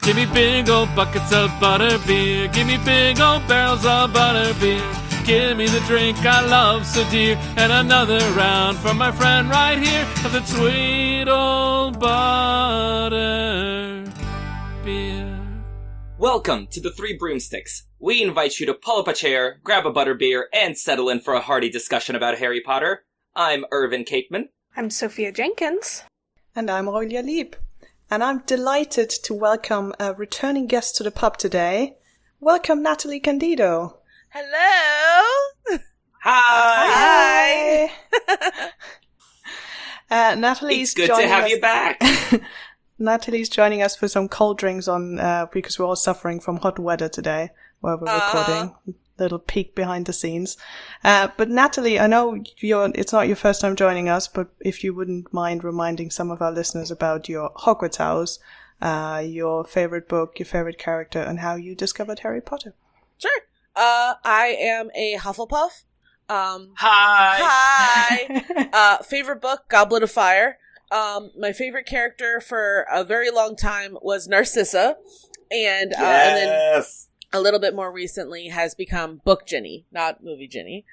Give me big old buckets of butterbeer. Give me big old barrels of butterbeer. Give me the drink I love so dear. And another round for my friend right here of the sweet old butter beer. Welcome to the Three Broomsticks. We invite you to pull up a chair, grab a butterbeer, and settle in for a hearty discussion about Harry Potter. I'm Irvin Cakeman. I'm Sophia Jenkins. And I'm Aurelia Lieb. And I'm delighted to welcome a returning guest to the pub today. Welcome, Natalie Candido. Hello! Hi! Natalie's it's good joining to have us. you back. Natalie's joining us for some cold drinks because we're all suffering from hot weather today where we're recording. Little peek behind the scenes. But Natalie, I know it's not your first time joining us, but if you wouldn't mind reminding some of our listeners about your Hogwarts house, your favorite book, your favorite character, and how you discovered Harry Potter. Sure. I am a Hufflepuff. Hi! Favorite book, Goblet of Fire. My favorite character for a very long time was Narcissa. And then a little bit more recently has become Book Ginny, not Movie Ginny.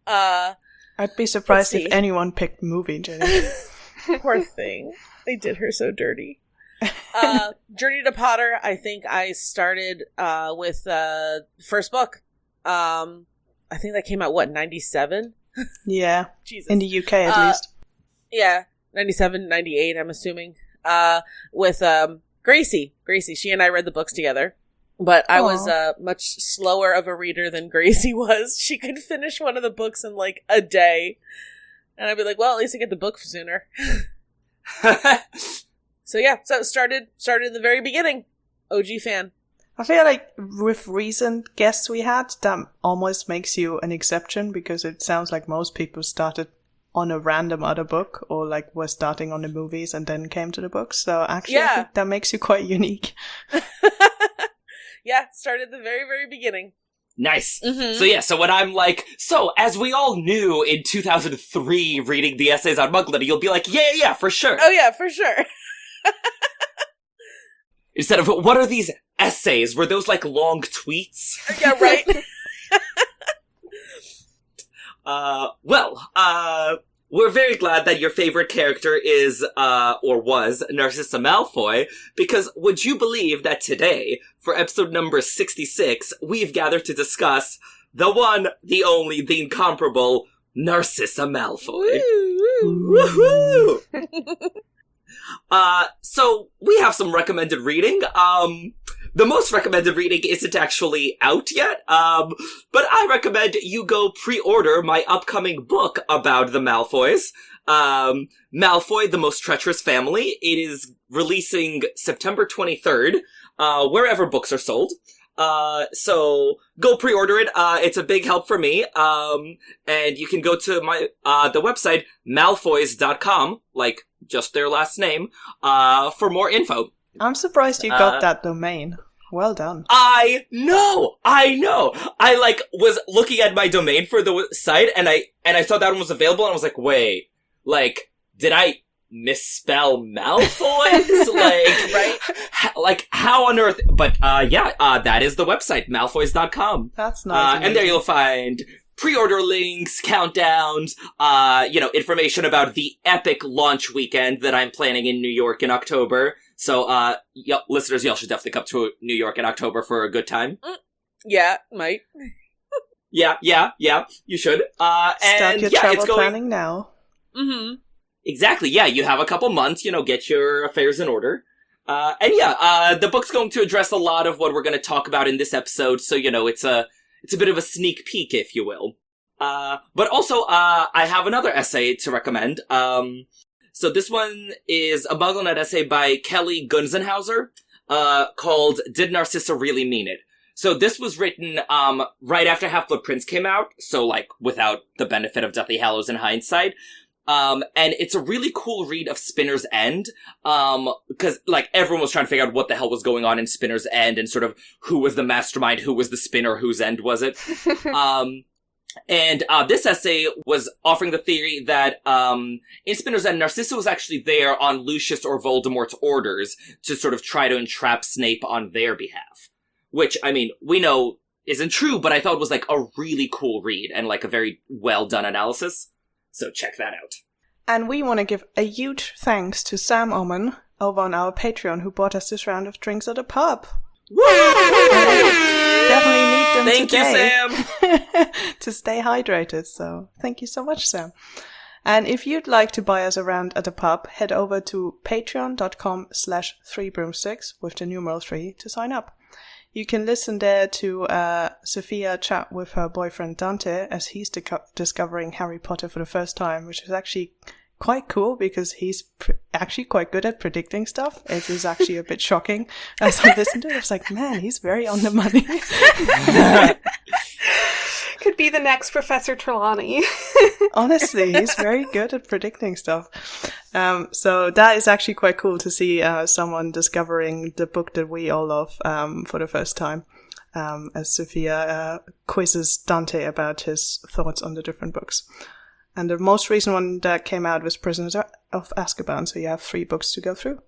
I'd be surprised if anyone picked Movie Ginny. Poor thing. They did her so dirty. Journey to Potter, I think I started with first book. I think that came out, 97? Yeah, Jesus. in the UK at least. Yeah, 97, 98, I'm assuming. With Gracie. She and I read the books together. But I was much slower of a reader than Gracie was. She could finish one of the books in like a day. And I'd be like, well, at least I get the book sooner. So yeah, so it started in the very beginning. OG fan. I feel like with recent guests we had, that almost makes you an exception because it sounds like most people started on a random other book or like were starting on the movies and then came to the books. So actually, I think that makes you quite unique. Yeah, started at the very, very beginning. Nice. Mm-hmm. So when I'm like, as we all knew in 2003 reading the essays on Muggledy, you'll be like, yeah, for sure. Oh yeah, for sure. Instead of, what are these essays? Were those like long tweets? Yeah, right. We're very glad that your favorite character is, or was, Narcissa Malfoy, because would you believe that today, for episode number 66, we've gathered to discuss the one, the only, the incomparable Narcissa Malfoy. Woo! So we have some recommended reading. The most recommended reading isn't actually out yet, but I recommend you go pre-order my upcoming book about the Malfoys. Malfoy, the Most Treacherous Family. It is releasing September 23rd, wherever books are sold. So go pre-order it. It's a big help for me. And you can go to my, the website, malfoys.com, like just their last name, for more info. I'm surprised you got that domain. Well done. I know. I was looking at my domain for the site and I saw that one was available and I was like, wait, like, did I misspell Malfoys? Right? Like, how on earth? But, that is the website, malfoys.com. That's nice. And there you'll find pre-order links, countdowns, information about the epic launch weekend that I'm planning in New York in October. So, listeners, y'all should definitely come to New York in October for a good time. Yeah, might. Yeah, you should. Start your travel planning now. Mm-hmm. Exactly, yeah, you have a couple months, get your affairs in order. The book's going to address a lot of what we're going to talk about in this episode, so, it's a bit of a sneak peek, if you will. But also, I have another essay to recommend. So this one is a BuggleNet essay by Kelly Gunzenhauser, called Did Narcissa Really Mean It? So this was written, right after Half-Blood Prince came out, so, like, without the benefit of Deathly Hallows in hindsight. And it's a really cool read of Spinner's End, because, like, everyone was trying to figure out what the hell was going on in Spinner's End, and sort of who was the mastermind, who was the spinner, whose end was it. And this essay was offering the theory that in Spinner's End, Narcissa was actually there on Lucius or Voldemort's orders to sort of try to entrap Snape on their behalf. Which, I mean, we know isn't true, but I thought was like a really cool read and like a very well done analysis. So check that out. And we want to give a huge thanks to Sam Oman over on our Patreon who bought us this round of drinks at a pub. Woo! Definitely need them Thank you, Sam! to stay hydrated, so thank you so much, Sam. And if you'd like to buy us a round at a pub, head over to patreon.com/3broomsticks with the numeral 3 to sign up. You can listen there to Sophia chat with her boyfriend Dante as he's discovering Harry Potter for the first time, which is actually quite cool because he's actually quite good at predicting stuff. It is actually a bit shocking as I listened to it. I was like, man, he's very on the money. Could be the next Professor Trelawney. Honestly, he's very good at predicting stuff. So that is actually quite cool to see someone discovering the book that we all love for the first time, as Sophia quizzes Dante about his thoughts on the different books. And the most recent one that came out was Prisoners of Azkaban, so you have 3 books to go through.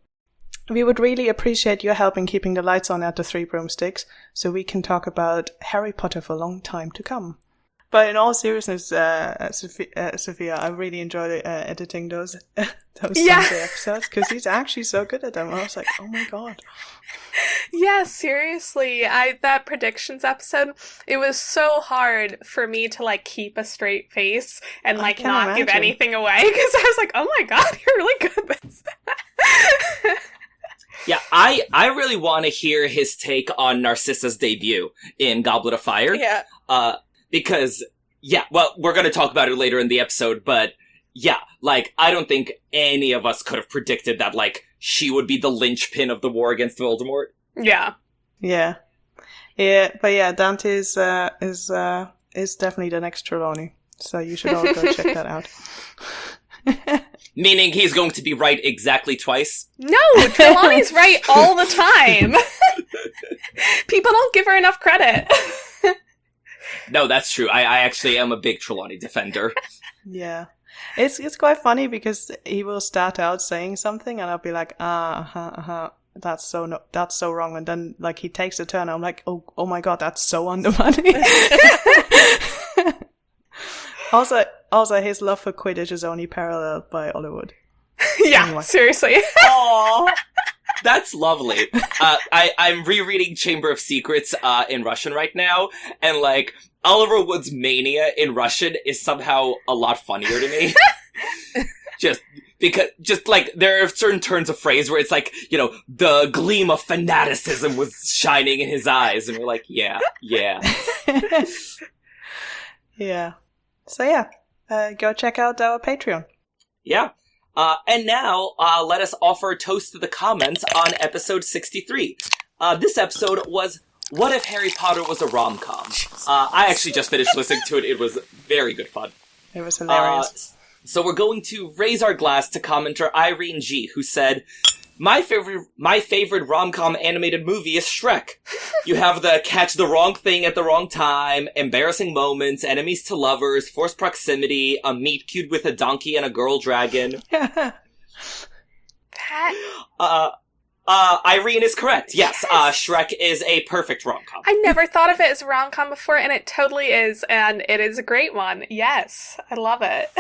We would really appreciate your help in keeping the lights on at the 3 Broomsticks, so we can talk about Harry Potter for a long time to come. But in all seriousness, Sophia, I really enjoyed editing those Dante episodes, because he's actually so good at them. I was like, oh my god. Yeah, seriously. That predictions episode, it was so hard for me to like keep a straight face and like not give anything away, because I was like, oh my god, you're really good at this. Yeah, I really want to hear his take on Narcissa's debut in Goblet of Fire. Yeah. Because, yeah, well, we're going to talk about it later in the episode, but yeah, like, I don't think any of us could have predicted that, like, she would be the linchpin of the war against Voldemort. Yeah. Yeah. Yeah, but yeah, Dante is definitely the next Trelawney. So you should all go check that out. Meaning he's going to be right exactly twice? No, Trelawney's right all the time. People don't give her enough credit. No, that's true. I actually am a big Trelawney defender. Yeah. It's quite funny because he will start out saying something and I'll be like, that's so wrong. And then like he takes a turn and I'm like, oh my god, that's so on the money. Also, his love for Quidditch is only paralleled by Hollywood. Yeah, anyway. Seriously. Aww. That's lovely. I'm rereading Chamber of Secrets in Russian right now, and like Oliver Wood's mania in Russian is somehow a lot funnier to me. Just like there are certain turns of phrase where it's like, you know, the gleam of fanaticism was shining in his eyes, and we're like, yeah. Yeah. So yeah, go check out our Patreon. Yeah. And now, let us offer a toast to the comments on episode 63. This episode was, What If Harry Potter Was a Rom-Com? I actually just finished listening to it. It was very good fun. It was hilarious. So we're going to raise our glass to commenter Irene G, who said, My favorite rom-com animated movie is Shrek. You have the catch the wrong thing at the wrong time, embarrassing moments, enemies to lovers, forced proximity, a meet cute with a donkey and a girl dragon. Irene is correct. Yes, Shrek is a perfect rom-com. I never thought of it as a rom-com before, and it totally is, and it is a great one. Yes, I love it.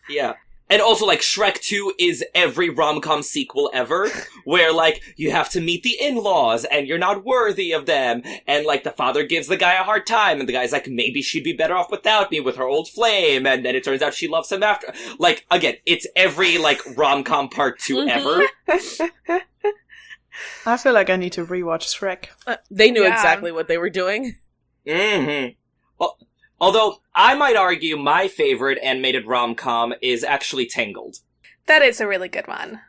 Yeah. And also, like, Shrek 2 is every rom-com sequel ever, where, like, you have to meet the in-laws, and you're not worthy of them, and, like, the father gives the guy a hard time, and the guy's like, maybe she'd be better off without me with her old flame, and then it turns out she loves him after. Like, again, it's every, like, rom-com part 2 ever. I feel like I need to rewatch Shrek. They knew exactly what they were doing. Mm-hmm. Well, although, I might argue my favorite animated rom-com is actually Tangled. That is a really good one.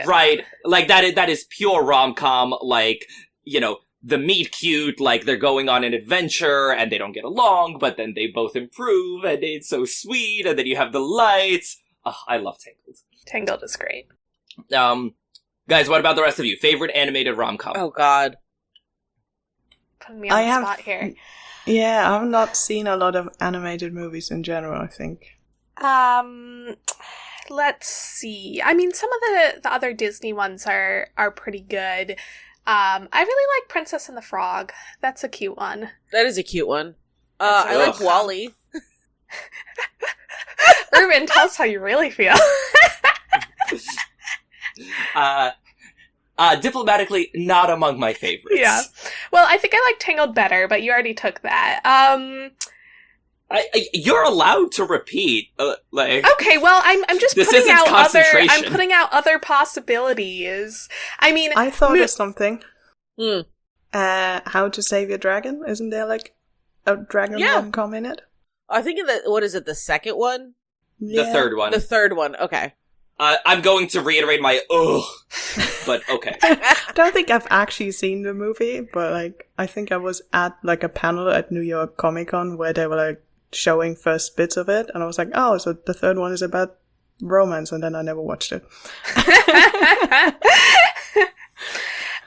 Right. Like, that is pure rom-com, like, you know, the meet cute, like, they're going on an adventure, and they don't get along, but then they both improve, and it's so sweet, and then you have the lights. Oh, I love Tangled. Tangled is great. Guys, what about the rest of you? Favorite animated rom-com? Oh, God. Putting me on the spot here. Yeah, I've not seen a lot of animated movies in general, I think. Let's see. I mean, some of the other Disney ones are pretty good. I really like Princess and the Frog. That's a cute one. That is a cute one. I like Wall-E. Irvin, tell us how you really feel. Diplomatically, not among my favorites. Yeah. Well, I think I like Tangled better, but you already took that. You're allowed to repeat. Okay, well, I'm just putting out I'm putting out other possibilities. I mean, I thought of something. How to Save Your Dragon? Isn't there like a dragon rom-com in it? I think what is it? The second one? The third one. The third one. Okay. I'm going to reiterate my but okay. I don't think I've actually seen the movie, but like I think I was at like a panel at New York Comic Con where they were like showing first bits of it, and I was like, oh, so the third one is about romance, and then I never watched it.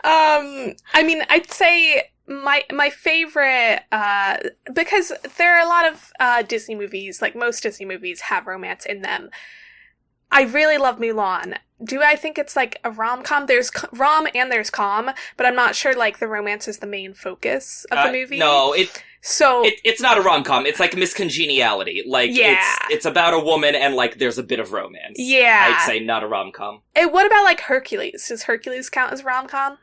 I mean, I'd say my favorite, because there are a lot of Disney movies, like most Disney movies have romance in them. I really love Mulan. Do I think it's like a rom-com? There's rom and there's com, but I'm not sure like the romance is the main focus of the movie. No, it's not a rom-com. It's like miscongeniality. Like it's about a woman and like there's a bit of romance. Yeah, I'd say not a rom-com. What about like Hercules? Does Hercules count as rom-com?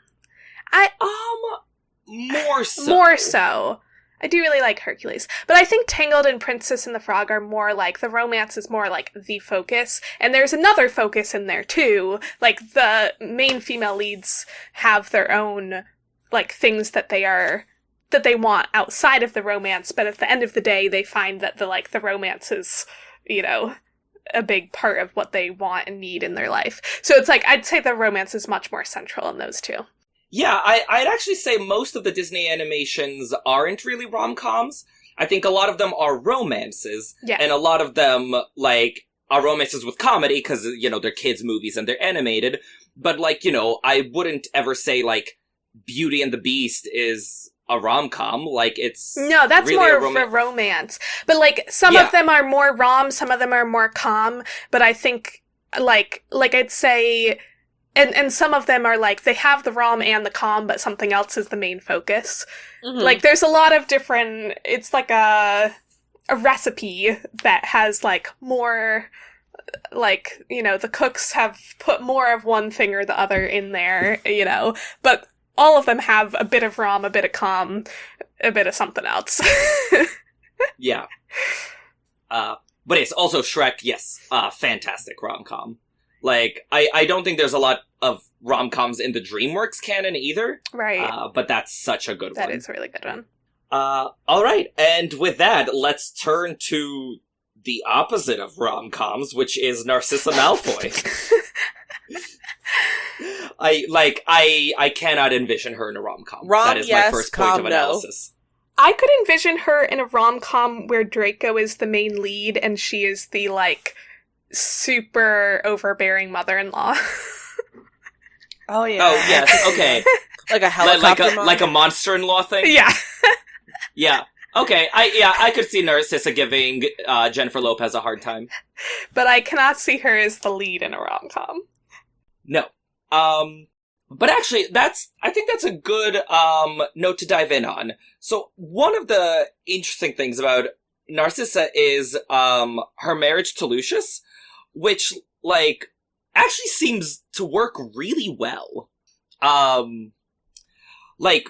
More so. More so. I do really like Hercules. But I think Tangled and Princess and the Frog are more like, the romance is more like the focus. And there's another focus in there too. Like the main female leads have their own like things that they want outside of the romance, but at the end of the day they find that the romance is, you know, a big part of what they want and need in their life. So it's like, I'd say the romance is much more central in those two. Yeah, I'd actually say most of the Disney animations aren't really rom-coms. I think a lot of them are romances. Yeah. And a lot of them, like, are romances with comedy, because, you know, they're kids' movies and they're animated. But, like, you know, I wouldn't ever say, like, Beauty and the Beast is a rom-com. Like, it's No, that's really more for romance. But, like, some of them are more rom, some of them are more com. But I think, like I'd say... And some of them are like, they have the rom and the com, but something else is the main focus. Mm-hmm. Like, there's a lot of different, it's like a recipe that has, like, more, like, you know, the cooks have put more of one thing or the other in there, you know, but all of them have a bit of rom, a bit of com, a bit of something else. Yeah. But it's also Shrek, yes, fantastic rom-com. Like, I don't think there's a lot of rom-coms in the DreamWorks canon either. Right. But that's such a good one. That is a really good one. Alright, and with that, let's turn to the opposite of rom-coms, which is Narcissa Malfoy. I cannot envision her in a rom-com. That is my first point of analysis. I could envision her in a rom-com where Draco is the main lead and she is the, like... super overbearing mother-in-law. Oh yeah. Oh yes. Okay. Like a helicopter, like a monster-in-law thing. Yeah. Yeah. Okay. I could see Narcissa giving Jennifer Lopez a hard time, but I cannot see her as the lead in a rom-com. No. But actually, I think that's a good note to dive in on. So one of the interesting things about Narcissa is her marriage to Lucius, which, like, actually seems to work really well. Like,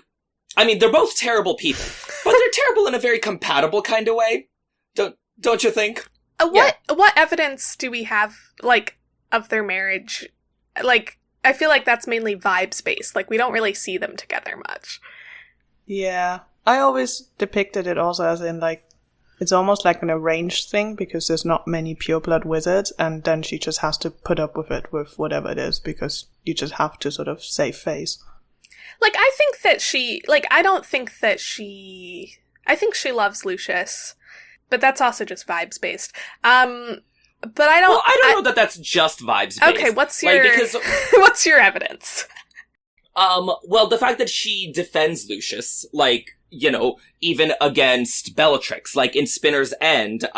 I mean, they're both terrible people, but they're terrible in a very compatible kind of way. Don't you think? What evidence do we have, like, of their marriage? Like, I feel like that's mainly vibes-based. Like, we don't really see them together much. Yeah. I always depicted it also as in, like, it's almost like an arranged thing because there's not many pureblood wizards, and then she just has to put up with it with whatever it is because you just have to sort of save face. Like, I think that she... Like, I don't think that she... I think she loves Lucius, but that's also just vibes-based. But I don't... Well, I don't know that that's just vibes-based. Okay, what's your... what's your evidence? Well, the fact that she defends Lucius, like, you know, even against Bellatrix, like in Spinner's End,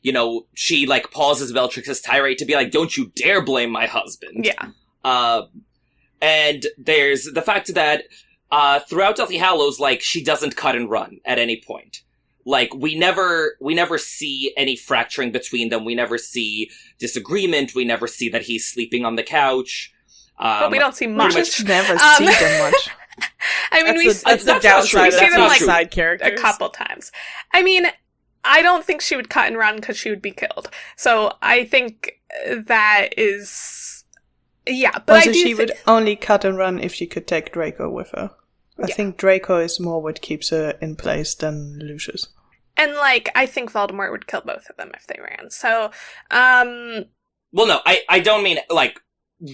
you know, she, like, pauses Bellatrix's tirade to be like, don't you dare blame my husband. Yeah. And there's the fact that, throughout Deathly Hallows, like, she doesn't cut and run at any point. Like, we never see any fracturing between them. We never see disagreement. We never see that he's sleeping on the couch. But we don't see much. We just never see them much. I mean, that's the downside. We see them like side characters a couple times. I mean, I don't think she would cut and run because she would be killed. So I think that is, yeah. But also, I do she would only cut and run if she could take Draco with her. I think Draco is more what keeps her in place than Lucius. And, like, I think Voldemort would kill both of them if they ran. So, Well, no, I don't mean, like,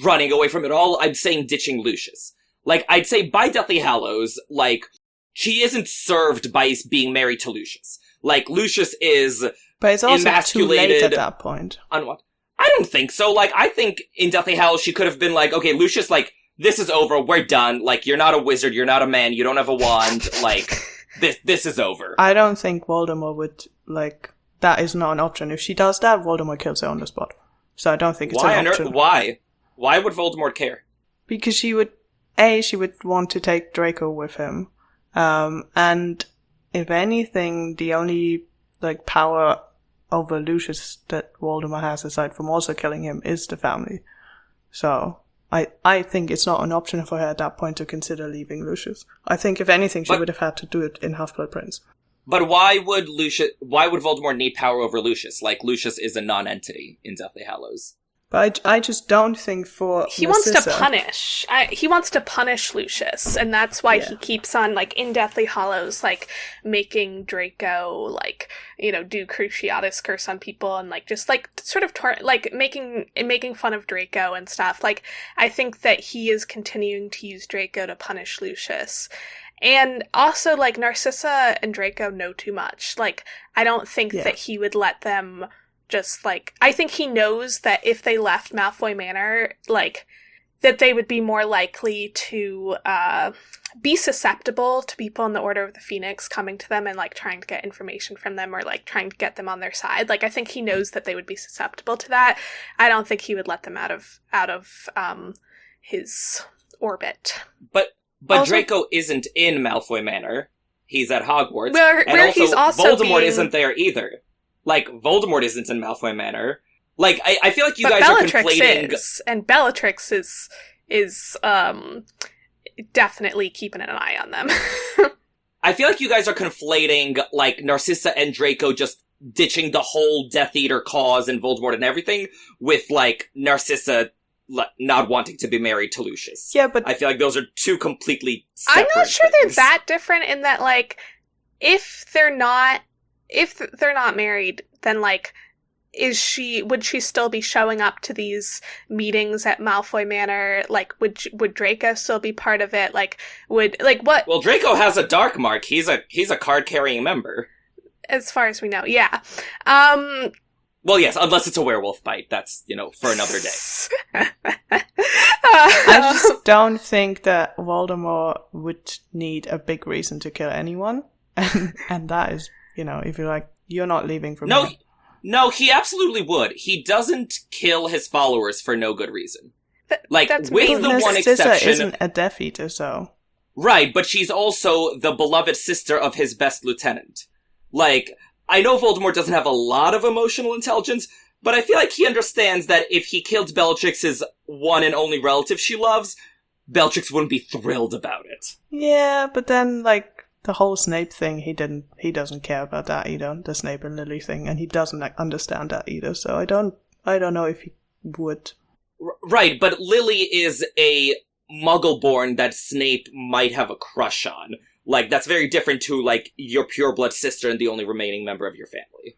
running away from it all. I'm saying ditching Lucius. Like, I'd say by Deathly Hallows, like, she isn't served by being married to Lucius. Like, Lucius is but it's also emasculated. Too late at that point. On what? I don't think so. Like, I think in Deathly Hallows she could have been like, okay, Lucius, like, this is over, we're done. Like, you're not a wizard, you're not a man, you don't have a wand. Like, this is over. I don't think Voldemort would, like, that is not an option. If she does that, Voldemort kills her on the spot. So I don't think it's an option. Why? Why would Voldemort care? Because she would want to take Draco with him. And if anything, the only, like, power over Lucius that Voldemort has, aside from also killing him, is the family. So I think it's not an option for her at that point to consider leaving Lucius. I think if anything, she would have had to do it in Half-Blood Prince. But why would Voldemort need power over Lucius? Like, Lucius is a non-entity in Deathly Hallows. But I just don't think for he Narcissa, wants to punish. He wants to punish Lucius, and that's why he keeps on, like, in Deathly Hallows, like, making Draco, like, you know, do Cruciatus Curse on people, and, like, just, like, sort of making fun of Draco and stuff. Like, I think that he is continuing to use Draco to punish Lucius. And also, like, Narcissa and Draco know too much. Like, I don't think that he would let them just, like, I think he knows that if they left Malfoy Manor, like, that they would be more likely to be susceptible to people in the Order of the Phoenix coming to them and, like, trying to get information from them or, like, trying to get them on their side. Like, I think he knows that they would be susceptible to that. I don't think he would let them out of his orbit. But also, Draco isn't in Malfoy Manor. He's at Hogwarts. Where he's also Voldemort isn't there either. Like, Voldemort isn't in Malfoy Manor. Like, I feel like you guys Bellatrix are conflating... and Bellatrix is definitely keeping an eye on them. I feel like you guys are conflating, like, Narcissa and Draco just ditching the whole Death Eater cause and Voldemort and everything with, like, Narcissa not wanting to be married to Lucius. Yeah, but I feel like those are two completely separate I'm not sure things. they're that different in that, like, if they're not married, then, like, would she still be showing up to these meetings at Malfoy Manor? Like, would Draco still be part of it? Like, what? Well, Draco has a dark mark. He's a card-carrying member. As far as we know, yeah. Well, yes, unless it's a werewolf bite. That's, you know, for another day. I just don't think that Voldemort would need a big reason to kill anyone. And that is, you know, if you're like, you're not leaving from here. No, he absolutely would. He doesn't kill his followers for no good reason. Like, that's with the one Narcissa exception... isn't a Death Eater, so... Right, but she's also the beloved sister of his best lieutenant. Like, I know Voldemort doesn't have a lot of emotional intelligence, but I feel like he understands that if he killed Bellatrix's one and only relative she loves, Bellatrix wouldn't be thrilled about it. Yeah, but then, like, the whole Snape thing, he doesn't care about that either, the Snape and Lily thing, and he doesn't, like, understand that either, so I don't know if he would. Right, but Lily is a Muggle-born that Snape might have a crush on. Like, that's very different to, like, your pure-blood sister and the only remaining member of your family.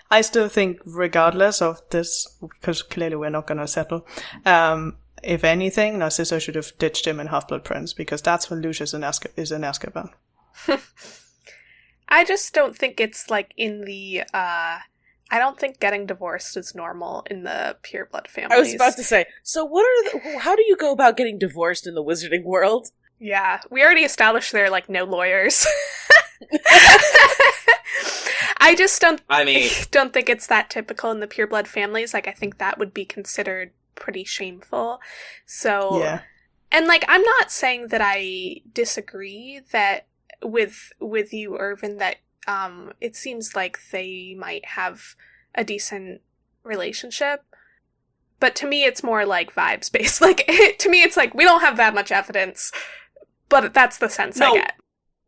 I still think, regardless of this, because clearly we're not going to settle, if anything, Narcissa should have ditched him in Half-Blood Prince, because that's when Lucius is in Azkaban. I just don't think it's, like, in the I don't think getting divorced is normal in the pureblood families. I was about to say, so how do you go about getting divorced in the wizarding world? Yeah, we already established there are, like, no lawyers. I just don't think it's that typical in the pureblood families. Like, I think that would be considered pretty shameful. So, yeah. And, like, I'm not saying that I disagree that with you, Irvin, that it seems like they might have a decent relationship. But to me, it's more like vibes based. Like, to me, it's like, we don't have that much evidence, but that's the sense I get.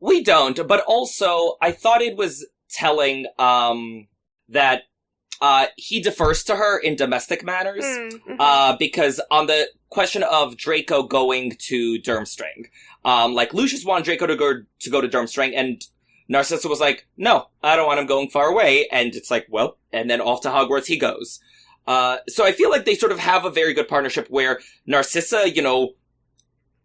We don't, but also, I thought it was telling that he defers to her in domestic matters, because on the question of Draco going to Durmstrang, like, Lucius wanted Draco to go to Durmstrang, and Narcissa was like, no, I don't want him going far away, and it's like, well, and then off to Hogwarts he goes. So I feel like they sort of have a very good partnership where Narcissa,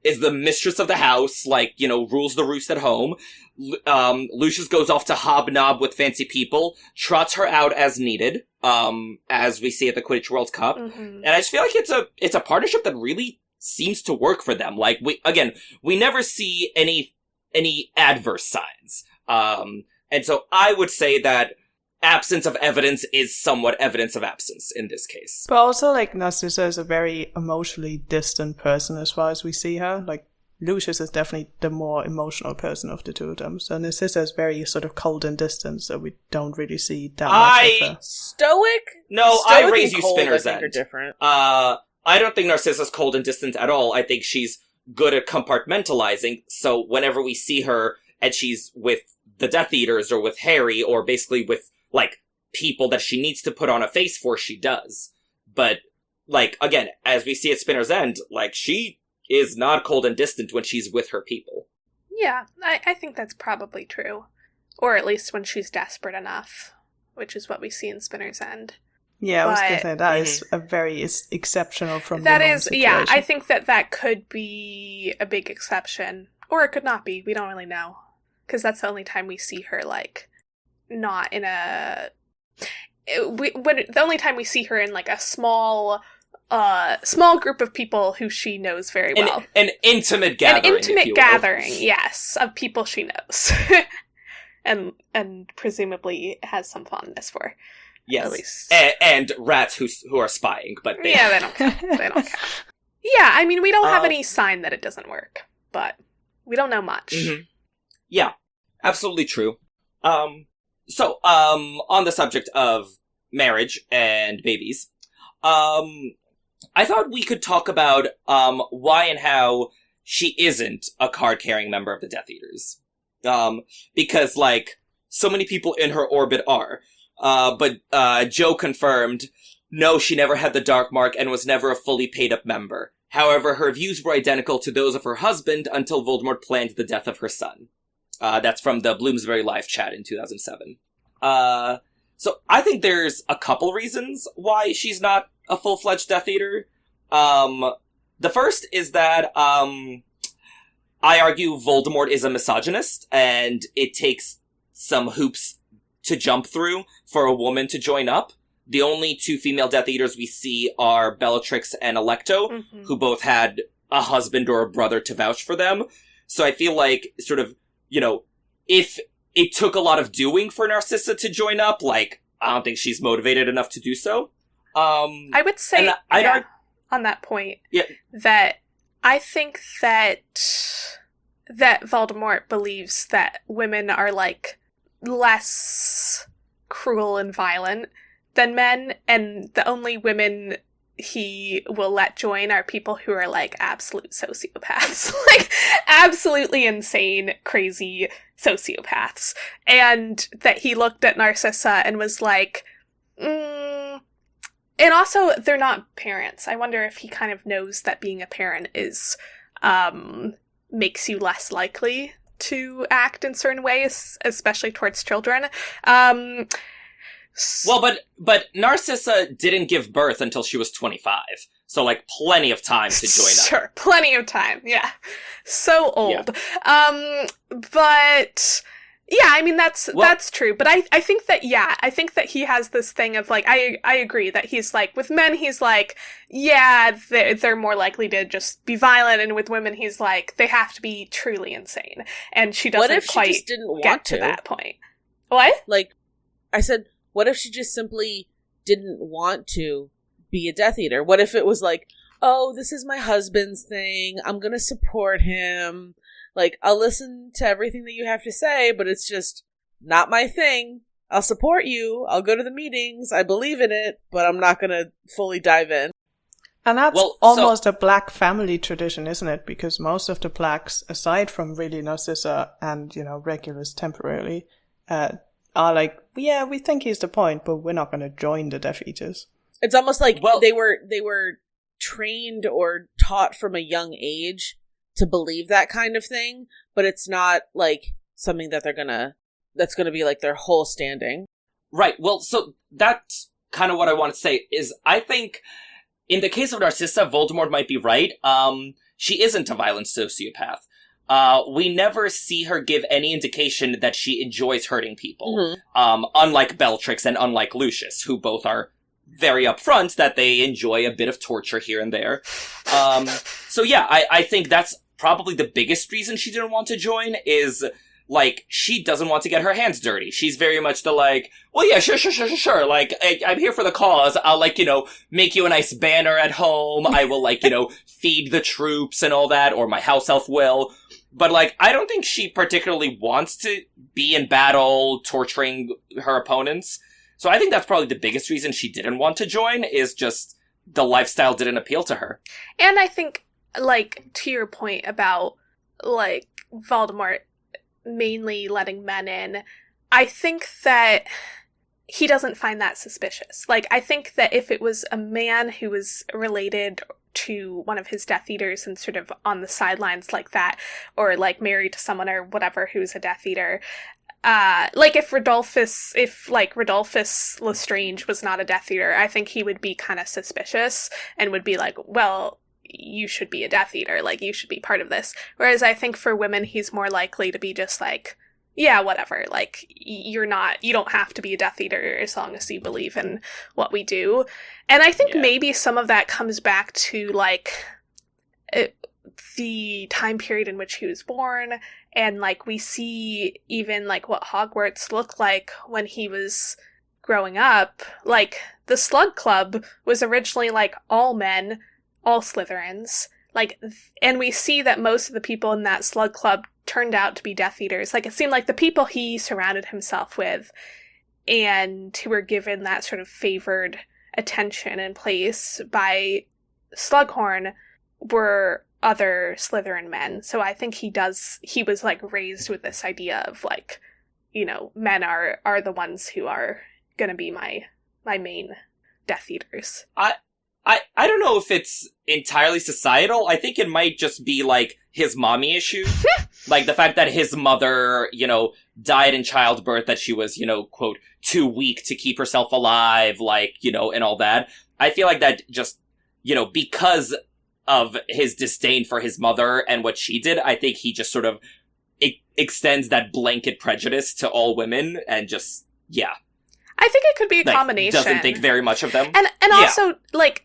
is the mistress of the house, like, rules the roost at home. Lucius goes off to hobnob with fancy people, trots her out as needed, as we see at the Quidditch World Cup. And I just feel like it's a partnership that really seems to work for them. Like, we never see any adverse signs. And so I would say that absence of evidence is somewhat evidence of absence in this case. But also, like, Narcissa is a very emotionally distant person as far as we see her. Like, Lucius is definitely the more emotional person of the two of them. So Narcissa is very sort of cold and distant, so we don't really see that much of her. Stoic? No, Stoic I raise you cold, Spinner's I think, End. are different. I don't think Narcissa's cold and distant at all. I think she's good at compartmentalizing, so whenever we see her and she's with the Death Eaters or with Harry or basically with, like, people that she needs to put on a face for, she does. But, like, again, as we see at Spinner's End, like, she is not cold and distant when she's with her people. Yeah, I think that's probably true. Or at least when she's desperate enough, which is what we see in Spinner's End. Yeah, I was going to say, that is a very exceptional from that the is, situation. Yeah, I think that could be a big exception. Or it could not be, we don't really know. Because that's the only time we see her, like, not in a... the only time we see her in, like, a small group of people who she knows very well. An intimate gathering, An intimate gathering, yes, of people she knows. and presumably has some fondness for. Yes. At least. And rats who are spying, but... Yeah, they don't count. They don't count. Yeah, I mean, we don't have any sign that it doesn't work, but we don't know much. Mm-hmm. Yeah, absolutely true. So, on the subject of marriage and babies, I thought we could talk about, why and how she isn't a card-carrying member of the Death Eaters. Because, like, so many people in her orbit are. But Joe confirmed, no, she never had the Dark Mark and was never a fully paid-up member. However, her views were identical to those of her husband until Voldemort planned the death of her son. That's from the Bloomsbury Live chat in 2007. So I think there's a couple reasons why she's not a full-fledged Death Eater. The first is that, I argue Voldemort is a misogynist, and it takes some hoops to jump through for a woman to join up. The only two female Death Eaters we see are Bellatrix and Alecto, who both had a husband or a brother to vouch for them. So I feel like, sort of, if it took a lot of doing for Narcissa to join up, like, I don't think she's motivated enough to do so. I would say, on that point, that I think that Voldemort believes that women are, like, less cruel and violent than men, and the only women he will let join are people who are, like, absolute sociopaths. Like, absolutely insane, crazy sociopaths. And that he looked at Narcissa and was like, And also, they're not parents. I wonder if he kind of knows that being a parent is, makes you less likely to act in certain ways, especially towards children. Well, but Narcissa didn't give birth until she was 25. So, like, plenty of time to join up. Sure, plenty of time, yeah. So old. Yeah. But Yeah, I mean, that's true. But I think that, I think that he has this thing of, like, I agree that he's, like, with men, he's like, yeah, they're more likely to just be violent, and with women, he's like, they have to be truly insane. And she doesn't quite get to that point. What? Like, I said, what if she just simply didn't want to be a Death Eater? What if it was like, oh, this is my husband's thing, I'm gonna support him, like, I'll listen to everything that you have to say, but it's just not my thing. I'll support you, I'll go to the meetings, I believe in it, but I'm not gonna fully dive in. And that's almost a black family tradition, isn't it? Because most of the blacks, aside from really Narcissa and, Regulus temporarily, are like, yeah, we think he's the point, but we're not going to join the Death Eaters. It's almost like they were trained or taught from a young age to believe that kind of thing, but it's not like something that that's gonna be like their whole standing. Right. Well, so that's kind of what I want to say is I think in the case of Narcissa, Voldemort might be right. She isn't a violent sociopath. We never see her give any indication that she enjoys hurting people. Mm-hmm. Unlike Bellatrix and unlike Lucius, who both are very upfront that they enjoy a bit of torture here and there. So yeah, I think that's probably the biggest reason she didn't want to join is, like, she doesn't want to get her hands dirty. She's very much the, like, well, yeah, sure. Like, I'm here for the cause. I'll, like, make you a nice banner at home. I will, like, feed the troops and all that, or my house elf will. But, like, I don't think she particularly wants to be in battle, torturing her opponents. So I think that's probably the biggest reason she didn't want to join, is just the lifestyle didn't appeal to her. And I think, like, to your point about, like, Voldemort mainly letting men in, I think that he doesn't find that suspicious. Like, I think that if it was a man who was related to one of his Death Eaters and sort of on the sidelines like that, or, like, married to someone or whatever who's a Death Eater, like, if Rodolphus Lestrange was not a Death Eater, I think he would be kind of suspicious and would be like, well, you should be a Death Eater, like, you should be part of this. Whereas I think for women, he's more likely to be just like, yeah, whatever, like, you don't have to be a Death Eater as long as you believe in what we do. And I think maybe some of that comes back to, like, the time period in which he was born, and, like, we see even, like, what Hogwarts looked like when he was growing up. Like, the Slug Club was originally, like, all men, all Slytherins, like, and we see that most of the people in that Slug Club turned out to be Death Eaters. Like, it seemed like the people he surrounded himself with and who were given that sort of favored attention and place by Slughorn were other Slytherin men. So I think he was, like, raised with this idea of, like, men are the ones who are gonna be my main Death Eaters. I don't know if it's entirely societal. I think it might just be, like, his mommy issues. Like, the fact that his mother, died in childbirth, that she was, quote, too weak to keep herself alive, like, and all that. I feel like that just, because of his disdain for his mother and what she did, I think he just sort of extends that blanket prejudice to all women and just, yeah. I think it could be a combination. Doesn't think very much of them. And also, like,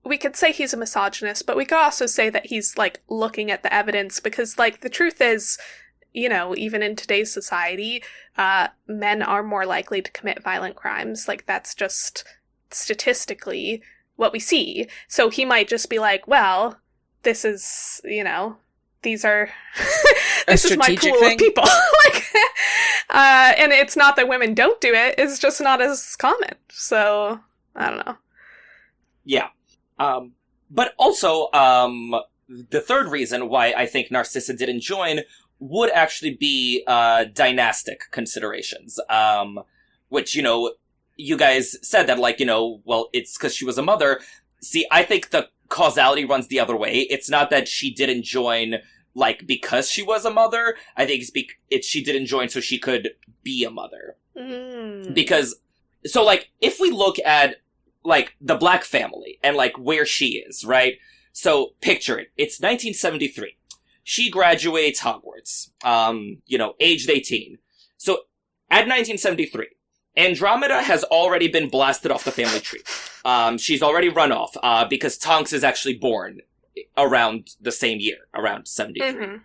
we could say he's a misogynist, but we could also say that he's, like, looking at the evidence, because, like, the truth is, even in today's society, men are more likely to commit violent crimes. Like, that's just statistically what we see. So he might just be like, well, this is, these are, this is my pool of people. Like, and it's not that women don't do it, it's just not as common. So, I don't know. Yeah. But also, the third reason why I think Narcissa didn't join would actually be, dynastic considerations. Which, you guys said that, like, well, it's because she was a mother. See, I think the causality runs the other way. It's not that she didn't join, like, because she was a mother. I think it's she didn't join so she could be a mother. Mm. Because, so, like, if we look at, like, the Black family and, like, where she is, right? So, picture it. It's 1973. she graduates Hogwarts, aged 18. So, at 1973, Andromeda has already been blasted off the family tree. She's already run off, because Tonks is actually born around the same year, around 73. Mm-hmm.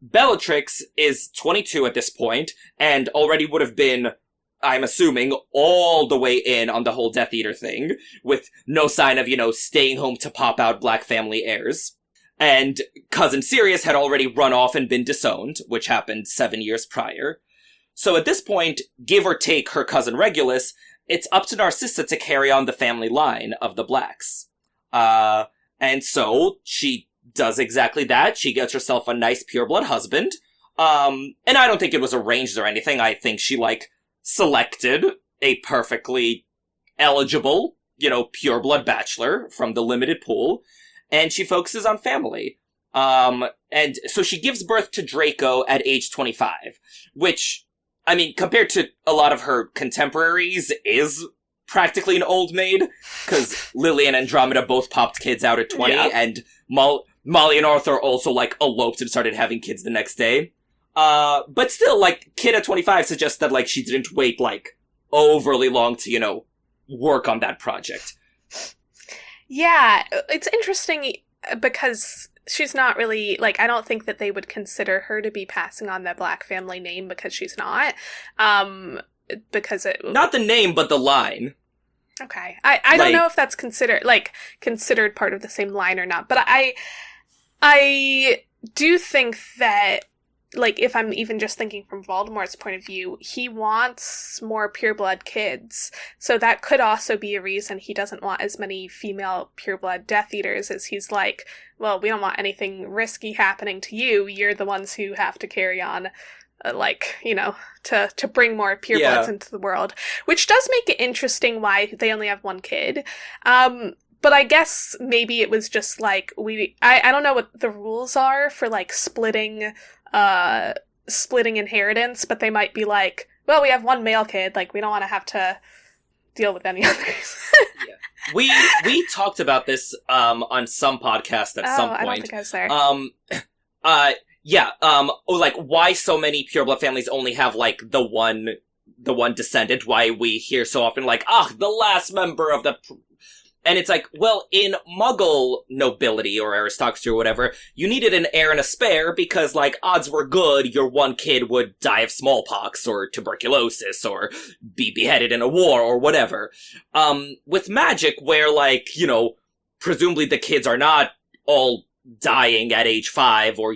Bellatrix is 22 at this point, and already would have been, I'm assuming, all the way in on the whole Death Eater thing, with no sign of, staying home to pop out black family heirs. And cousin Sirius had already run off and been disowned, which happened 7 years prior. So at this point, give or take her cousin Regulus, it's up to Narcissa to carry on the family line of the Blacks. And so she does exactly that. She gets herself a nice pureblood husband. And I don't think it was arranged or anything. I think she, selected a perfectly eligible, pureblood bachelor from the limited pool. And she focuses on family. And so she gives birth to Draco at age 25, which, I mean, compared to a lot of her contemporaries, is practically an old maid, because Lily and Andromeda both popped kids out at 20, and Molly and Arthur also, eloped and started having kids the next day. But still, kid at 25 suggests that, she didn't wait, overly long to, work on that project. Yeah, it's interesting because she's not really, I don't think that they would consider her to be passing on the Black family name because she's not. Because it... Not the name, but the line. Okay. I don't know if that's considered part of the same line or not, but I do think that, if I'm even just thinking from Voldemort's point of view, he wants more pureblood kids. So that could also be a reason he doesn't want as many female pureblood Death Eaters, as he's well, we don't want anything risky happening to you. You're the ones who have to carry on, to bring more purebloods into the world. Which does make it interesting why they only have one kid. But I guess maybe it was just I don't know what the rules are for splitting inheritance, but they might be well, we have one male kid, we don't want to have to deal with any others. Yeah. We talked about this on some podcast at some point. I don't think I was there. Why so many pureblood families only have the one descendant, why we hear so often the last member of the and it's well, in Muggle nobility or aristocracy or whatever, you needed an heir and a spare because, odds were good your one kid would die of smallpox or tuberculosis or be beheaded in a war or whatever. With magic, where, presumably the kids are not all dying at age 5 or,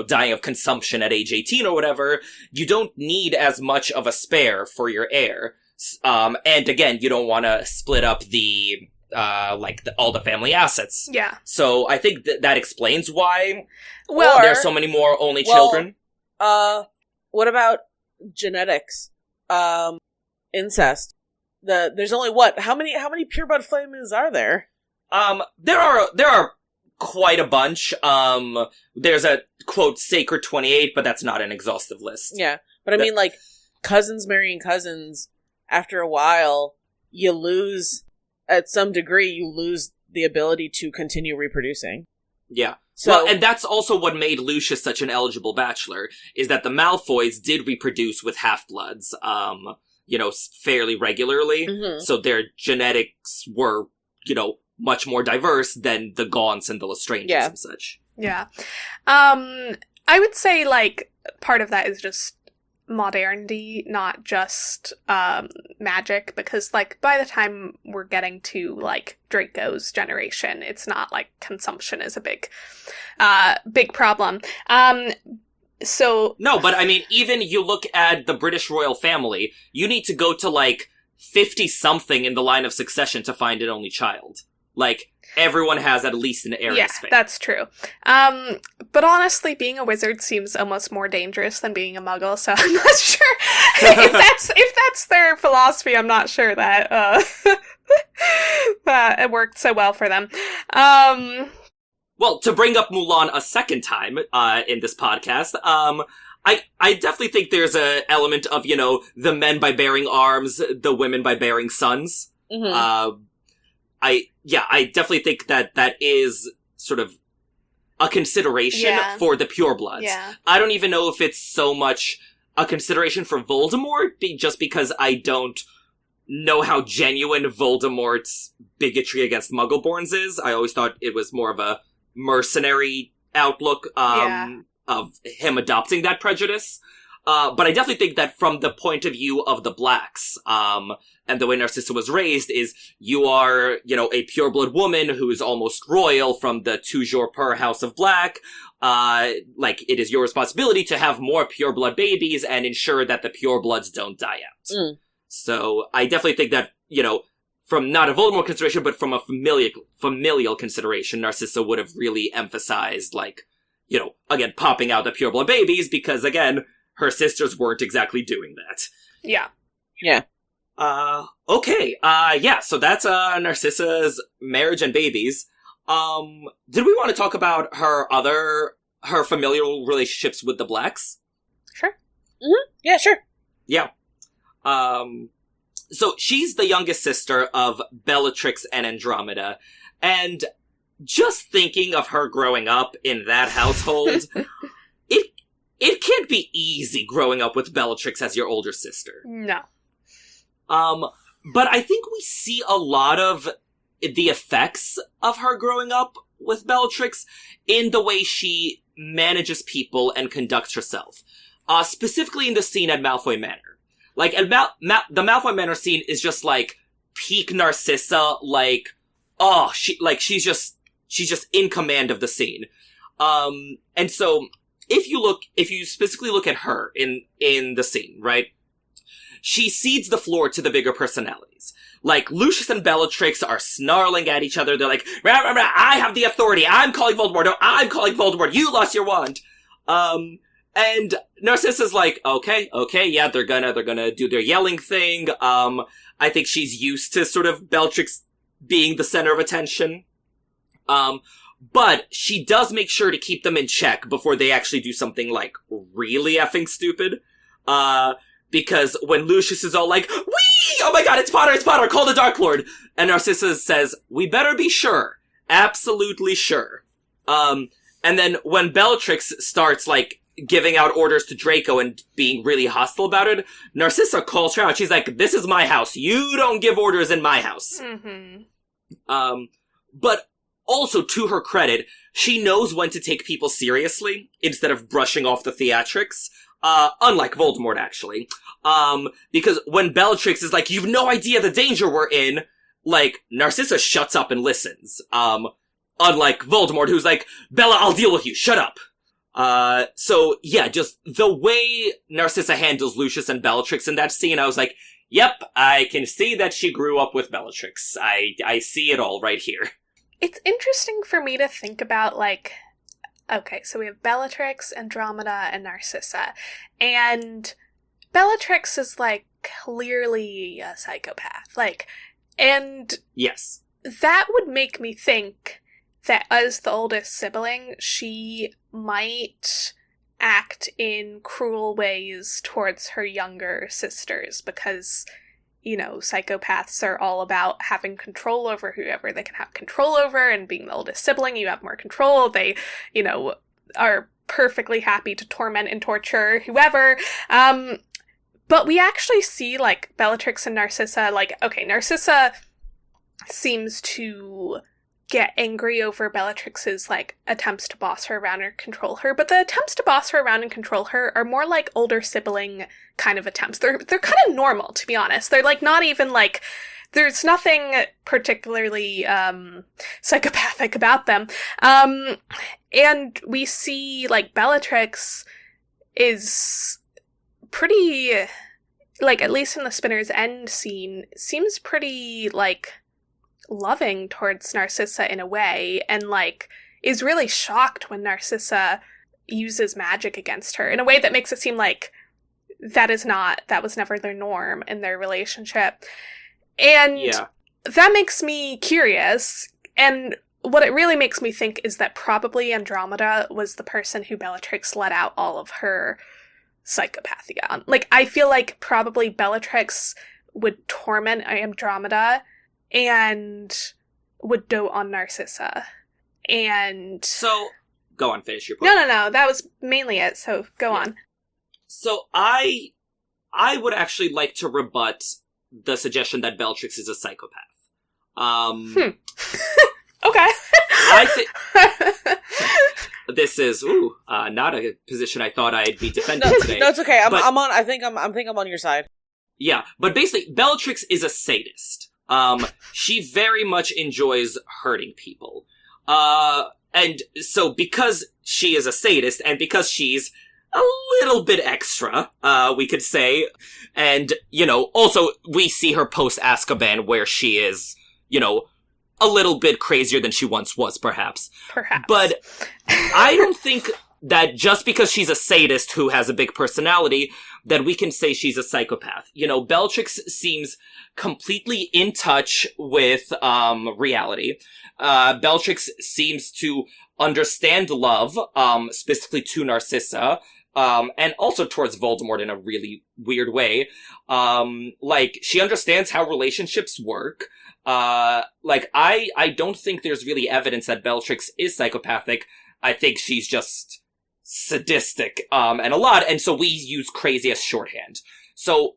dying of consumption at age 18 or whatever, you don't need as much of a spare for your heir. And again, you don't want to split up the, all the family assets. Yeah. So I think that explains why there's so many more only children. What about genetics? Incest. There's only how many pureblood families are there? There are quite a bunch. There's a, quote, sacred 28, but that's not an exhaustive list. Yeah. But I mean, cousins marrying cousins, after a while, you lose, at some degree, the ability to continue reproducing. Yeah. So, and that's also what made Lucius such an eligible bachelor, is that the Malfoys did reproduce with half-bloods, fairly regularly. Mm-hmm. So their genetics were, much more diverse than the Gaunts and the Lestranges and such. Yeah. I would say, part of that is just modernity, not just magic, because by the time we're getting to Draco's generation, it's not consumption is a big problem. So no, but I mean, even you look at the British royal family, you need to go to 50 something in the line of succession to find an only child. Everyone has at least an heir. Yeah, that's true. But honestly, being a wizard seems almost more dangerous than being a muggle, so I'm not sure if that's their philosophy. I'm not sure that that it worked so well for them. Well, to bring up Mulan a second time in this podcast, I definitely think there's an element of, the men by bearing arms, the women by bearing sons. Mm-hmm. I definitely think that is sort of a consideration for the purebloods. Yeah. I don't even know if it's so much a consideration for Voldemort, just because I don't know how genuine Voldemort's bigotry against Muggleborns is. I always thought it was more of a mercenary outlook of him adopting that prejudice. But I definitely think that from the point of view of the Blacks, and the way Narcissa was raised is you are, a pureblood woman who is almost royal from the toujours per House of Black. It is your responsibility to have more pureblood babies and ensure that the purebloods don't die out. Mm. So I definitely think that, from not a Voldemort consideration, but from a familial consideration, Narcissa would have really emphasized, again, popping out the pureblood babies, because, again, her sisters weren't exactly doing that. Yeah. Yeah. Okay. So that's, Narcissa's marriage and babies. Did we want to talk about her familial relationships with the Blacks? Sure. Mm-hmm. Yeah, sure. Yeah. So she's the youngest sister of Bellatrix and Andromeda, and just thinking of her growing up in that household, it can't be easy growing up with Bellatrix as your older sister. No. But I think we see a lot of the effects of her growing up with Bellatrix in the way she manages people and conducts herself. Specifically in the scene at Malfoy Manor. The Malfoy Manor scene is just, peak Narcissa, she's just in command of the scene. And so, if you specifically look at her in the scene, right? She cedes the floor to the bigger personalities. Lucius and Bellatrix are snarling at each other. They're like, rah, rah, rah, I have the authority. I'm calling Voldemort. No, I'm calling Voldemort. You lost your wand. And Narcissa's like, okay, yeah, they're gonna do their yelling thing. I think she's used to sort of Bellatrix being the center of attention. But she does make sure to keep them in check before they actually do something, really effing stupid. Because when Lucius is all like, wee! Oh my god, it's Potter, call the Dark Lord! And Narcissa says, we better be sure. Absolutely sure. And then when Bellatrix starts, giving out orders to Draco and being really hostile about it, Narcissa calls her out. She's like, this is my house. You don't give orders in my house. Mm-hmm. But also, to her credit, she knows when to take people seriously instead of brushing off the theatrics. Unlike Voldemort, actually. Because when Bellatrix is like, you've no idea the danger we're in, Narcissa shuts up and listens. Unlike Voldemort, who's like, Bella, I'll deal with you, shut up. So, yeah, just the way Narcissa handles Lucius and Bellatrix in that scene, I was like, yep, I can see that she grew up with Bellatrix. I see it all right here. It's interesting for me to think about, okay, so we have Bellatrix, Andromeda, and Narcissa. And Bellatrix is, clearly a psychopath. And... Yes. That would make me think that as the oldest sibling, she might act in cruel ways towards her younger sisters because, psychopaths are all about having control over whoever they can have control over, and being the oldest sibling, you have more control. They, are perfectly happy to torment and torture whoever. But we actually see, Bellatrix and Narcissa, Narcissa seems to get angry over Bellatrix's, attempts to boss her around or control her, but the attempts to boss her around and control her are more older sibling kind of attempts. They're kind of normal, to be honest. They're, not even, there's nothing particularly, psychopathic about them. And we see, Bellatrix is pretty, at least in the Spinner's End scene, seems pretty, loving towards Narcissa in a way, and is really shocked when Narcissa uses magic against her in a way that makes it seem like that was never their norm in their relationship. And that makes me curious, and what it really makes me think is that probably Andromeda was the person who Bellatrix let out all of her psychopathy on. I feel like probably Bellatrix would torment Andromeda and would dote on Narcissa. And... So, go on, finish your point. No. That was mainly it, so go on. So I would actually like to rebut the suggestion that Bellatrix is a psychopath. Okay. I think this is not a position I thought I'd be defending today. No, it's okay. I think I'm on your side. Yeah, but basically, Bellatrix is a sadist. She very much enjoys hurting people. And so because she is a sadist, and because she's a little bit extra, we could say, and, also we see her post-Azkaban where she is, a little bit crazier than she once was, perhaps. But I don't think that just because she's a sadist who has a big personality, that we can say she's a psychopath. Bellatrix seems completely in touch with reality. Bellatrix seems to understand love, specifically to Narcissa, and also towards Voldemort in a really weird way. She understands how relationships work. I don't think there's really evidence that Bellatrix is psychopathic. I think she's just sadistic, and a lot, and so we use crazy as shorthand. So,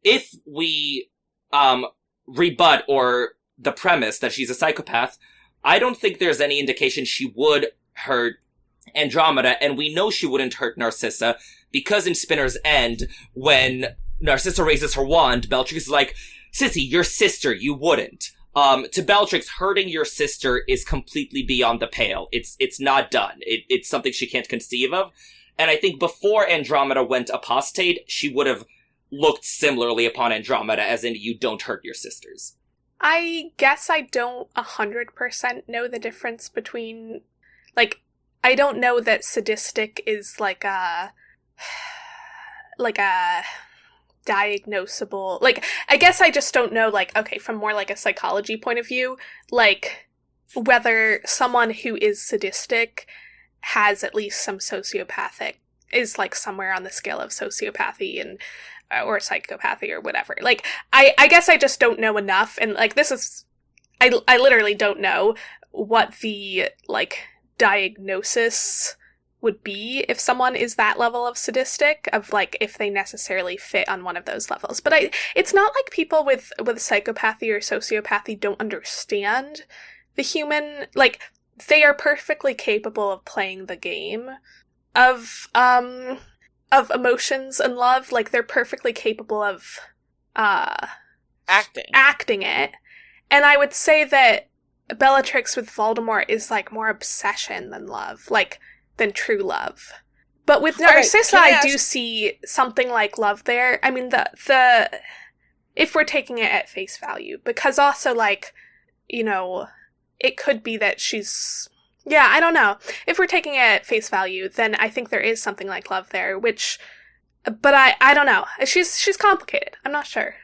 if we, rebut or the premise that she's a psychopath, I don't think there's any indication she would hurt Andromeda, and we know she wouldn't hurt Narcissa, because in Spinner's End, when Narcissa raises her wand, Bellatrix is like, Sissy, your sister, you wouldn't. To Bellatrix, hurting your sister is completely beyond the pale. It's not done. It's something she can't conceive of. And I think before Andromeda went apostate, she would have looked similarly upon Andromeda, as in, you don't hurt your sisters. I guess I don't 100% know the difference between, I don't know that sadistic is like a diagnosable, I guess I just don't know, from more a psychology point of view, whether someone who is sadistic has at least some sociopathic, is somewhere on the scale of sociopathy and or psychopathy or whatever. I guess I just don't know enough, and this is, I literally don't know what the diagnosis would be if someone is that level of sadistic, of if they necessarily fit on one of those levels. But it's not like people with psychopathy or sociopathy don't understand the human, they are perfectly capable of playing the game of emotions and love. They're perfectly capable of acting it. And I would say that Bellatrix with Voldemort is more obsession than love, than true love. But with Narcissa, I do see something like love there. I mean, the if we're taking it at face value, because also it could be that she's, I don't know. If we're taking it at face value, then I think there is something like love there, but I don't know. She's complicated. I'm not sure.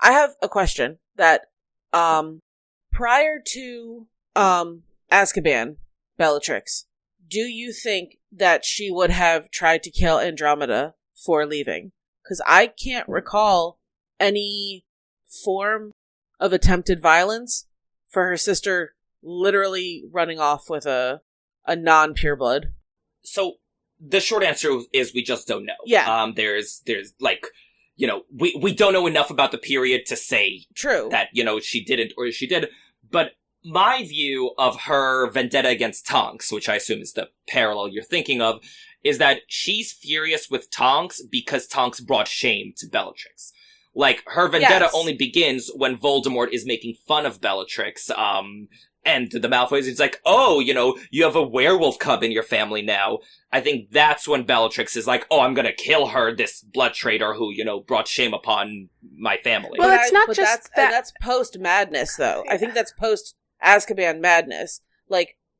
I have a question that, prior to, Azkaban, Bellatrix, do you think that she would have tried to kill Andromeda for leaving? Because I can't recall any form of attempted violence for her sister literally running off with a non-pureblood. So, the short answer is we just don't know. Yeah. There's we don't know enough about the period to say True. That, she didn't or she did. But my view of her vendetta against Tonks, which I assume is the parallel you're thinking of, is that she's furious with Tonks because Tonks brought shame to Bellatrix. Her vendetta only begins when Voldemort is making fun of Bellatrix, and the Malfoys is oh, you have a werewolf cub in your family now. I think that's when Bellatrix is I'm gonna kill her, this blood traitor who, brought shame upon my family. Well, it's not just that. That's post-madness, though. I think that's post-Azkaban madness.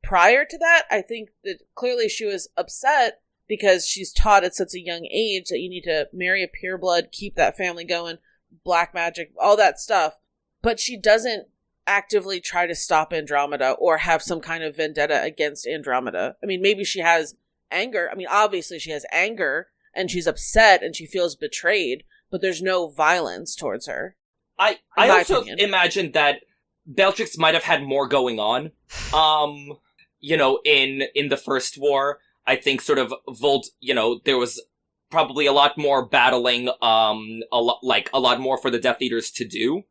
Prior to that, I think that clearly she was upset because she's taught at such a young age that you need to marry a pureblood, keep that family going, black magic, all that stuff. But she doesn't actively try to stop Andromeda or have some kind of vendetta against Andromeda. I mean, maybe she has anger. I mean, obviously she has anger and she's upset and she feels betrayed, but there's no violence towards her. I also imagine that Bellatrix might have had more going on. in the First War, I think sort of there was probably a lot more battling, a lot more for the Death Eaters to do.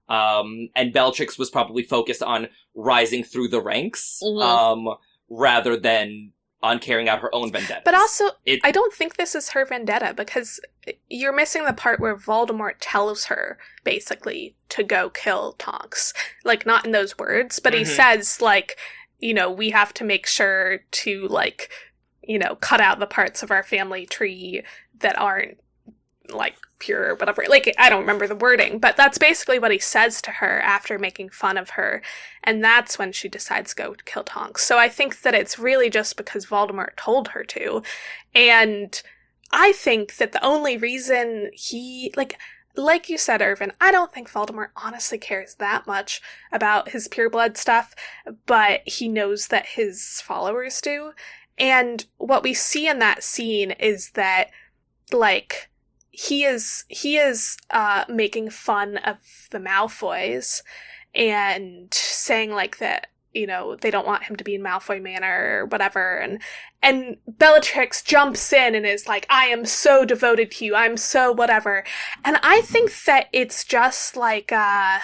And Bellatrix was probably focused on rising through the ranks, rather than on carrying out her own vendetta. But also, I don't think this is her vendetta, because you're missing the part where Voldemort tells her, basically, to go kill Tonks. Like, not in those words, but he says, like, we have to make sure to, like, cut out the parts of our family tree that aren't, like, pure or whatever. Like, I don't remember the wording, but that's basically what he says to her after making fun of her. And that's when she decides to go kill Tonks. So I think that it's really just because Voldemort told her to. And I think that the only reason he, like you said, Irvin, I don't think Voldemort honestly cares that much about his pureblood stuff, but he knows that his followers do. And what we see in that scene is that, like, he is making fun of the Malfoys and saying, like, that, they don't want him to be in Malfoy Manor or whatever. And Bellatrix jumps in and is like, I am so devoted to you. I'm so whatever. And I think that it's just like, I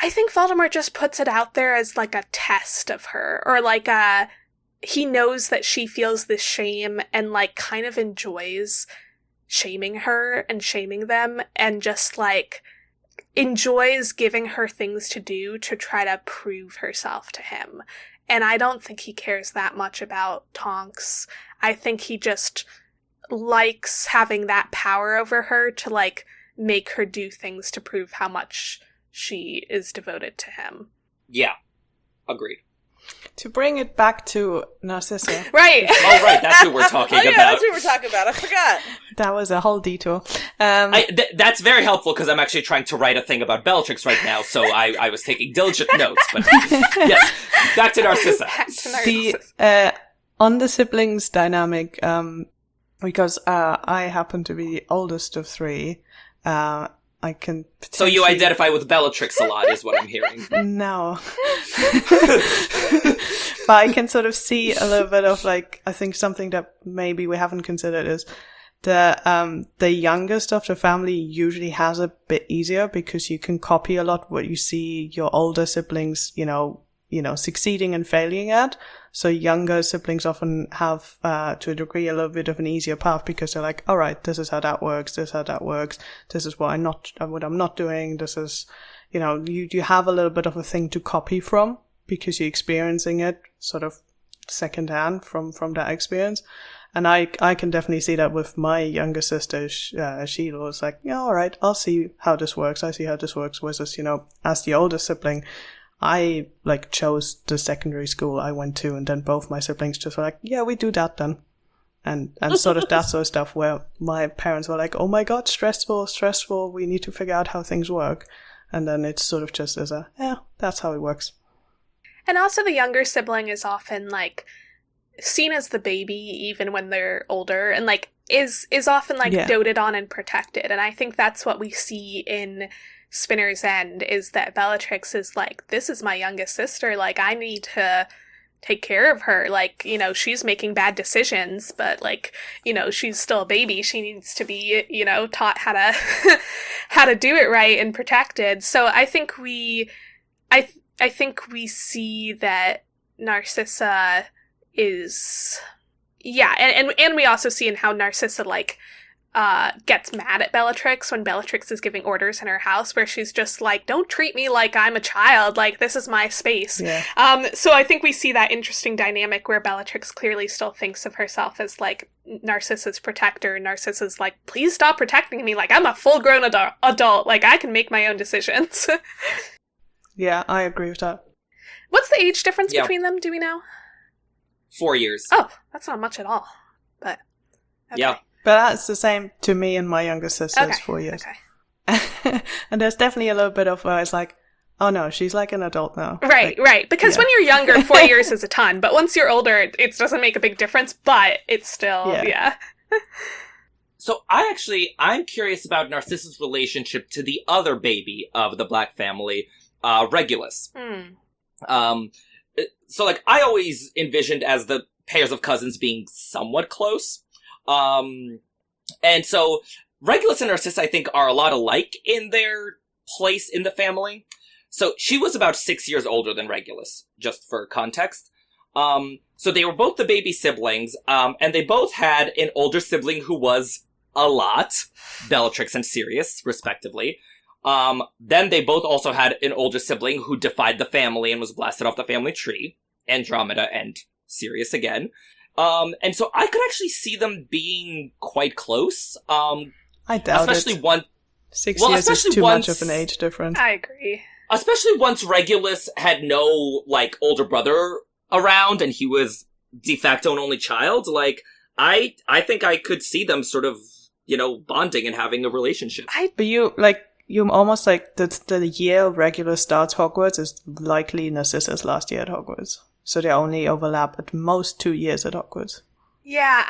think Voldemort just puts it out there as, like, a test of her, or like he knows that she feels this shame and, like, kind of enjoys shaming her and shaming them, and just, like, enjoys giving her things to do to try to prove herself to him. And I don't think he cares that much about Tonks. I think he just likes having that power over her to, like, make her do things to prove how much she is devoted to him. Yeah. Agreed. To bring it back to Narcissa. Right. Oh, right. That's who we're talking about. That's who we're talking about. I forgot. That was a whole detour. That's very helpful, because I'm actually trying to write a thing about Bellatrix right now, so I was taking diligent notes. But yes, back to Narcissa. On the siblings dynamic, because I happen to be the oldest of three, I can So you identify with Bellatrix a lot, is what I'm hearing. No. But I can sort of see a little bit of, like, I think something that maybe we haven't considered is the youngest of the family usually has a bit easier, because you can copy a lot what you see your older siblings, succeeding and failing at. So younger siblings often have, to a degree, a little bit of an easier path, because they're like, all right, this is how that works. This is how that works. This is what I'm not doing. This is, you have a little bit of a thing to copy from, because you're experiencing it sort of secondhand from that experience. And I can definitely see that with my younger sister. She was like, yeah, all right, I'll see how this works. I see how this works. Versus, as the older sibling, I, like, chose the secondary school I went to, and then both my siblings just were like, yeah, we do that then. And sort of that sort of stuff, where my parents were like, oh my god, stressful, we need to figure out how things work. And then it's sort of just as that's how it works. And also the younger sibling is often, like, seen as the baby even when they're older, and, like, is often, like, doted on and protected. And I think that's what we see in Spinner's End, is that Bellatrix is like, this is my youngest sister, like, I need to take care of her, like, she's making bad decisions, but, like, she's still a baby, she needs to be, taught how to how to do it right and protected. So I think I think we see that Narcissa is, and we also see in how Narcissa, like, gets mad at Bellatrix when Bellatrix is giving orders in her house, where she's just like, don't treat me like I'm a child, like, this is my space. Yeah. So I think we see that interesting dynamic where Bellatrix clearly still thinks of herself as, like, Narcissa's protector, and Narcissa's like, please stop protecting me, like, I'm a full-grown adult, like, I can make my own decisions. Yeah, I agree with that. What's the age difference between them, do we know? 4 years. Oh, that's not much at all, but okay. Yeah. But that's the same to me and my younger sister. It's 4 years. Okay. And there's definitely a little bit of where it's like, oh no, she's like an adult now. Right, like, right. Because when you're younger, 4 years is a ton. But once you're older, it doesn't make a big difference, but it's still, So I'm curious about Narcissa's relationship to the other baby of the Black family, Regulus. So, like, I always envisioned as the pairs of cousins being somewhat close. And so Regulus and Narcissa, I think, are a lot alike in their place in the family. So she was about 6 years older than Regulus, just for context. So they were both the baby siblings, and they both had an older sibling who was a lot, Bellatrix and Sirius, respectively. Then they both also had an older sibling who defied the family and was blasted off the family tree, Andromeda and Sirius again. And so I could actually see them being quite close. I doubt especially it. One, 6 well, years is especially too once- much of an age difference. I agree. Especially once Regulus had no, like, older brother around and he was de facto an only child. Like, I think I could see them sort of, you know, bonding and having a relationship. But you almost like the year Regulus starts Hogwarts is likely Narcissa's last year at Hogwarts. So they only overlap at most 2 years at Hogwarts. Yeah,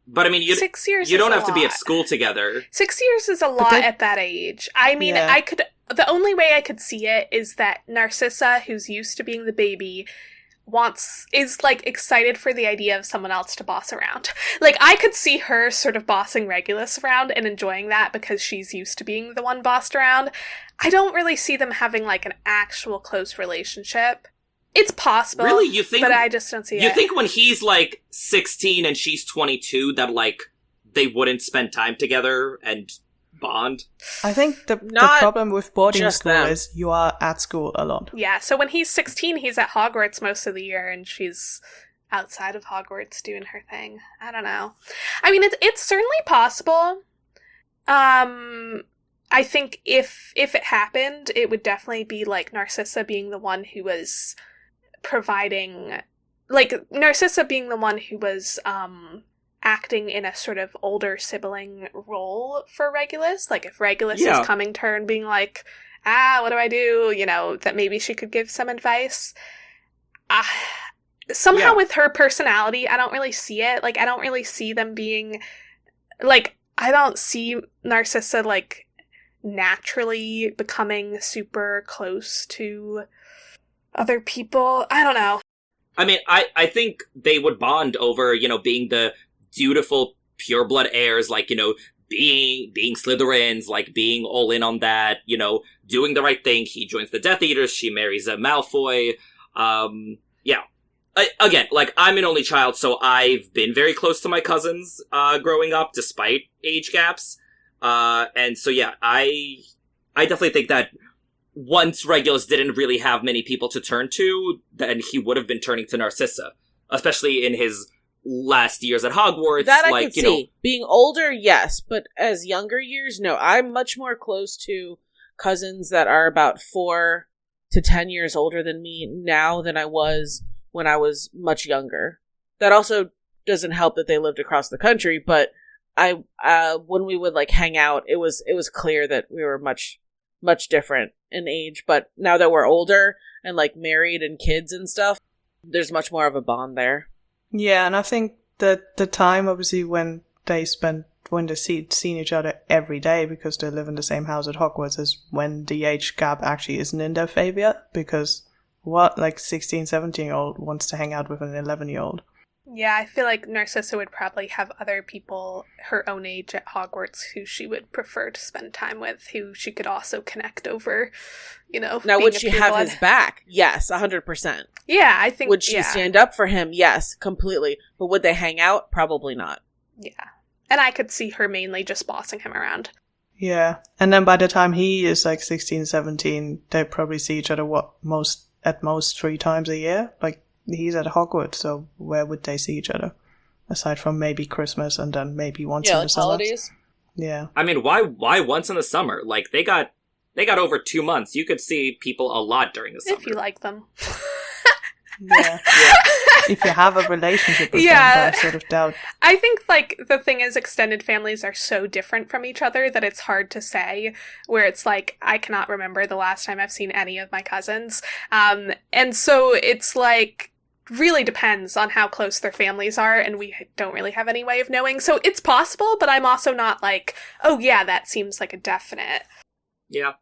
But I mean, 6 years you is don't a have to be at lot. school together. 6 years is a lot at that age. I mean, Yeah. the only way I could see it is that Narcissa, who's used to being the baby, is like excited for the idea of someone else to boss around. Like, I could see her sort of bossing Regulus around and enjoying that because she's used to being the one bossed around. I don't really see them having like an actual close relationship. It's possible. Really? You think? But I just don't see it. You think when he's like 16 and she's 22 that like they wouldn't spend time together and bond? I think the Not problem with boarding just school them. is you are at school a lot. Yeah, so when he's 16, he's at Hogwarts most of the year, and she's outside of Hogwarts doing her thing. I don't know. I mean, it's certainly possible. I think if it happened, it would definitely be like Narcissa being the one who was providing, like Narcissa being the one who was acting in a sort of older sibling role for Regulus. Like if Regulus Yeah. is coming to her and being like, what do I do? You know, that maybe she could give some advice. Somehow Yeah. with her personality, I don't really see it. Like, I don't really see them being, like, I don't see Narcissa, like, naturally becoming super close to other people. I don't know. I mean, I think they would bond over, you know, being the dutiful pureblood heirs, like, you know, being Slytherins, like being all in on that, you know, doing the right thing. He joins the Death Eaters, she marries a Malfoy. Yeah. Again, like, I'm an only child, so I've been very close to my cousins, growing up, despite age gaps. And so, yeah, I definitely think that once Regulus didn't really have many people to turn to, then he would have been turning to Narcissa, especially in his last years at Hogwarts. That I like, could you see. know, Being older, yes, but as younger years, no. I'm much more close to cousins that are about 4 to 10 years older than me now than I was when I was much younger. That also doesn't help that they lived across the country, but when we would like hang out, it was clear that we were much different in age. But now that we're older and like married and kids and stuff, there's much more of a bond there. Yeah, and I think that the time, obviously, when they've seen each other every day because they live in the same house at Hogwarts is when the age gap actually isn't in their favor, because what, like, 16, 17-year-old wants to hang out with an 11-year-old? Yeah, I feel like Narcissa would probably have other people her own age at Hogwarts who she would prefer to spend time with, who she could also connect over, you know. Now, being would a she have pureblood. his back? Yes, 100%. Yeah, I think. Would she stand up for him? Yes, completely. But would they hang out? Probably not. Yeah. And I could see her mainly just bossing him around. Yeah, and then by the time he is like 16, 17, they probably see each other at most 3 times a year. Like, he's at Hogwarts, so where would they see each other? Aside from maybe Christmas and then maybe once in the like summer. holidays. Yeah. I mean, why once in the summer? Like, they got over 2 months. You could see people a lot during the summer. If you like them. Yeah. If you have a relationship with them, but I sort of doubt. I think, like, the thing is, extended families are so different from each other that it's hard to say, where it's like, I cannot remember the last time I've seen any of my cousins. And so it's like, really depends on how close their families are, and we don't really have any way of knowing. So it's possible, but I'm also not like, oh yeah, that seems like a definite. Yeah.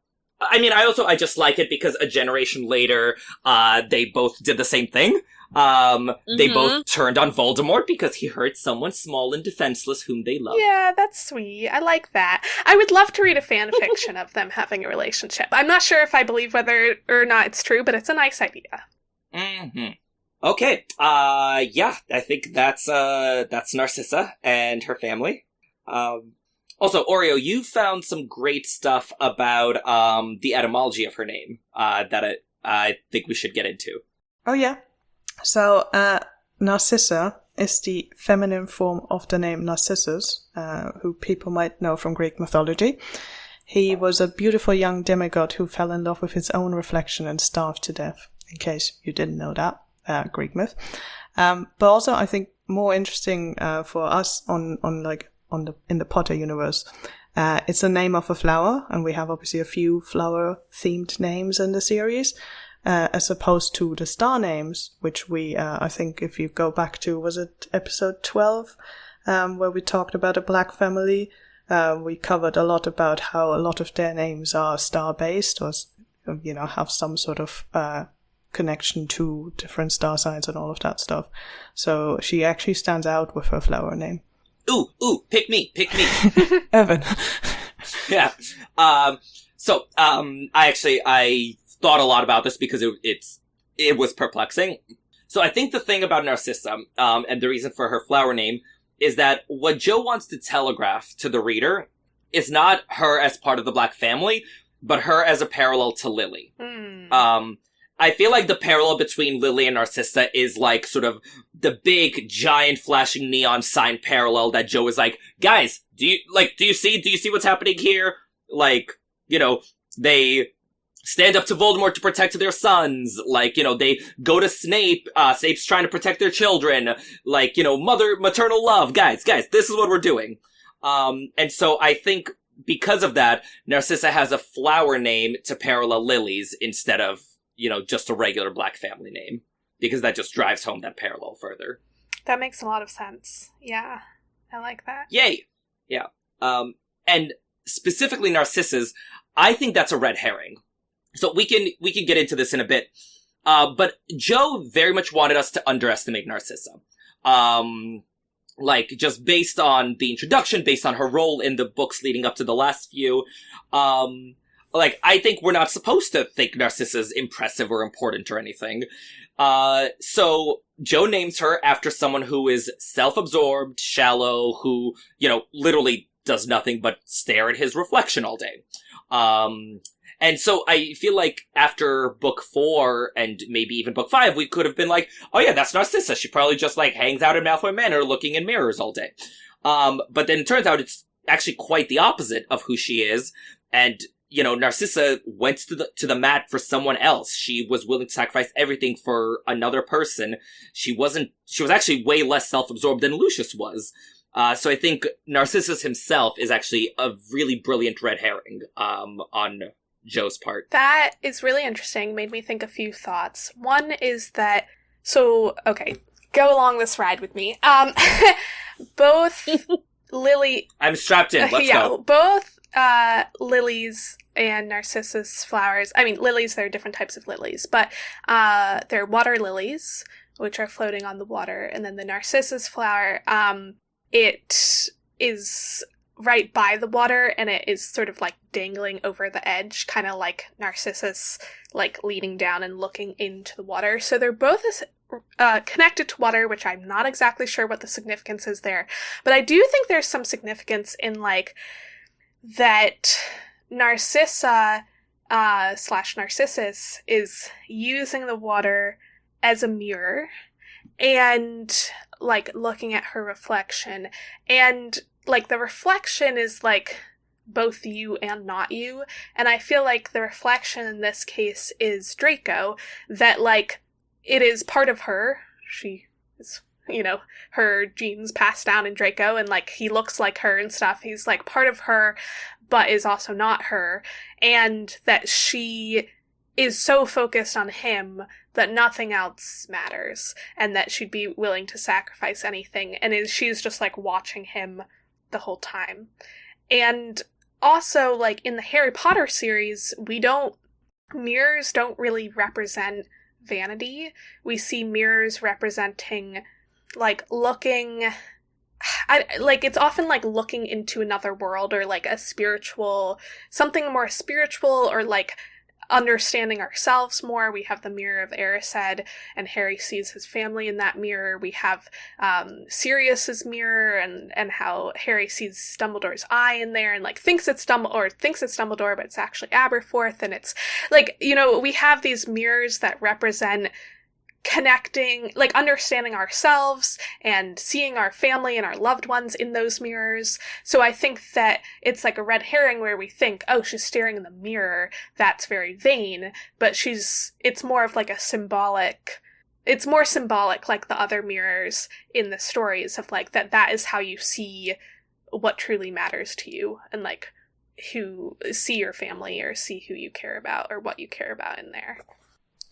I mean, I just like it because a generation later, they both did the same thing. They both turned on Voldemort because he hurt someone small and defenseless whom they love. Yeah, that's sweet. I like that. I would love to read a fan fiction of them having a relationship. I'm not sure if I believe whether or not it's true, but it's a nice idea. Mm-hmm. Okay. Yeah, I think that's Narcissa and her family. Also, Oreo, you found some great stuff about, the etymology of her name, that I think we should get into. Oh, yeah. So, Narcissa is the feminine form of the name Narcissus, who people might know from Greek mythology. He was a beautiful young demigod who fell in love with his own reflection and starved to death, in case you didn't know that, Greek myth. But also, I think more interesting for us in the Potter universe, it's the name of a flower, and we have obviously a few flower-themed names in the series. As opposed to the star names, which we, I think if you go back to, was it episode 12, where we talked about a black family, we covered a lot about how a lot of their names are star-based, or, have some sort of connection to different star signs and all of that stuff. So she actually stands out with her flower name. Ooh, pick me. Irvin. Yeah. So, I thought a lot about this because it was perplexing. So I think the thing about Narcissa, and the reason for her flower name, is that what Joe wants to telegraph to the reader is not her as part of the Black family, but her as a parallel to Lily. I feel like the parallel between Lily and Narcissa is like sort of the big, giant, flashing neon sign parallel that Joe is like, guys, do you see what's happening here? Like, they stand up to Voldemort to protect their sons. Like, they go to Snape. Snape's trying to protect their children. Like, maternal love. Guys, this is what we're doing. And so I think because of that, Narcissa has a flower name to parallel Lily's instead of, just a regular Black family name. Because that just drives home that parallel further. That makes a lot of sense. Yeah. I like that. Yay! Yeah. And specifically Narcissa's, I think that's a red herring. So we can get into this in a bit. But Joe very much wanted us to underestimate Narcissa. Just based on the introduction, based on her role in the books leading up to the last few, I think we're not supposed to think Narcissa's impressive or important or anything. So Joe names her after someone who is self-absorbed, shallow, who, literally does nothing but stare at his reflection all day. And so I feel like after book 4 and maybe even book 5, we could have been like, oh yeah, that's Narcissa. She probably just hangs out in Malfoy Manor looking in mirrors all day. But then it turns out it's actually quite the opposite of who she is. And, Narcissa went to the mat for someone else. She was willing to sacrifice everything for another person. She was actually way less self-absorbed than Lucius was. So I think Narcissus himself is actually a really brilliant red herring, on Joe's part. That is really interesting. Made me think a few thoughts. One is that, okay, go along this ride with me. Both Lily... I'm strapped in, let's go. Both Lily's and Narcissus flowers, lilies, there are different types of lilies, but they're water lilies, which are floating on the water, and then the Narcissus flower, it is right by the water, and it is sort of dangling over the edge, kind of like Narcissus, leaning down and looking into the water. So they're both connected to water, which I'm not exactly sure what the significance is there. But I do think there's some significance in, that Narcissa / Narcissus is using the water as a mirror and, looking at her reflection. And, the reflection is, both you and not you. And I feel like the reflection in this case is Draco, that, it is part of her. She is, her genes passed down in Draco, and, he looks like her and stuff. He's, part of her, but is also not her. And that she is so focused on him that nothing else matters, and that she'd be willing to sacrifice anything. And she's just, watching him the whole time. And also, like, in the Harry Potter series, mirrors don't really represent vanity. We see mirrors representing, like, it's often, like, looking into another world, or, like, something more spiritual, or, like, understanding ourselves more. We have the mirror of Erised, and Harry sees his family in that mirror. We have Sirius's mirror, and how Harry sees Dumbledore's eye in there, and, like, thinks it's Dumbledore, but it's actually Aberforth. And it's like, we have these mirrors that represent connecting, like, understanding ourselves and seeing our family and our loved ones in those mirrors. So I think that it's like a red herring where we think, oh, she's staring in the mirror, that's very vain, but it's more of like it's more symbolic, like the other mirrors in the stories, of like that is how you see what truly matters to you, and like see your family, or see who you care about, or what you care about in there.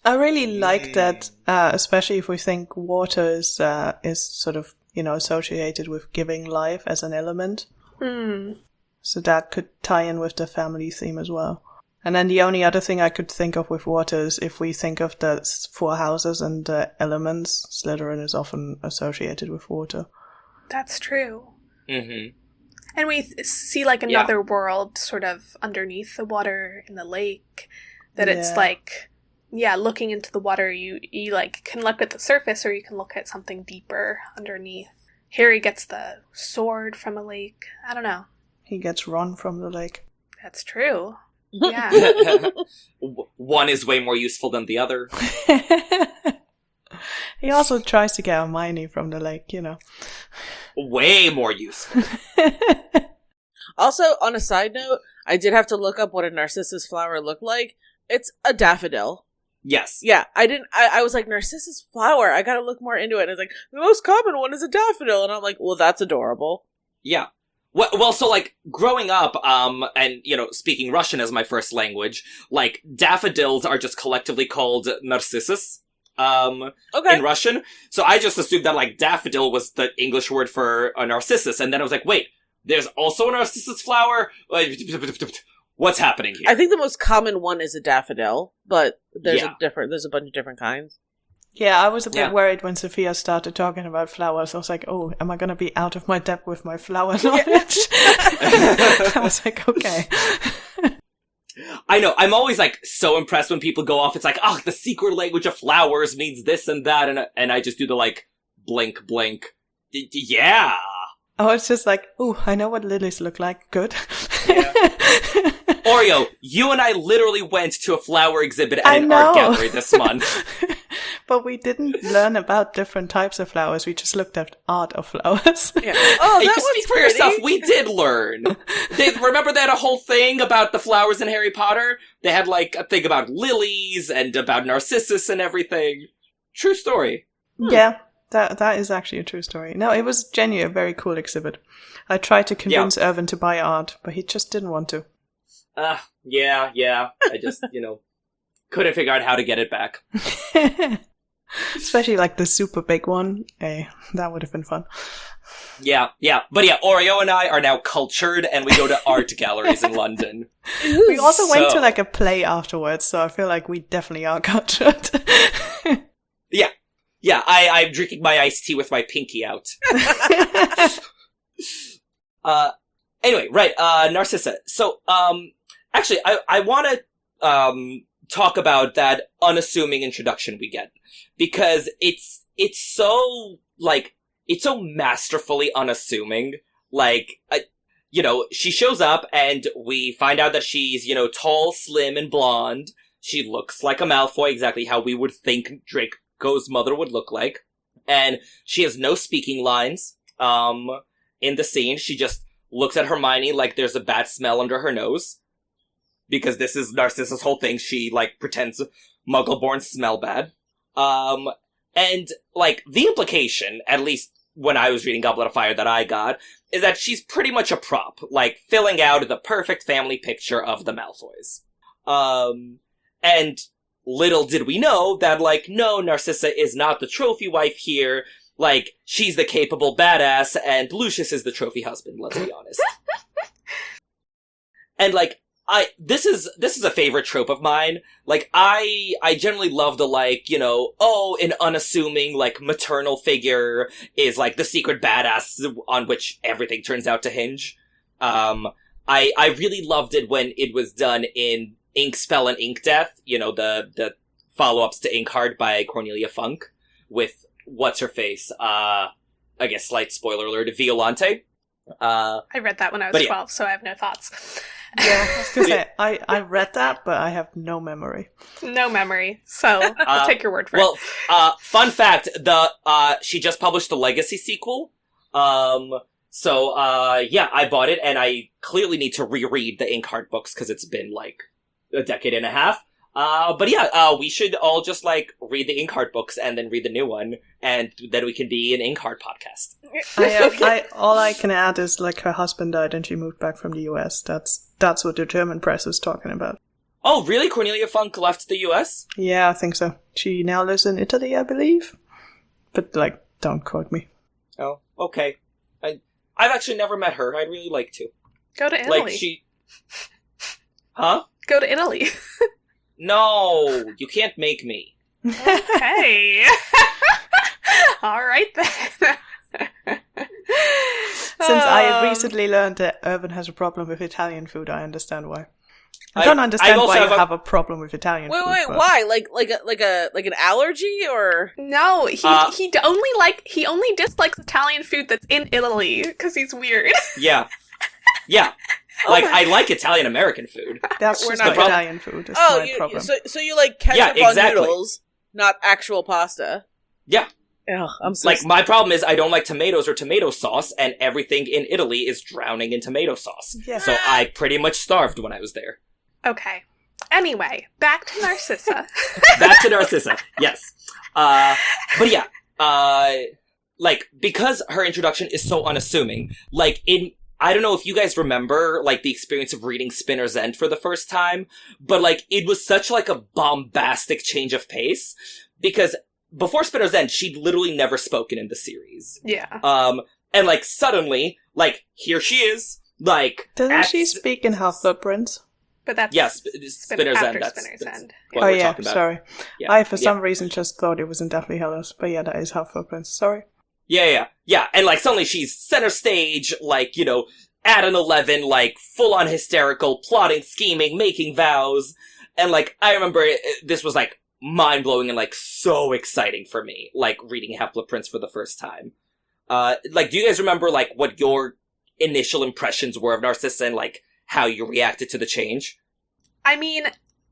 I really like that, especially if we think water is sort of, associated with giving life as an element. So that could tie in with the family theme as well. And then the only other thing I could think of with water is if we think of the 4 houses and the elements, Slytherin is often associated with water. That's true. Mm-hmm. And we see, like, another world sort of underneath the water in the lake, that it's like... Yeah, looking into the water, you like can look at the surface, or you can look at something deeper underneath. Harry gets the sword from a lake. I don't know. He gets Ron from the lake. That's true. Yeah. One is way more useful than the other. He also tries to get Hermione from the lake, Way more useful. Also, on a side note, I did have to look up what a narcissus flower looked like. It's a daffodil. Yes. Yeah, I was like, Narcissus flower, I gotta look more into it. And it's like, the most common one is a daffodil. And I'm like, well, that's adorable. Yeah. Well, so, like, growing up, and, speaking Russian as my first language, like, daffodils are just collectively called narcissus, in Russian. So I just assumed that, like, daffodil was the English word for a narcissus. And then I was like, wait, there's also a narcissus flower? What's happening here? I think the most common one is a daffodil, but there's a bunch of different kinds. Yeah, I was a bit worried when Sophia started talking about flowers. I was like, oh, am I going to be out of my depth with my flower knowledge? I was like, okay. I know, I'm always, like, so impressed when people go off. It's like, oh, the secret language of flowers means this and that, and I just do the, like, blink, blink. Yeah! Oh, it's just like, oh, I know what lilies look like. Good. Yeah. Oreo, you and I literally went to a flower exhibit at an art gallery this month. But we didn't learn about different types of flowers. We just looked at art of flowers. Yeah. Oh, that you one's speak for pretty. yourself. We did learn. Remember they had a whole thing about the flowers in Harry Potter? They had, like, a thing about lilies and about Narcissus and everything. True story. Yeah. That is actually a true story. No, it was genuinely a very cool exhibit. I tried to convince Irvin to buy art, but he just didn't want to. Yeah. I just, couldn't figure out how to get it back. Especially, like, the super big one. Hey, that would have been fun. Yeah. But yeah, Oreo and I are now cultured, and we go to art galleries in London. We also went to, like, a play afterwards, so I feel like we definitely are cultured. Yeah, I'm drinking my iced tea with my pinky out. Anyway, right, Narcissa. So, actually, I want to talk about that unassuming introduction we get. Because it's so, like, it's so masterfully unassuming. Like, she shows up and we find out that she's, tall, slim, and blonde. She looks like a Malfoy, exactly how we would think Draco's mother would look like. And she has no speaking lines, in the scene. She just looks at Hermione like there's a bad smell under her nose. Because this is Narcissa's whole thing. She, like, pretends Muggle-born smell bad. And, like, the implication, at least when I was reading Goblet of Fire that I got, is that she's pretty much a prop, like, filling out the perfect family picture of the Malfoys. And little did we know that, like, no, Narcissa is not the trophy wife here. Like, she's the capable badass, and Lucius is the trophy husband, let's be honest. And, like, this is a favorite trope of mine. Like, I generally love the, like, you know, an unassuming, like, maternal figure is, like, the secret badass on which everything turns out to hinge. I really loved it when it was done in Ink Spell and Ink Death, you know, the follow-ups to Inkheart by Cornelia Funk, with, what's-her-face, I guess slight spoiler alert, Violante. I read that when I was 12, so I have no thoughts. Yeah, I was gonna say, I read that, but I have no memory. No memory, so I'll take your word for it. Well, fun fact, she just published the Legacy sequel, so, I bought it, and I clearly need to reread the Inkheart books, because it's been, like, a decade and a half. We should all just, like, read the Inkheart books and then read the new one, and then we can be an Inkheart podcast. All I can add is, like, her husband died and she moved back from the US. That's what the German press is talking about. Oh, really? Cornelia Funk left the US? Yeah, I think so. She now lives in Italy, I believe. But, like, don't quote me. Oh, okay. I've actually never met her. I'd really like to. Go to Italy. Like, Huh? Go to Italy. No, you can't make me. Okay. All right then. Since I recently learned that Irvin has a problem with Italian food, I understand why. I don't understand why you have a problem with Italian food. Wait, why? Like an allergy or? No, he only dislikes Italian food that's in Italy because he's weird. Yeah. Like, I like Italian-American food. That's just not Italian food. It's my problem. So you like ketchup on noodles, not actual pasta. Yeah. Ugh, I'm so like, my problem is I don't like tomatoes or tomato sauce, and everything in Italy is drowning in tomato sauce. Yeah. So I pretty much starved when I was there. Okay. Anyway, back to Narcissa. Yes. But yeah, like, because her introduction is so unassuming, like, I don't know if you guys remember, like, the experience of reading Spinner's End for the first time, but, like, it was such, like, a bombastic change of pace, because before Spinner's End, she'd literally never spoken in the series. Yeah. And, like, suddenly, like, here she is, like... Doesn't she speak in Half-Blood Prince? But that's... Yes, Spinner's End. That's what we're talking about. Sorry. Yeah. I, for some reason, just thought it was in Deathly Hallows, but yeah, that is Half-Blood Prince. Sorry. Yeah, and, like, suddenly she's center stage, like, you know, at an 11, like, full-on hysterical, plotting, scheming, making vows, and, like, I remember this was, like, mind-blowing and, like, so exciting for me, like, reading Half-Blood Prince for the first time. Like, do you guys remember, like, what your initial impressions were of Narcissa and, like, how you reacted to the change? I mean,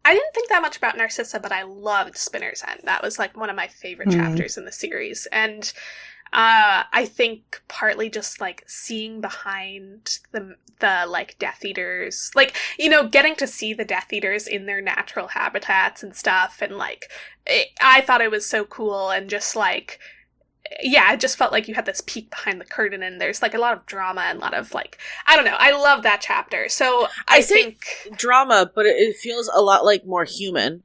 I didn't think that much about Narcissa, but I loved Spinner's End. That was, like, one of my favorite chapters in the series, and... I think partly just, like, seeing behind the like, Death Eaters, like, you know, getting to see the Death Eaters in their natural habitats and stuff, and, like, I thought it was so cool, and just, like, yeah, I just felt like you had this peek behind the curtain, and there's, like, a lot of drama and a lot of, like, I don't know, I love that chapter, so I think... drama, but it feels a lot, like, more human.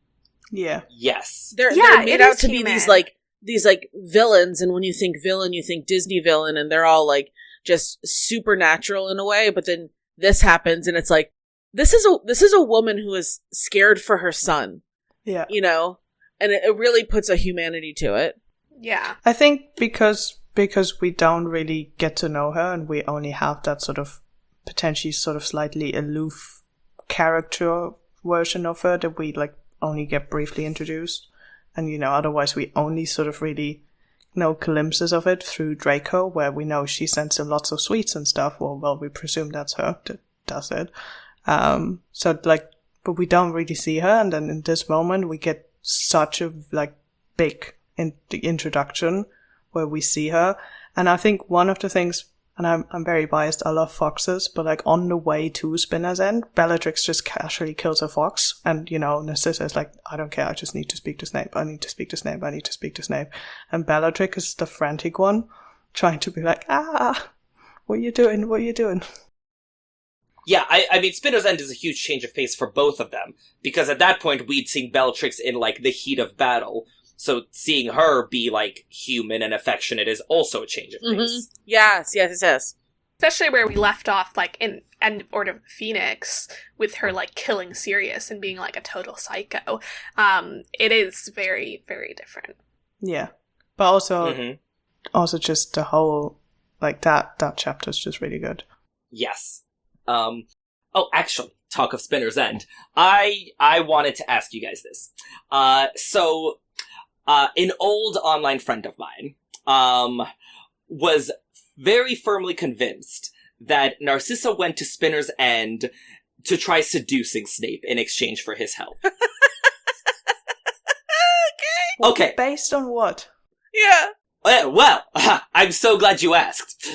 Yeah. Yes. They're made out to be these, like, villains, and when you think villain, you think Disney villain, and they're all, like, just supernatural in a way, but then this happens, and it's like, this is a woman who is scared for her son. Yeah. You know? And it really puts a humanity to it. Yeah. I think because we don't really get to know her, and we only have that sort of, potentially sort of slightly aloof character version of her that we, like, only get briefly introduced. And, you know, otherwise we only sort of really know glimpses of it through Draco, where we know she sends him lots of sweets and stuff. Well, we presume that's her that does it. So, like, but we don't really see her. And then in this moment, we get such a, like, big introduction where we see her. And I think one of the things, and I'm very biased, I love foxes, but, like, on the way to Spinner's End, Bellatrix just casually kills a fox, and, you know, Narcissa is like, I don't care, I just need to speak to Snape, I need to speak to Snape, I need to speak to Snape. And Bellatrix is the frantic one, trying to be like, what are you doing, what are you doing? Yeah, I mean, Spinner's End is a huge change of pace for both of them, because at that point we'd seen Bellatrix in, like, the heat of battle, so seeing her be, like, human and affectionate is also a change of pace. Yes. Especially where we left off, like, in End of Order of the Phoenix, with her, like, killing Sirius and being, like, a total psycho. It is very, very different. Yeah. But also just the whole, like, that chapter is just really good. Yes. Actually, talk of Spinner's End. I wanted to ask you guys this. So, an old online friend of mine, was very firmly convinced that Narcissa went to Spinner's End to try seducing Snape in exchange for his help. Okay. Based on what? Yeah. Well, I'm so glad you asked.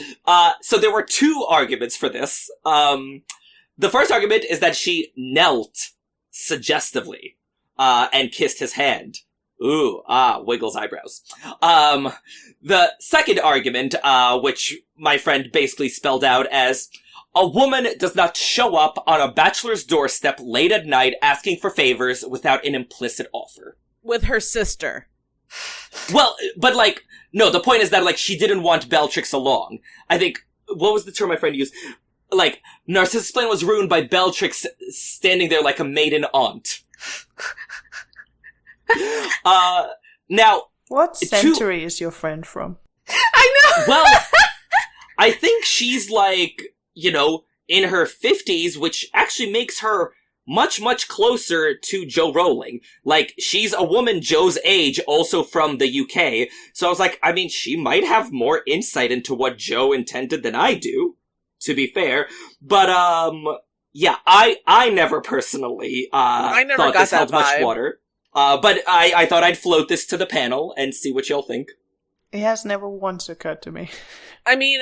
So there were two arguments for this. The first argument is that she knelt suggestively, and kissed his hand. Ooh, Wiggles eyebrows. The second argument, which my friend basically spelled out as, a woman does not show up on a bachelor's doorstep late at night asking for favors without an implicit offer. With her sister. Well, but like, no, the point is that, like, she didn't want Bellatrix along. I think, what was the term my friend used? Like, Narcissa's plan was ruined by Bellatrix standing there like a maiden aunt. Now... What century is your friend from? I know! Well, I think she's, like, you know, in her 50s, which actually makes her much, much closer to Jo Rowling. Like, she's a woman Jo's age, also from the UK, so I was like, I mean, she might have more insight into what Jo intended than I do, to be fair. But, yeah, I never personally, I never thought got this that held much vibe. water. But I thought I'd float this to the panel and see what y'all think. It has never once occurred to me. I mean,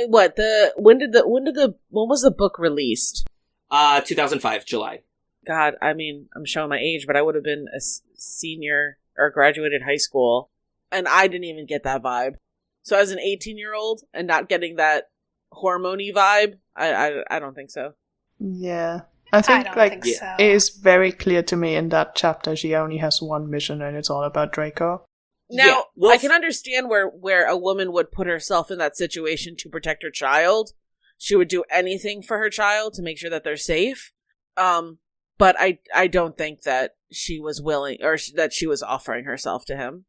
when was the book released? 2005, July. God, I mean, I'm showing my age, but I would have been a senior or graduated high school, and I didn't even get that vibe. So as an 18-year-old and not getting that hormone-y vibe, I don't think so. Yeah. I think so. It is very clear to me in that chapter she only has one mission and it's all about Draco. Now, Yeah, well, I can understand where a woman would put herself in that situation to protect her child. She would do anything for her child to make sure that they're safe. But I don't think that she was willing, or that she was offering herself to him.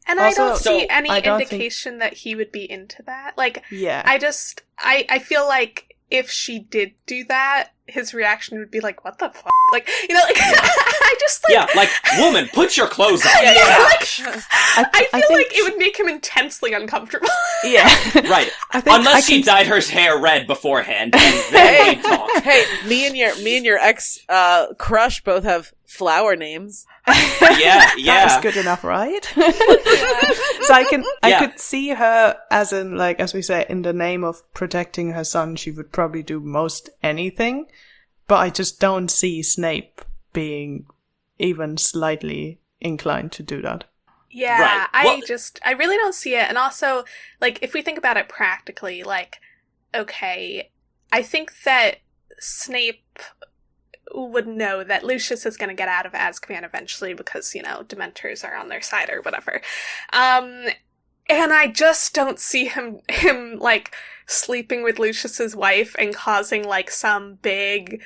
And Also, I don't see any I don't indication that he would be into that. Like, Yeah. I feel like if she did do that, his reaction would be like, what the fuck? Like, you know, like, I just, like... Yeah, like, woman, put your clothes on. Yeah, like, I I feel like it would make him intensely uncomfortable. Yeah. Right. Unless she dyed her hair red beforehand, and then we'd talk. Hey, me and your ex crush both have flower names. Yeah. That's good enough, right? So I could see her as in, like, as we say, in the name of protecting her son, she would probably do most anything. But I just don't see Snape being even slightly inclined to do that. Yeah, Right. I really don't see it. And also, like, if we think about it practically, like, okay, I think that Snape would know that Lucius is going to get out of Azkaban eventually because, you know, Dementors are on their side or whatever. And I just don't see him like, sleeping with Lucius's wife and causing, like, some big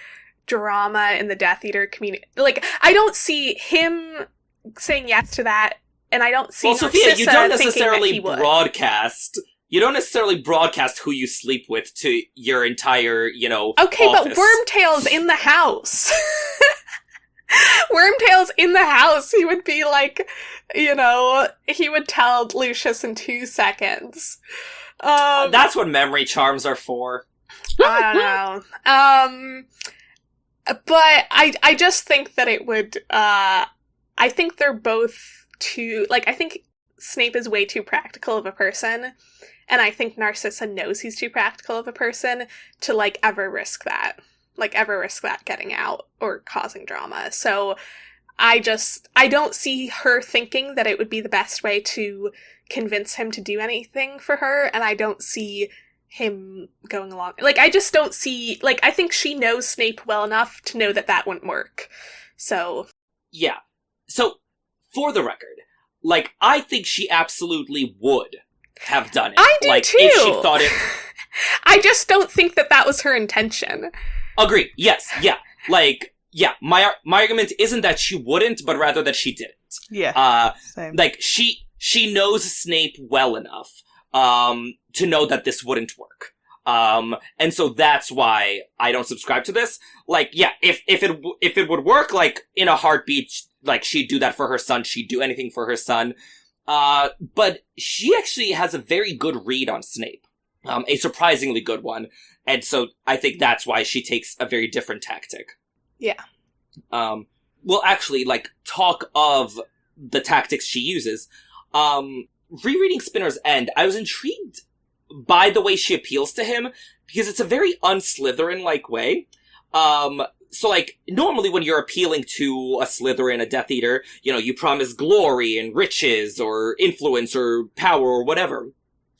drama in the Death Eater community. Like, I don't see him saying yes to that, and I don't see Sophia, you don't Narcissa necessarily thinking that he would. broadcast. You don't necessarily broadcast who you sleep with to your entire, you know, Okay, office. but Wormtail's in the house. Wormtail's in the house. He would be like, you know, he would tell Lucius in 2 seconds. That's what memory charms are for. I don't know. But I just think that it would, I think they're both too, like, I think Snape is way too practical of a person, and I think Narcissa knows he's too practical of a person to, like, ever risk that getting out or causing drama. So I don't see her thinking that it would be the best way to convince him to do anything for her, and I don't see him going along. Like, I just don't see, like, I think she knows Snape well enough to know that wouldn't work. So. Yeah. So, for the record, like, I think she absolutely would have done it. I do like, too! if she thought it... I just don't think that was her intention. Agree. Yes. Yeah. Like, yeah, my argument isn't that she wouldn't, but rather that she didn't. Yeah. Same. Like, she knows Snape well enough, to know that this wouldn't work. And so that's why I don't subscribe to this. Like, yeah, if it would work, like, in a heartbeat, like, she'd do that for her son, she'd do anything for her son. But she actually has a very good read on Snape. A surprisingly good one. And so I think that's why she takes a very different tactic. Yeah. Well, actually, like, talk of the tactics she uses. Rereading Spinner's End, I was intrigued by the way she appeals to him, because it's a very un-Slytherin-like way. So, like, normally when you're appealing to a Slytherin, a Death Eater, you know, you promise glory and riches or influence or power or whatever.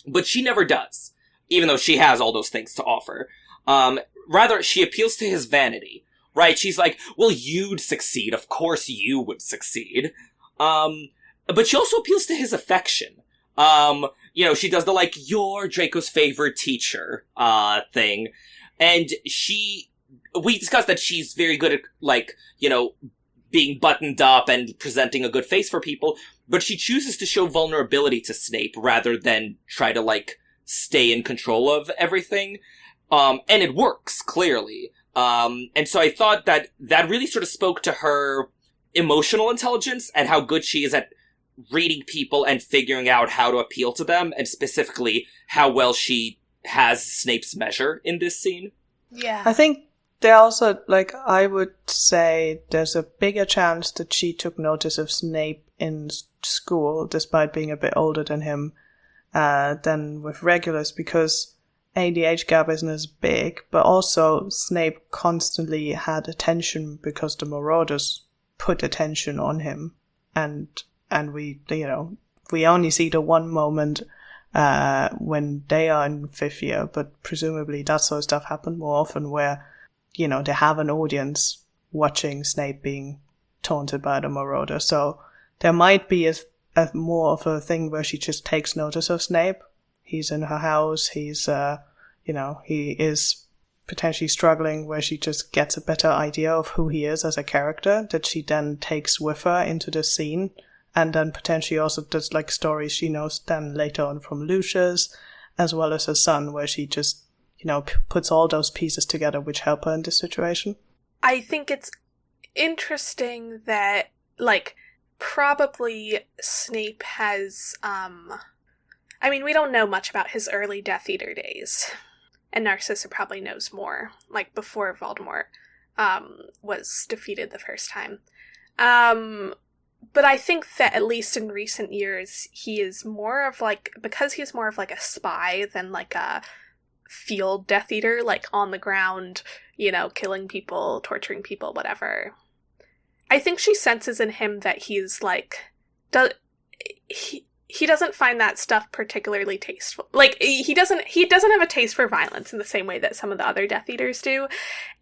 But she never does, even though she has all those things to offer. Rather, she appeals to his vanity, right? She's like, well, you'd succeed. Of course you would succeed. But she also appeals to his affection. You know, she does the, like, you're Draco's favorite teacher, thing. And we discussed that she's very good at, like, you know, being buttoned up and presenting a good face for people, but she chooses to show vulnerability to Snape rather than try to, like, stay in control of everything. And it works, clearly. And so I thought that really sort of spoke to her emotional intelligence and how good she is at reading people and figuring out how to appeal to them, and specifically how well she has Snape's measure in this scene. Yeah. I think there also, like, I would say there's a bigger chance that she took notice of Snape in school, despite being a bit older than him, than with regulars, because A, the age gap isn't as big, but also Snape constantly had attention because the Marauders put attention on him, and we, you know, we only see the one moment when they are in 5th year, but presumably that sort of stuff happened more often where, you know, they have an audience watching Snape being taunted by the Marauder. So there might be a more of a thing where she just takes notice of Snape. He's in her house, he's, you know, he is potentially struggling, where she just gets a better idea of who he is as a character that she then takes with her into the scene. And then potentially also does, like, stories she knows then later on from Lucius, as well as her son, where she just, you know, puts all those pieces together which help her in this situation. I think it's interesting that, like, probably Snape has, I mean, we don't know much about his early Death Eater days. And Narcissa probably knows more, like, before Voldemort, was defeated the first time. But I think that at least in recent years, he is more of, like, because he's more of, like, a spy than, like, a field Death Eater, like, on the ground, you know, killing people, torturing people, whatever. I think she senses in him that he's, like, he doesn't find that stuff particularly tasteful. Like, he doesn't have a taste for violence in the same way that some of the other Death Eaters do,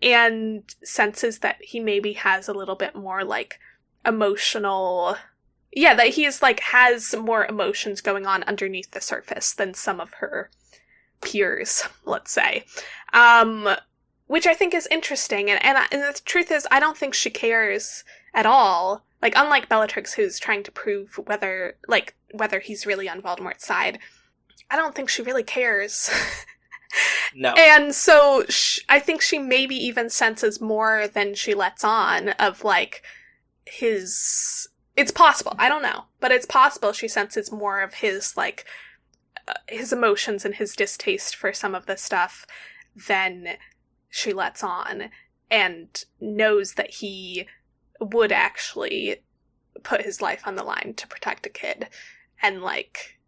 and senses that he maybe has a little bit more, like, emotional, that he's, like, has more emotions going on underneath the surface than some of her peers, let's say, which I think is interesting, and the truth is, I don't think she cares at all, like, unlike Bellatrix, who's trying to prove whether he's really on Voldemort's side. I don't think she really cares. No. And so I think she maybe even senses more than she lets on of, like, it's possible, I don't know, but it's possible she senses more of his, like, his emotions and his distaste for some of the stuff than she lets on, and knows that he would actually put his life on the line to protect a kid, and, like,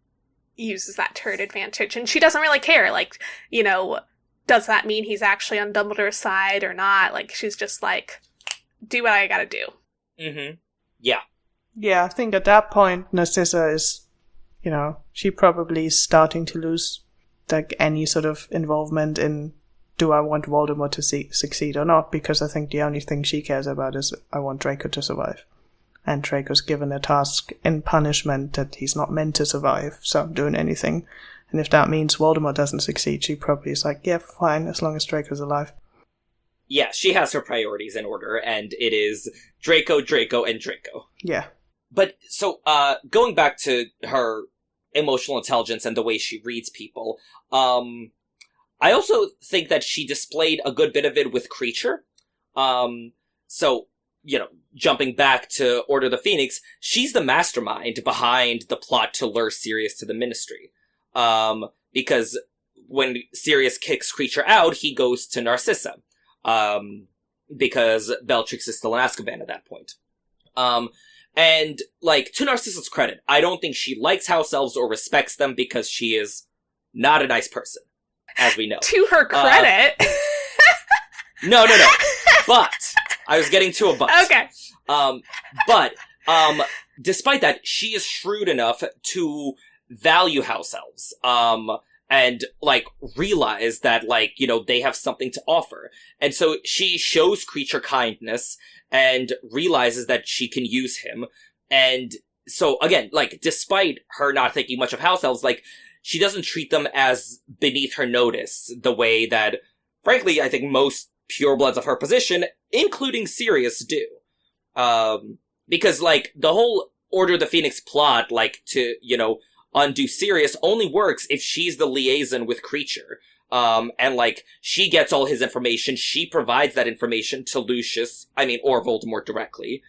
uses that to her advantage, and she doesn't really care, like, you know, does that mean he's actually on Dumbledore's side or not? Like, she's just like, do what I gotta do. Mm-hmm. Yeah. Yeah, I think at that point, Narcissa is, you know, she probably is starting to lose, like, any sort of involvement in, do I want Voldemort to succeed or not? Because I think the only thing she cares about is, I want Draco to survive. And Draco's given a task in punishment that he's not meant to survive, so I'm doing anything. And if that means Voldemort doesn't succeed, she probably is like, yeah, fine, as long as Draco's alive. Yeah, she has her priorities in order, and it is Draco, Draco, and Draco. Yeah. But, so, going back to her emotional intelligence and the way she reads people, I also think that she displayed a good bit of it with Creature. So, jumping back to Order the Phoenix, she's the mastermind behind the plot to lure Sirius to the Ministry. Because when Sirius kicks Creature out, he goes to Narcissa. Because Bellatrix is still in Azkaban at that point. And, to Narcissa's credit, I don't think she likes house elves or respects them because she is not a nice person, as we know. To her credit. No. But, I was getting to a but. Okay. But, despite that, she is shrewd enough to value house elves. And, realize that, they have something to offer. And so she shows Creature kindness and realizes that she can use him. And so, again, despite her not thinking much of house elves, she doesn't treat them as beneath her notice the way that, frankly, I think most purebloods of her position, including Sirius, do. Because, the whole Order of the Phoenix plot, to, undo Sirius only works if she's the liaison with Creature. And she gets all his information, she provides that information to Lucius, or Voldemort directly.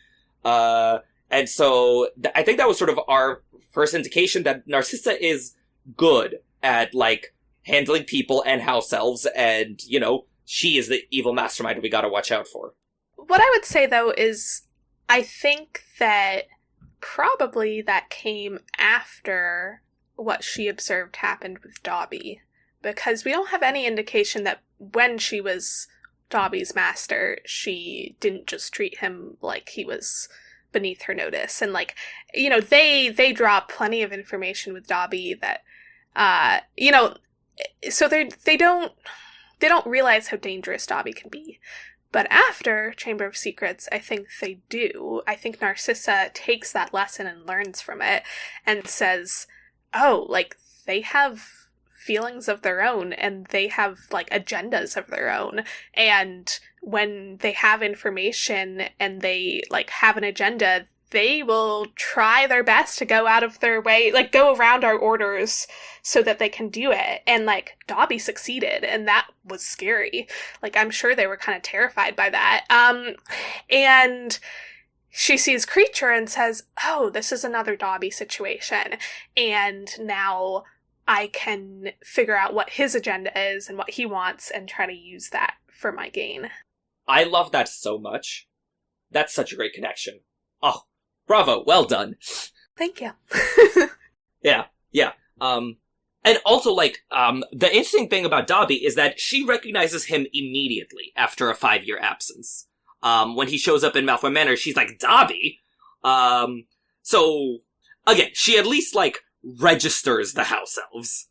And so, I think that was sort of our first indication that Narcissa is good at, handling people and house elves, and, she is the evil mastermind we gotta watch out for. What I would say, though, is I think that probably that came after what she observed happened with Dobby, because we don't have any indication that when she was Dobby's master, she didn't just treat him like he was beneath her notice. And they drop plenty of information with Dobby that so they don't realize how dangerous Dobby can be. But after Chamber of Secrets, I think they do. I think Narcissa takes that lesson and learns from it and says, oh, they have feelings of their own and they have, agendas of their own. And when they have information and they, have an agenda, they will try their best to go out of their way, go around our orders so that they can do it. And, Dobby succeeded, and that was scary. I'm sure they were kind of terrified by that. And she sees Creature and says, oh, this is another Dobby situation. And now I can figure out what his agenda is and what he wants and try to use that for my gain. I love that so much. That's such a great connection. Oh, bravo, well done. Thank you. Yeah. And also, the interesting thing about Dobby is that she recognizes him immediately after a 5-year absence. When he shows up in Malfoy Manor, she's like, Dobby? So, again, she at least, registers the house elves.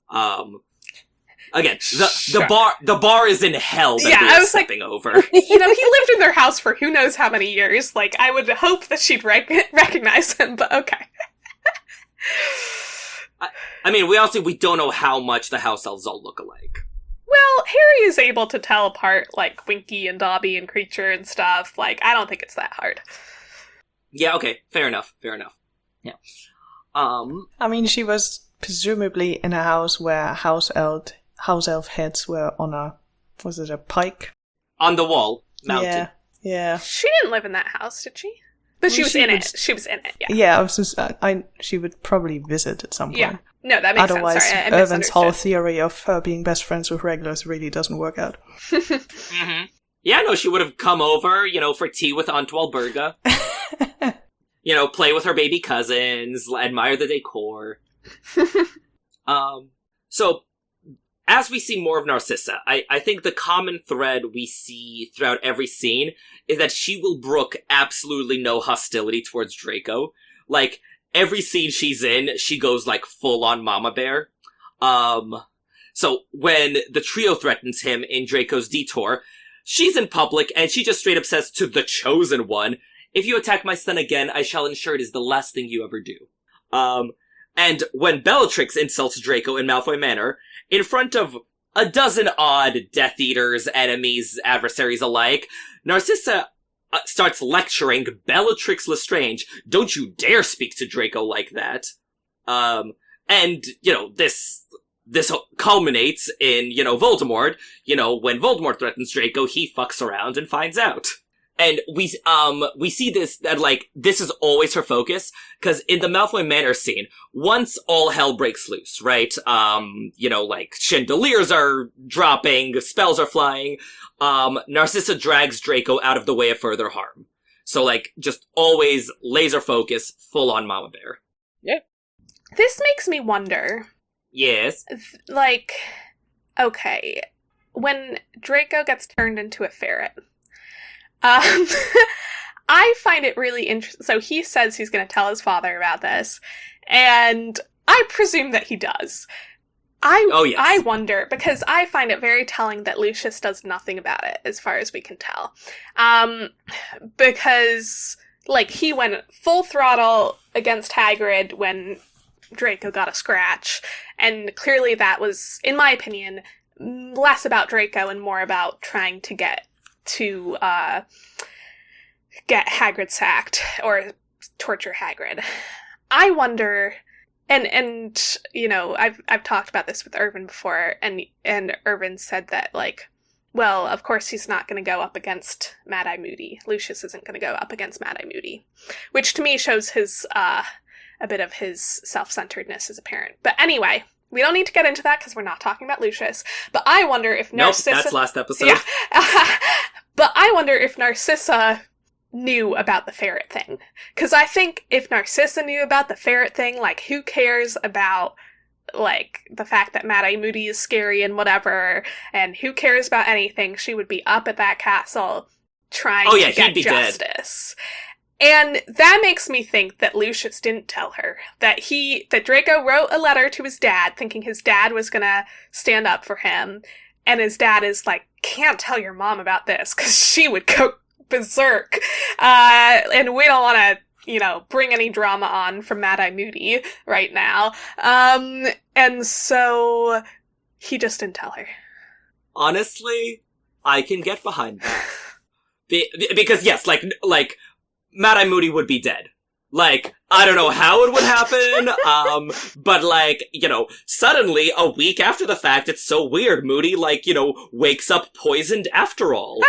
Again, the bar is in hell that we are stepping over. He lived in their house for who knows how many years. I would hope that she'd recognize him, but okay. We don't know how much the house elves all look alike. Well, Harry is able to tell apart, Winky and Dobby and Creature and stuff. I don't think it's that hard. Yeah, okay. Fair enough. Yeah. She was presumably in a house where house elf heads were on a pike? On the wall, mounted. Yeah. She didn't live in that house, did she? But she was in it. She was in it, yeah. Yeah, she would probably visit at some point. Yeah. No, that makes Otherwise, sense. Sorry, Irvin's whole theory of her being best friends with regulars really doesn't work out. Mm-hmm. Yeah, no, she would have come over, for tea with Aunt Walburga. Play with her baby cousins, admire the decor. So, as we see more of Narcissa, I think the common thread we see throughout every scene is that she will brook absolutely no hostility towards Draco. Every scene she's in, she goes, full-on mama bear. So, when the trio threatens him in Draco's detour, she's in public, and she just straight up says to the Chosen One, if you attack my son again, I shall ensure it is the last thing you ever do. And when Bellatrix insults Draco in Malfoy Manor, in front of a dozen odd Death Eaters, enemies, adversaries alike, Narcissa starts lecturing Bellatrix Lestrange, "Don't you dare speak to Draco like that." And, this culminates in, Voldemort. When Voldemort threatens Draco, he fucks around and finds out. And we see this, that, this is always her focus, because in the Malfoy Manor scene, once all hell breaks loose, right? Chandeliers are dropping, spells are flying, Narcissa drags Draco out of the way of further harm. So, just always laser focus, full on Mama Bear. Yeah. This makes me wonder. Yes? Okay, when Draco gets turned into a ferret, I find it really interesting. So he says he's going to tell his father about this, and I presume that he does. I wonder, because I find it very telling that Lucius does nothing about it, as far as we can tell. Because, he went full throttle against Hagrid when Draco got a scratch, and clearly that was, in my opinion, less about Draco and more about trying to get Hagrid sacked, or torture Hagrid. I wonder, and I've talked about this with Irvin before, and Irvin said that, well, of course he's not going to go up against Mad-Eye Moody. Lucius isn't going to go up against Mad-Eye Moody, which to me shows his, a bit of his self-centeredness as a parent. But anyway, we don't need to get into that because we're not talking about Lucius. But I wonder if Narcissa... Nope, that's last episode. Yeah. But I wonder if Narcissa knew about the ferret thing. Because I think if Narcissa knew about the ferret thing, who cares about, the fact that Mad-Eye Moody is scary and whatever, and who cares about anything? She would be up at that castle trying to get justice. Dead. And that makes me think that Lucius didn't tell her. That Draco wrote a letter to his dad, thinking his dad was gonna stand up for him. And his dad is can't tell your mom about this, because she would go berserk. And we don't want to, bring any drama on from Mad-Eye Moody right now. And so he just didn't tell her. Honestly, I can get behind that. Because yes, Mad-Eye Moody would be dead. I don't know how it would happen, but suddenly, a week after the fact, it's so weird, Moody, wakes up poisoned after all.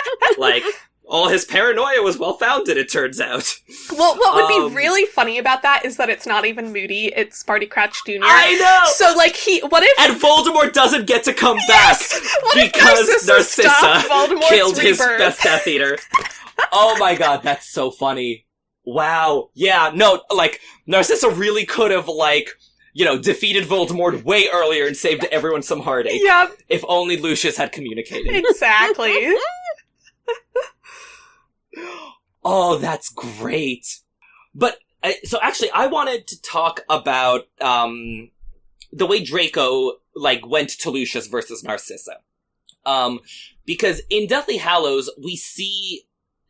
All his paranoia was well-founded, it turns out. Well, what would be really funny about that is that it's not even Moody, it's Barty Crouch Jr. I know! So, what if... And Voldemort doesn't get to come back! Because Narcissa killed his best Death Eater. Oh my god, that's so funny. Wow. Yeah, no, Narcissa really could have, defeated Voldemort way earlier and saved everyone some heartache. Yep. If only Lucius had communicated. Exactly. Oh, that's great. But, so actually, I wanted to talk about, the way Draco, went to Lucius versus Narcissa. Because in Deathly Hallows, we see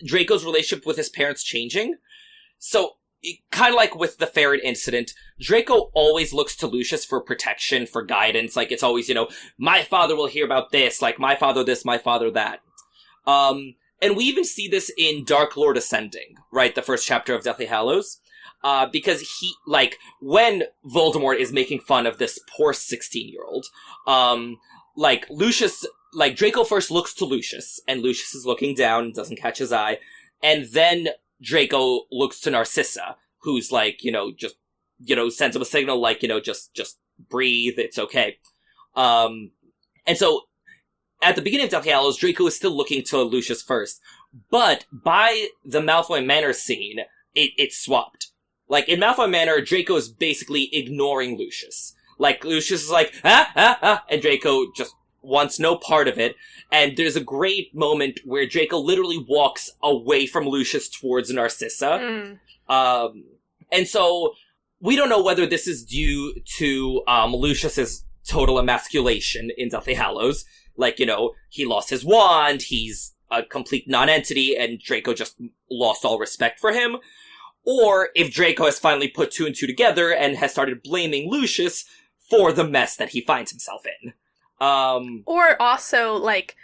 Draco's relationship with his parents changing. So, kind of like with the ferret incident, Draco always looks to Lucius for protection, for guidance. It's always, my father will hear about this, my father this, my father that. And we even see this in Dark Lord Ascending, right? The first chapter of Deathly Hallows. Because he, when Voldemort is making fun of this poor 16-year-old, Lucius, Draco first looks to Lucius, and Lucius is looking down and doesn't catch his eye, and then Draco looks to Narcissa, who's just, sends him a signal, just breathe, it's okay. And so, at the beginning of Deathly Hallows, Draco is still looking to Lucius first, but by the Malfoy Manor scene, it's swapped. In Malfoy Manor, Draco is basically ignoring Lucius. Lucius is and Draco just wants no part of it, and there's a great moment where Draco literally walks away from Lucius towards Narcissa. And so, we don't know whether this is due to Lucius's total emasculation in Deathly Hallows. He lost his wand, he's a complete non-entity, and Draco just lost all respect for him. or if Draco has finally put two and two together and has started blaming Lucius for the mess that he finds himself in. Or also, like,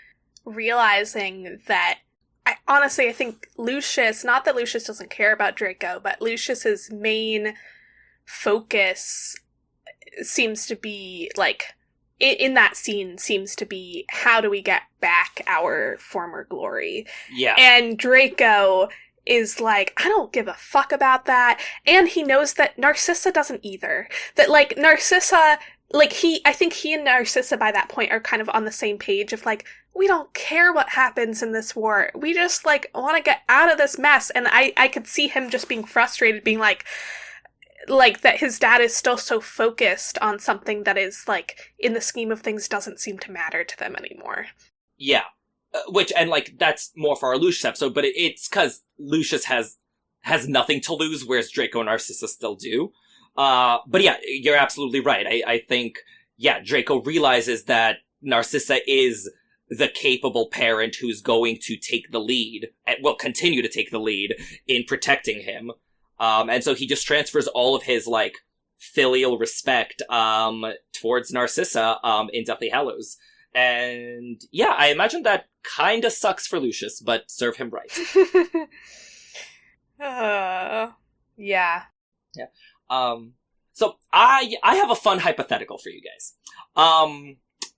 realizing that, I think Lucius, not that Lucius doesn't care about Draco, but Lucius's main focus seems to be, like, in that scene seems to be, how do we get back our former glory? Yeah. And Draco is like, I don't give a fuck about that. And he knows that Narcissa doesn't either. That, like, Narcissa, like, I think he and Narcissa by that point are kind of on the same page of, like, we don't care what happens in this war. We just, like, want to get out of this mess. And I could see him just being frustrated, being like that his dad is still so focused on something that is, like, in the scheme of things doesn't seem to matter to them anymore. Yeah. Which, and, like, that's more for our Lucius episode, but it's because Lucius has nothing to lose, whereas Draco and Narcissa still do. But yeah, you're absolutely right. I think, yeah, Draco realizes that Narcissa is the capable parent who's going to take the lead, and will continue to take the lead in protecting him. And so he just transfers all of his, like, filial respect, towards Narcissa, in Deathly Hallows. And yeah, I imagine that kinda sucks for Lucius, but serve him right. Yeah. Yeah. So I have a fun hypothetical for you guys.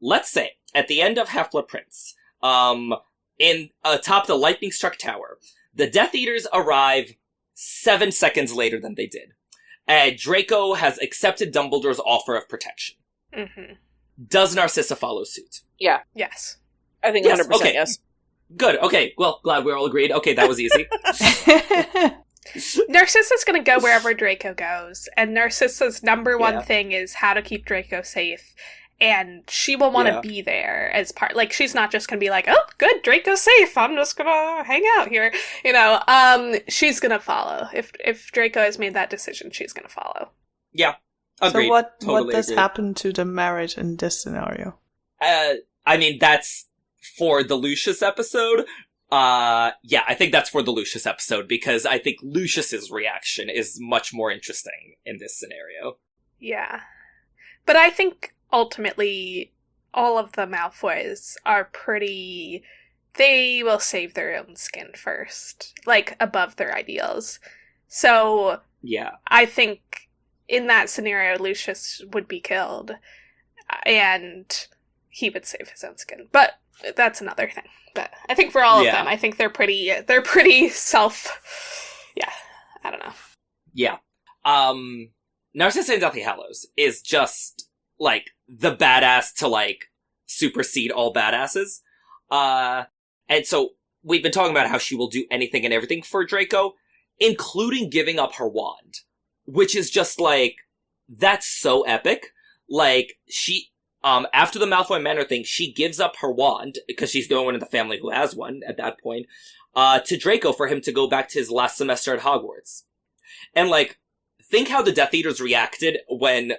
Let's say, at the end of Half-Blood Prince, in atop the lightning-struck tower, the Death Eaters arrive 7 seconds later than they did. And Draco has accepted Dumbledore's offer of protection. Mm-hmm. Does Narcissa follow suit? Yeah. Yes. I think 100% okay. yes. Good, okay. Well, glad we're all agreed. Okay, that was easy. Narcissa's gonna go wherever Draco goes, and Narcissa's number one thing is how to keep Draco safe, and she will want to be there as part, like, she's not just gonna be like, oh, good, Draco's safe, I'm just gonna hang out here, you know, she's gonna follow. If Draco has made that decision, she's gonna follow. Yeah, agreed. So what Totally does agreed. happen to the marriage in this scenario? I mean, that's for the Lucius episode. Yeah, I think that's for the Lucius episode, because I think Lucius's reaction is much more interesting in this scenario. Yeah. But I think, ultimately, all of the Malfoys are pretty... They will save their own skin first. Like, above their ideals. So, yeah, I think, in that scenario, Lucius would be killed. And he would save his own skin. But that's another thing. But I think for all of them, I think they're pretty self... Yeah, I don't know. Yeah. Narcissa in Deathly Hallows is just, like, the badass to, like, supersede all badasses. And so, we've been talking about how she will do anything and everything for Draco, including giving up her wand. Which is just, like, that's so epic. Like, she... after the Malfoy Manor thing, she gives up her wand, because she's the only one in the family who has one at that point, to Draco for him to go back to his last semester at Hogwarts. And, like, think how the Death Eaters reacted when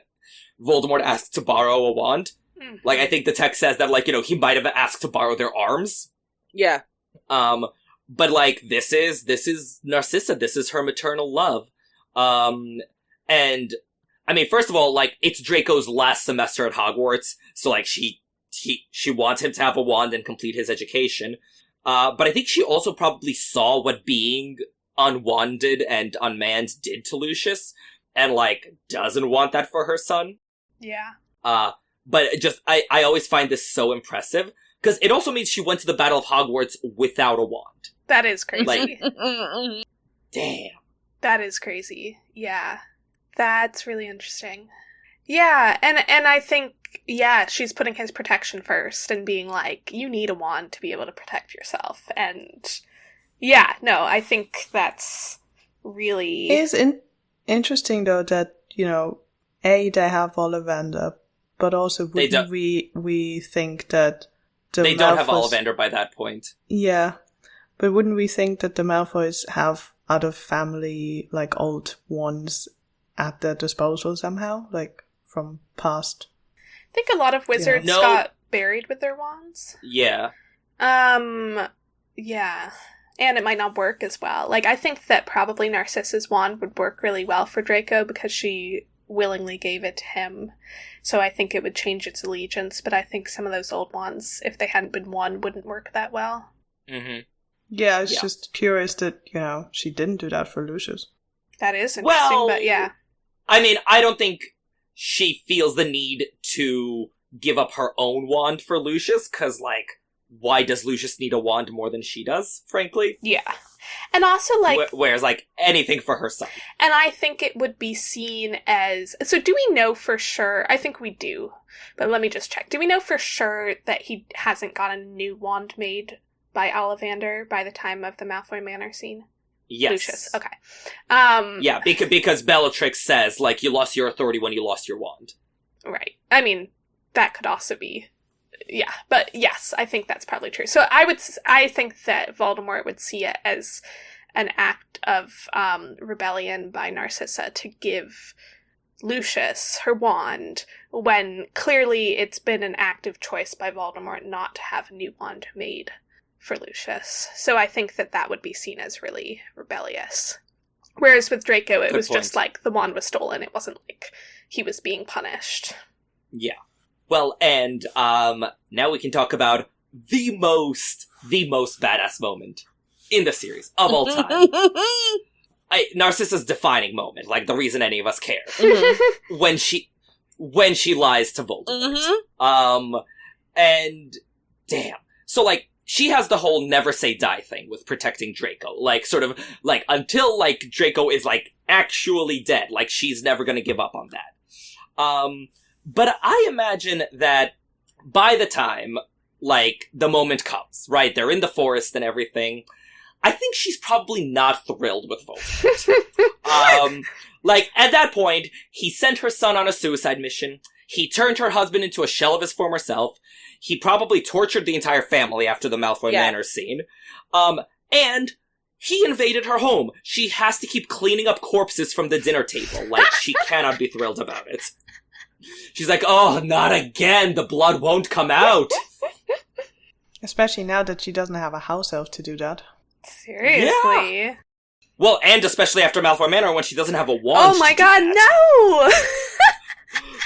Voldemort asked to borrow a wand. Mm-hmm. Like, I think the text says that, like, you know, he might have asked to borrow their arms. Yeah. But, like, this is Narcissa, this is her maternal love. And... I mean, first of all, like, it's Draco's last semester at Hogwarts, so, like, she wants him to have a wand and complete his education. But I think she also probably saw what being unwanded and unmanned did to Lucius, and, like, doesn't want that for her son. Yeah. But I always find this so impressive, because it also means she went to the Battle of Hogwarts without a wand. That is crazy. Like, damn. That is crazy. Yeah. That's really interesting. Yeah, and I think, yeah, she's putting his protection first and being like, you need a wand to be able to protect yourself. And yeah, no, I think that's really... It is interesting, though, that, you know, they have Ollivander, but also wouldn't we think that they don't have Ollivander by that point. Yeah, but wouldn't we think that the Malfoys have other family, like, old wands at their disposal somehow, like, from past? I think a lot of wizards got buried with their wands. Yeah. Yeah. And it might not work as well. Like, I think that probably Narcissa's wand would work really well for Draco because she willingly gave it to him. So I think it would change its allegiance, but I think some of those old wands, if they hadn't been won, wouldn't work that well. Mm-hmm. Yeah, I was just curious that, she didn't do that for Lucius. That is interesting, but yeah. I mean, I don't think she feels the need to give up her own wand for Lucius, because, like, why does Lucius need a wand more than she does, frankly? Yeah. And also, like... Whereas, like, anything for her son. And I think it would be seen as... So do we know for sure... I think we do. But let me just check. Do we know for sure that he hasn't got a new wand made by Ollivander by the time of the Malfoy Manor scene? Yes. Lucius. Okay. Yeah, because Bellatrix says, like, you lost your authority when you lost your wand. Right. I mean, that could also be... Yeah, but yes, I think that's probably true. So I think that Voldemort would see it as an act of rebellion by Narcissa to give Lucius her wand, when clearly it's been an active choice by Voldemort not to have a new wand made for Lucius. So I think that would be seen as really rebellious. Whereas with Draco, it was just like the wand was stolen. It wasn't like he was being punished. Yeah. Well, and now we can talk about the most badass moment in the series of all time. Narcissa's defining moment, like the reason any of us care. Mm-hmm. when she lies to Voldemort. Mm-hmm. And damn. So, like, she has the whole never say die thing with protecting Draco. Like, sort of, like, until, like, Draco is, like, actually dead. Like, she's never gonna give up on that. But I imagine that by the time, like, the moment comes, right? They're in the forest and everything. I think she's probably not thrilled with Voldemort. Like, at that point, he sent her son on a suicide mission. He turned her husband into a shell of his former self. He probably tortured the entire family after the Malfoy Manor scene. And he invaded her home. She has to keep cleaning up corpses from the dinner table. Like, she cannot be thrilled about it. She's like, oh, not again. The blood won't come out. Especially now that she doesn't have a house elf to do that. Seriously? Yeah. Well, and especially after Malfoy Manor when she doesn't have a wand. Oh my god, no!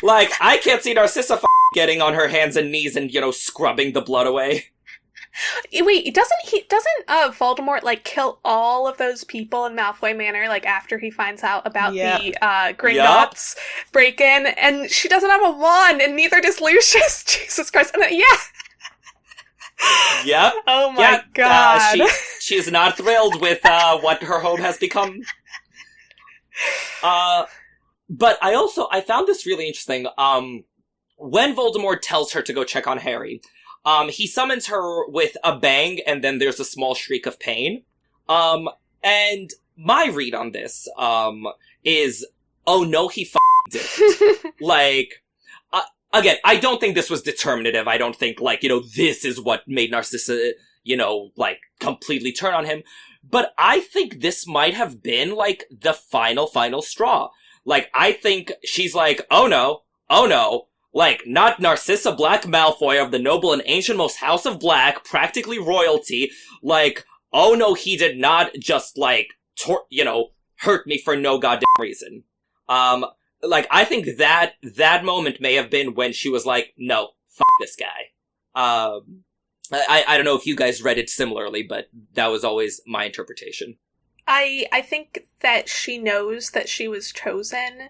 Like, I can't see Narcissa getting on her hands and knees and, scrubbing the blood away. Wait, doesn't Voldemort, like, kill all of those people in Malfoy Manor, like, after he finds out about the Gringotts break-in, and she doesn't have a wand, and neither does Lucius. Jesus Christ. And, Yep. Oh my god. She is not thrilled with what her home has become. But I found this really interesting. When Voldemort tells her to go check on Harry, he summons her with a bang, and then there's a small shriek of pain. And my read on this, is, oh no, he didn't. Like, again, I don't think this was determinative. I don't think, like, this is what made Narcissa, like, completely turn on him. But I think this might have been, like, the final straw. Like, I think she's like, oh no, like, not Narcissa Black Malfoy of the noble and ancient-most House of Black, practically royalty. Like, oh no, he did not just, like, hurt me for no goddamn reason. Like, I think that moment may have been when she was like, no, fuck this guy. I don't know if you guys read it similarly, but that was always my interpretation. I think that she knows that she was chosen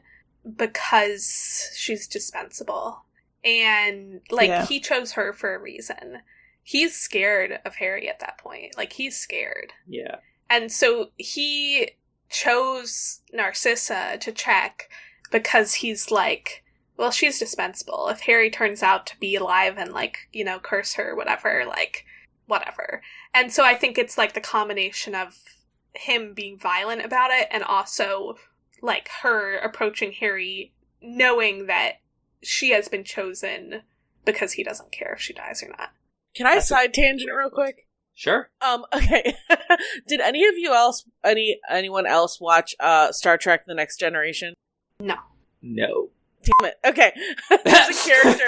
because she's dispensable. And, like, he chose her for a reason. He's scared of Harry at that point. Like, he's scared. Yeah. And so he chose Narcissa to check because he's like, well, she's dispensable. If Harry turns out to be alive and, like, curse her or whatever, like, whatever. And so I think it's, like, the combination of him being violent about it and also, like, her approaching Harry knowing that she has been chosen because he doesn't care if she dies or not. Can I side tangent real quick? Sure. Okay. Did anyone else watch Star Trek The Next Generation? No. No. Damn it. Okay. There's a character.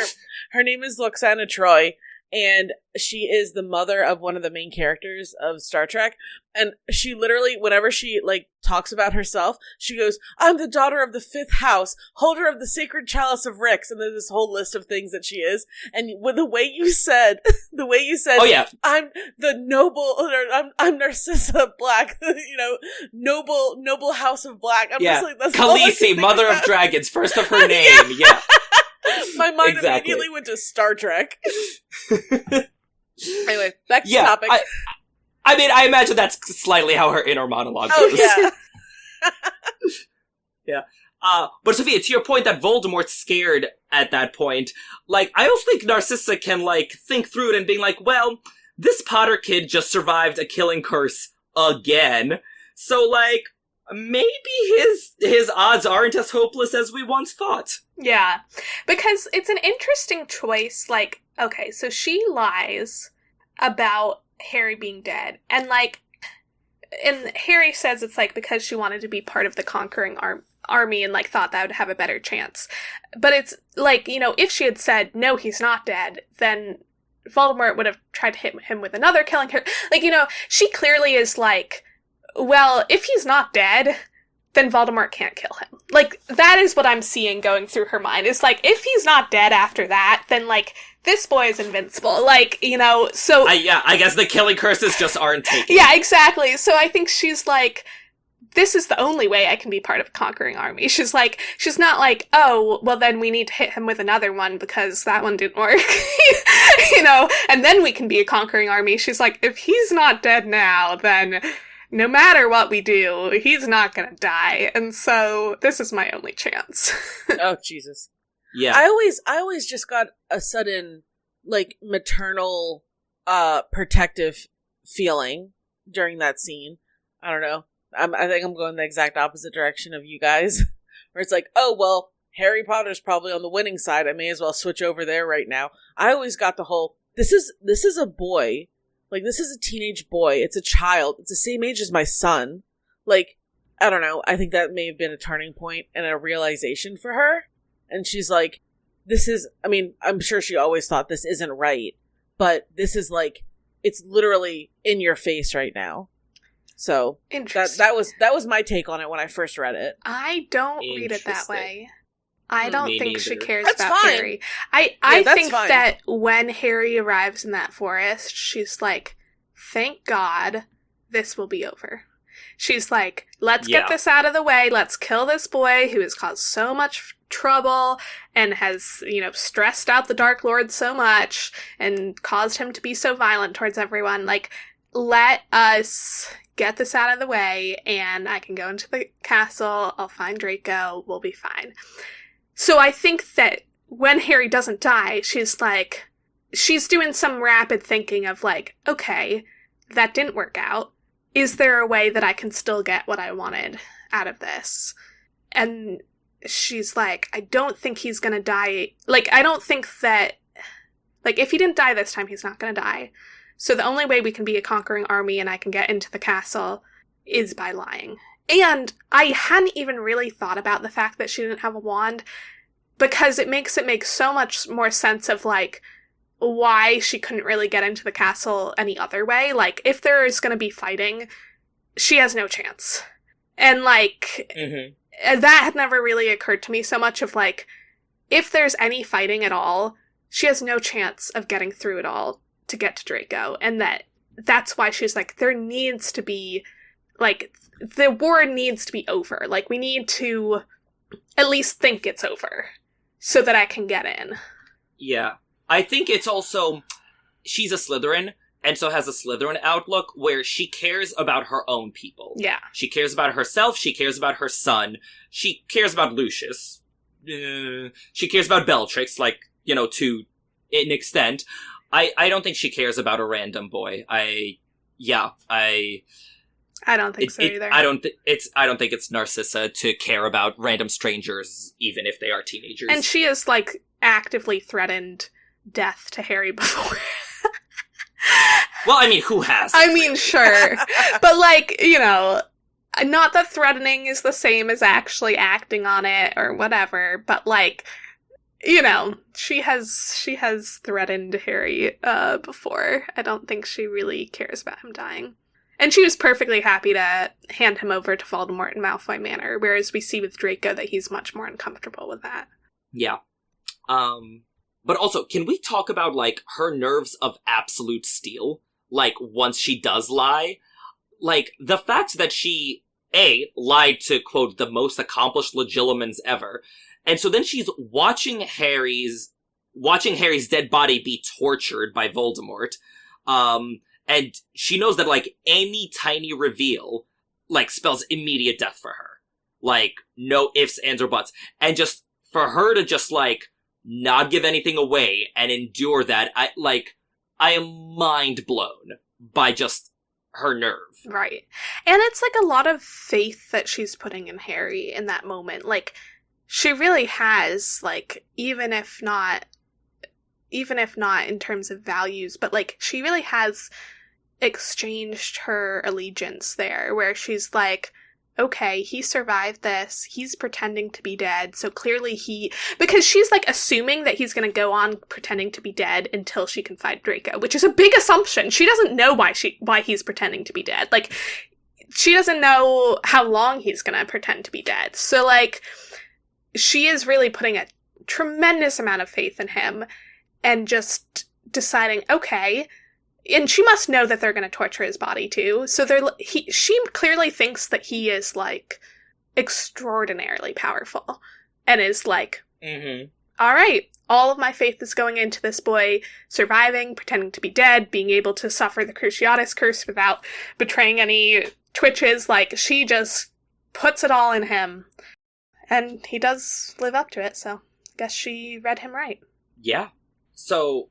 Her name is Loxana Troy. and she is the mother of one of the main characters of Star Trek. And she literally, whenever she, like, talks about herself, she goes, I'm the daughter of the 5th house, holder of the sacred chalice of Rix. And there's this whole list of things that she is. And with the way you said, oh yeah, I'm the noble, or I'm Narcissa Black, noble house of Black. I'm just like, that's Khaleesi, mother of dragons, first of her name, yeah. My mind immediately went to Star Trek. Anyway, back to the topic. I mean, I imagine that's slightly how her inner monologue goes. Yeah. Yeah. But Sophia, to your point that Voldemort's scared at that point, like, I don't think Narcissa can, like, think through it and being like, well, this Potter kid just survived a killing curse again. So, like, maybe his odds aren't as hopeless as we once thought. Yeah. Because it's an interesting choice. Like, okay, so she lies about Harry being dead. And, like, and Harry says it's, like, because she wanted to be part of the conquering army and, like, thought that would have a better chance. But it's, like, you know, if she had said, no, he's not dead, then Voldemort would have tried to hit him with another killing her. Like, you know, she clearly is, like, well, if he's not dead, then Voldemort can't kill him. Like, that is what I'm seeing going through her mind. It's like, if he's not dead after that, then, like, this boy is invincible. Like, you know, so... I guess the killing curses just aren't taken. Yeah, exactly. So I think she's like, this is the only way I can be part of a conquering army. She's like, she's not like, oh, well then we need to hit him with another one because that one didn't work. You know, and then we can be a conquering army. She's like, if he's not dead now, then... no matter what we do, he's not gonna die, and so this is my only chance. Oh, Jesus. Yeah. I always just got a sudden, like, maternal, protective feeling during that scene. I don't know. I think I'm going the exact opposite direction of you guys. Where it's like, oh, well, Harry Potter's probably on the winning side. I may as well switch over there right now. I always got the whole, this is a boy. Like, this is a teenage boy. It's a child. It's the same age as my son. Like, I don't know. I think that may have been a turning point and a realization for her. And she's like, this is, I mean, I'm sure she always thought this isn't right. But this is like, it's literally in your face right now. So, that was my take on it when I first read it. I don't read it that way. I don't think she cares that's about fine. Harry. I think fine. That when Harry arrives in that forest, she's like, thank God this will be over. She's like, let's get this out of the way. Let's kill this boy who has caused so much trouble and has, you know, stressed out the Dark Lord so much and caused him to be so violent towards everyone. Like, let us get this out of the way and I can go into the castle. I'll find Draco. We'll be fine. So I think that when Harry doesn't die, she's like, she's doing some rapid thinking of like, okay, that didn't work out. Is there a way that I can still get what I wanted out of this? And she's like, I don't think he's gonna die. Like, I don't think that, like, if he didn't die this time, he's not gonna die. So the only way we can be a conquering army and I can get into the castle is by lying. And I hadn't even really thought about the fact that she didn't have a wand, because it makes so much more sense of, like, why she couldn't really get into the castle any other way. Like, if there is going to be fighting, she has no chance. And, like, that had never really occurred to me so much of, like, if there's any fighting at all, she has no chance of getting through it all to get to Draco. And that's why she's like, there needs to be, like, the war needs to be over. Like, we need to at least think it's over so that I can get in. Yeah. I think it's also, she's a Slytherin, and so has a Slytherin outlook where she cares about her own people. Yeah. She cares about herself, she cares about her son, she cares about Lucius, she cares about Bellatrix, like, you know, to an extent. I don't think she cares about a random boy. I don't think so either. I don't think it's Narcissa to care about random strangers, even if they are teenagers. And she has, like, actively threatened death to Harry before. Well, I mean, who has? I mean, sure. But, like, you know, not that threatening is the same as actually acting on it or whatever, but, like, you know, she has threatened Harry before. I don't think she really cares about him dying. And she was perfectly happy to hand him over to Voldemort in Malfoy Manor, whereas we see with Draco that he's much more uncomfortable with that. Yeah. But also, can we talk about, like, her nerves of absolute steel? Like, once she does lie? Like, the fact that she, A, lied to, quote, the most accomplished legilimens ever, and so then she's watching Harry's dead body be tortured by Voldemort, and she knows that, like, any tiny reveal, like, spells immediate death for her. Like, no ifs, ands, or buts. And just, for her to just, like, not give anything away and endure that, I am mind blown by just her nerve. Right. And it's, like, a lot of faith that she's putting in Harry in that moment. Like, she really has, like, even if not in terms of values, but, like, she really has exchanged her allegiance there, where she's like, okay, he survived this, he's pretending to be dead, so clearly because she's, like, assuming that he's gonna go on pretending to be dead until she can find Draco, which is a big assumption. She doesn't know why he's pretending to be dead. Like, she doesn't know how long he's gonna pretend to be dead. So, like, she is really putting a tremendous amount of faith in him, and just deciding, okay. And she must know that they're going to torture his body, too. So she clearly thinks that he is, like, extraordinarily powerful. And is like, all right, all of my faith is going into this boy surviving, pretending to be dead, being able to suffer the Cruciatus Curse without betraying any twitches. Like, she just puts it all in him. And he does live up to it, so I guess she read him right. Yeah. So,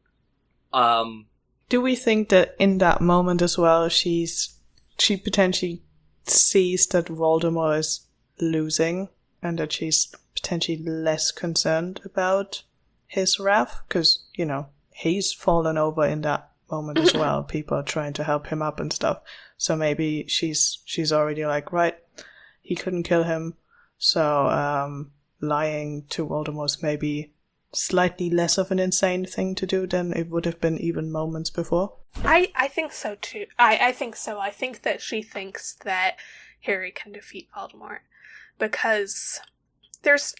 do we think that in that moment as well, she potentially sees that Voldemort is losing and that she's potentially less concerned about his wrath? Because, you know, he's fallen over in that moment as well. People are trying to help him up and stuff. So maybe she's already like, right, he couldn't kill him. So lying to Voldemort's maybe slightly less of an insane thing to do than it would have been even moments before. I think so too. I think so. I think that she thinks that Harry can defeat Voldemort because there's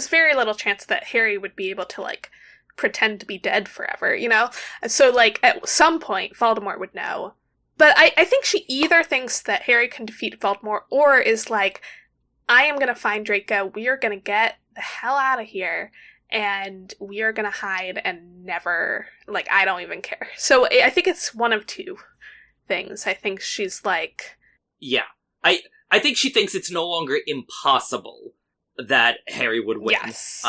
very little chance that Harry would be able to, like, pretend to be dead forever, you know? So, like, at some point Voldemort would know. But I think she either thinks that Harry can defeat Voldemort or is like, I am gonna find Draco, we are gonna get the hell out of here, and we are gonna hide and never, like, I don't even care. So I think it's one of two things. I think she's like... Yeah. I think she thinks it's no longer impossible that Harry would win. Yes.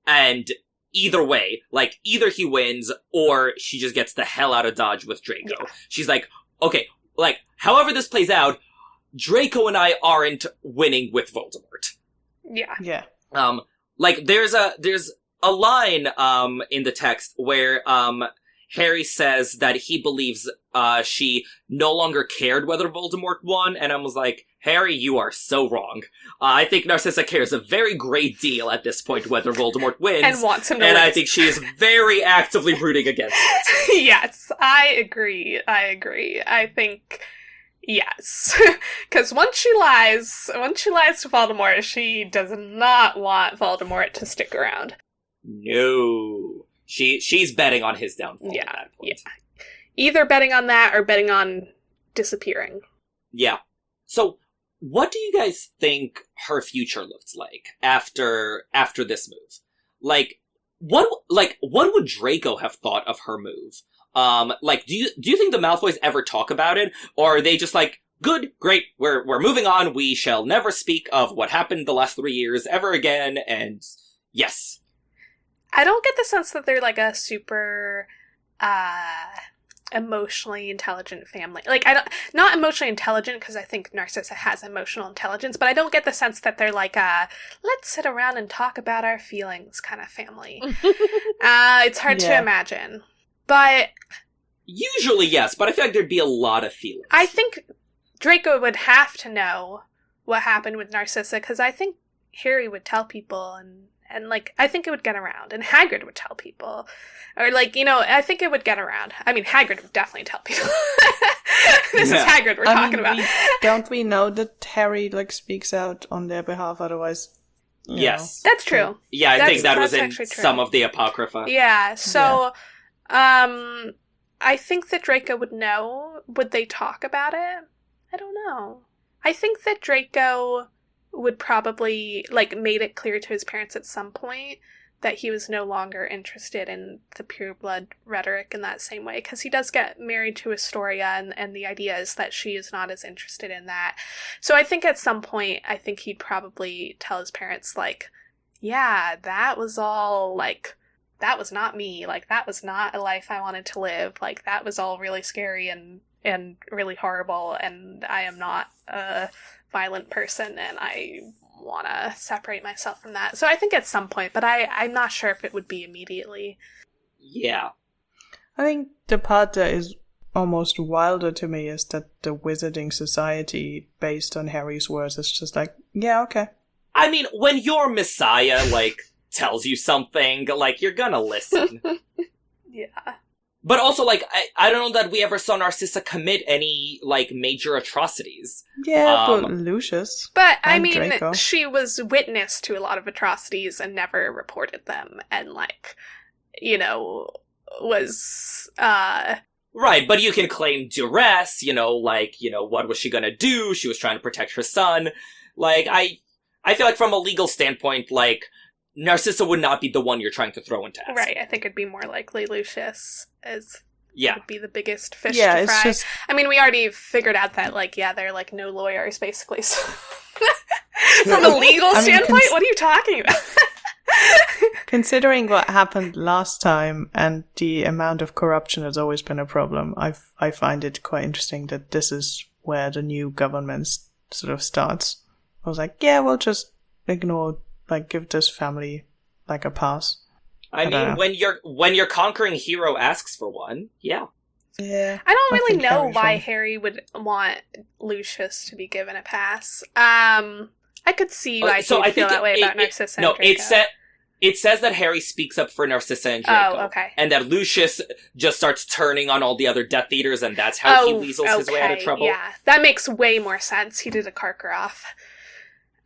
And either way, like, either he wins or she just gets the hell out of Dodge with Draco. Yeah. She's like, okay, like, however this plays out, Draco and I aren't winning with Voldemort. Yeah. Yeah. Like, there's a line, in the text where, Harry says that he believes, she no longer cared whether Voldemort won, and I was like, Harry, you are so wrong. I think Narcissa cares a very great deal at this point whether Voldemort wins. And wants him to and win. I think she is very actively rooting against it. Yes, I agree. I think... Yes, because once she lies to Voldemort, she does not want Voldemort to stick around. No. She's betting on his downfall at that point. Yeah. Either betting on that or betting on disappearing. Yeah. So, what do you guys think her future looks like after this move? Like, what would Draco have thought of her move? Like, do you think the Malfoys ever talk about it? Or are they just like, good, great, we're moving on, we shall never speak of what happened the last 3 years ever again, and yes. I don't get the sense that they're, like, a super, emotionally intelligent family. Like, not emotionally intelligent, because I think Narcissa has emotional intelligence, but I don't get the sense that they're, like, let's sit around and talk about our feelings kind of family. It's hard to imagine. But... Usually, yes, but I feel like there'd be a lot of feelings. I think Draco would have to know what happened with Narcissa, because I think Harry would tell people, and And, like, I think it would get around. And Hagrid would tell people. Or, like, you know, I think it would get around. I mean, Hagrid would definitely tell people. This is Hagrid we're talking about. Don't we know that Harry, like, speaks out on their behalf, otherwise... Yes. That's true. Yeah, I think that was in some of the Apocrypha. Yeah, so, I think that Draco would know. Would they talk about it? I don't know. I think that Draco would probably, like, made it clear to his parents at some point that he was no longer interested in the pureblood rhetoric in that same way, because he does get married to Astoria, and the idea is that she is not as interested in that. So I think at some point, I think he'd probably tell his parents, like, yeah, that was all, like, that was not me, like, that was not a life I wanted to live, like, that was all really scary and really horrible, and I am not a violent person, and I want to separate myself from that. So I think at some point, but I'm not sure if it would be immediately. Yeah. I think the part that is almost wilder to me is that the Wizarding Society, based on Harry's words, is just like, yeah, okay. I mean, when your Messiah, like, tells you something, like, you're gonna listen. Yeah. But also, like, I don't know that we ever saw Narcissa commit any, like, major atrocities. Yeah, but Lucius. But, I mean, Draco. she was witness to a lot of atrocities and never reported them, and, like, you know, was, Right, but you can claim duress, you know, like, you know, what was she gonna do? She was trying to protect her son. Like, I feel like from a legal standpoint, like, Narcissa would not be the one you're trying to throw into acid. Right, I think it'd be more likely Lucius would be the biggest fish to it's fry. just... I mean, we already figured out that, like, yeah, they're, like, no lawyers, basically. So from a legal standpoint, what are you talking about? Considering what happened last time and the amount of corruption has always been a problem, I find it quite interesting that this is where the new government sort of starts. I was like, yeah, we'll just ignore, like, give this family, like, a pass. I mean, when your conquering hero asks for one, yeah. Yeah. I don't really know why Harry would want Lucius to be given a pass. I could see why he'd feel that way about Narcissa and Draco. It says that Harry speaks up for Narcissa and Draco. Oh, okay. And that Lucius just starts turning on all the other Death Eaters, and that's how he weasels his way out of trouble. Yeah, that makes way more sense. He did a Karkaroff.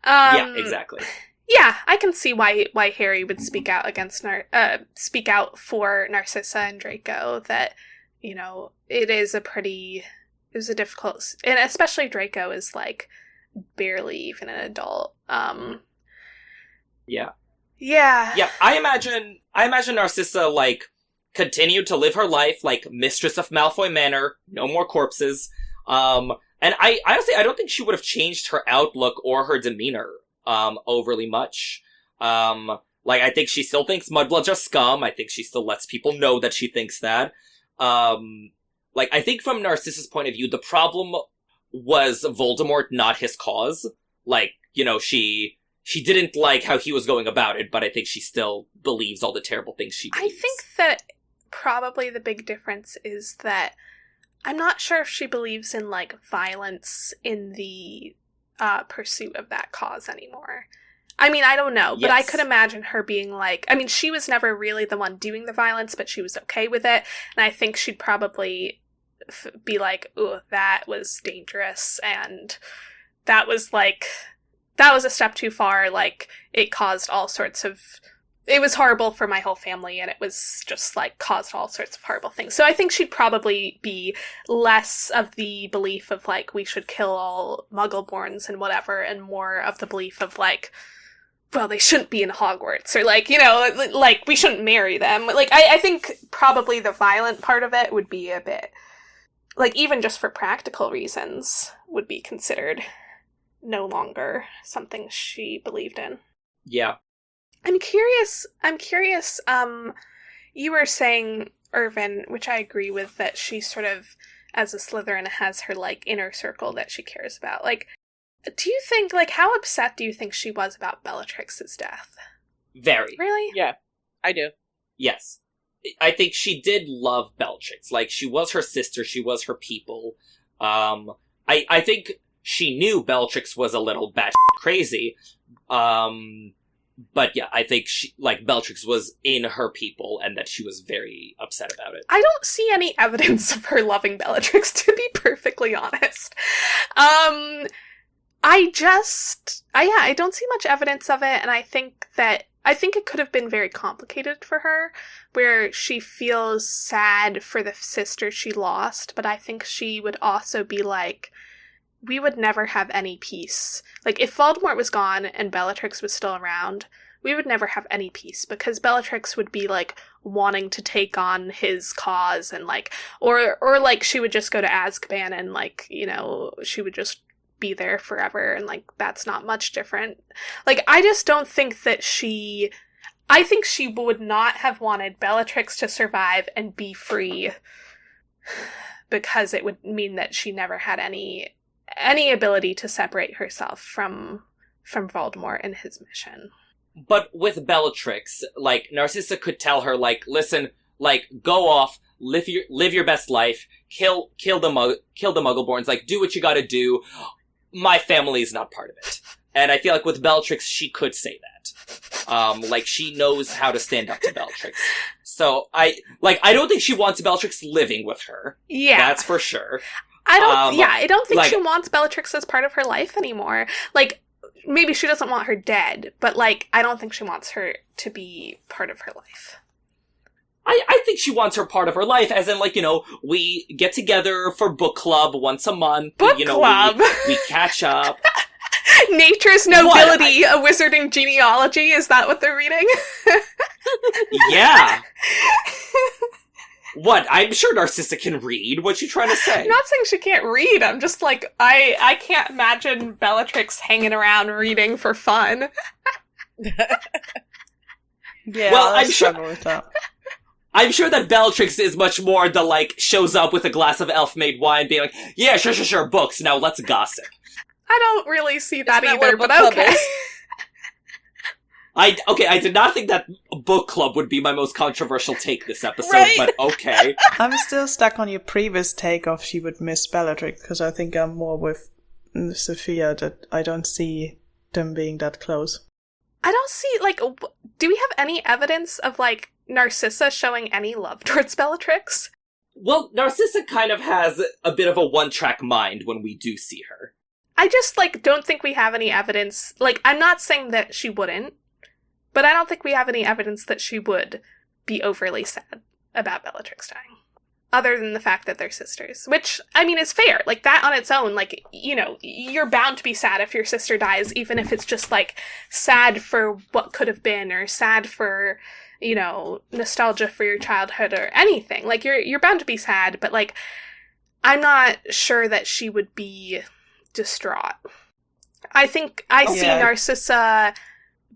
Yeah, exactly. Yeah, I can see why Harry would speak out against speak out for Narcissa and Draco. That, you know, it was a difficult, and especially Draco is, like, barely even an adult. Yeah. Yeah. Yeah, I imagine Narcissa, like, continued to live her life, like, mistress of Malfoy Manor, no more corpses. And I honestly, I don't think she would have changed her outlook or her demeanor, overly much. Like, I think she still thinks Mudbloods are scum. I think she still lets people know that she thinks that. Like, I think from Narcissa's point of view, the problem was Voldemort, not his cause. Like, you know, she didn't like how he was going about it, but I think she still believes all the terrible things she believes. I think that probably the big difference is that I'm not sure if she believes in, like, violence in the pursuit of that cause anymore. I mean, I don't know, but I could imagine her being like, I mean, she was never really the one doing the violence, but she was okay with it, and I think she'd probably be like, ooh, that was dangerous, and that was a step too far, like, it caused all sorts of, it was horrible for my whole family, and it was just, like, caused all sorts of horrible things. So I think she'd probably be less of the belief of, like, we should kill all Muggleborns and whatever, and more of the belief of, like, well, they shouldn't be in Hogwarts, or, like, you know, like, we shouldn't marry them. Like, I think probably the violent part of it would be a bit, like, even just for practical reasons, would be considered no longer something she believed in. Yeah. I'm curious, you were saying, Irvin, which I agree with, that she sort of, as a Slytherin, has her, like, inner circle that she cares about. Like, do you think, like, how upset do you think she was about Bellatrix's death? Very. Really? Yeah, I do. Yes. I think she did love Bellatrix. Like, she was her sister, she was her people. I think she knew Bellatrix was a little batshit crazy, But yeah, I think Bellatrix was in her people and that she was very upset about it. I don't see any evidence of her loving Bellatrix, to be perfectly honest. I don't see much evidence of it, and I think it could have been very complicated for her, where she feels sad for the sister she lost, but I think she would also be like, we would never have any peace. Like, if Voldemort was gone and Bellatrix was still around, we would never have any peace, because Bellatrix would be, like, wanting to take on his cause, and, like, or like, she would just go to Azkaban and, like, you know, she would just be there forever, and, like, that's not much different. Like, I just don't think that I think she would not have wanted Bellatrix to survive and be free, because it would mean that she never had any ability to separate herself from Voldemort and his mission. But with Bellatrix, like, Narcissa could tell her, like, listen, like, go off, live your best life, kill the Muggleborns, like, do what you gotta do. My family's not part of it. And I feel like with Bellatrix, she could say that. Like, she knows how to stand up to Bellatrix. So, I don't think she wants Bellatrix living with her. Yeah. That's for sure. I don't think she wants Bellatrix as part of her life anymore. Like, maybe she doesn't want her dead, but, like, I don't think she wants her to be part of her life. I think she wants her part of her life, as in, like, you know, we get together for book club once a month. Book club? We catch up. Nature's Nobility, a wizarding genealogy, is that what they're reading? Yeah. What? I'm sure Narcissa can read. What you trying to say? I'm not saying she can't read. I'm just like, I can't imagine Bellatrix hanging around reading for fun. Yeah, well, I struggle with that. I'm sure that Bellatrix is much more the, like, shows up with a glass of elf-made wine being like, yeah, sure, books, now let's gossip. I don't really see that Isn't either, that what but a book club okay. is? I did not think that book club would be my most controversial take this episode, Right? but okay. I'm still stuck on your previous take of she would miss Bellatrix, because I think I'm more with Sophia, that I don't see them being that close. I don't see, like, do we have any evidence of, like, Narcissa showing any love towards Bellatrix? Well, Narcissa kind of has a bit of a one-track mind when we do see her. I just, like, don't think we have any evidence. Like, I'm not saying that she wouldn't, but I don't think we have any evidence that she would be overly sad about Bellatrix dying. Other than the fact that they're sisters. Which, I mean, is fair. Like, that on its own, like, you know, you're bound to be sad if your sister dies, even if it's just, like, sad for what could have been, or sad for, you know, nostalgia for your childhood, or anything. Like, you're bound to be sad, but, like, I'm not sure that she would be distraught. I think I see Narcissa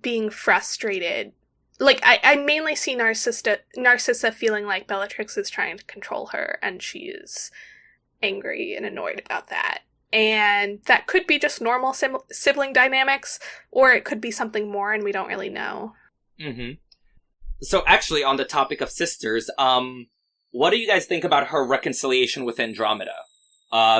being frustrated. Like, I mainly see Narcissa feeling like Bellatrix is trying to control her, and she is angry and annoyed about that. And that could be just normal sibling dynamics, or it could be something more, and we don't really know. Mm-hmm. So actually, on the topic of sisters, what do you guys think about her reconciliation with Andromeda?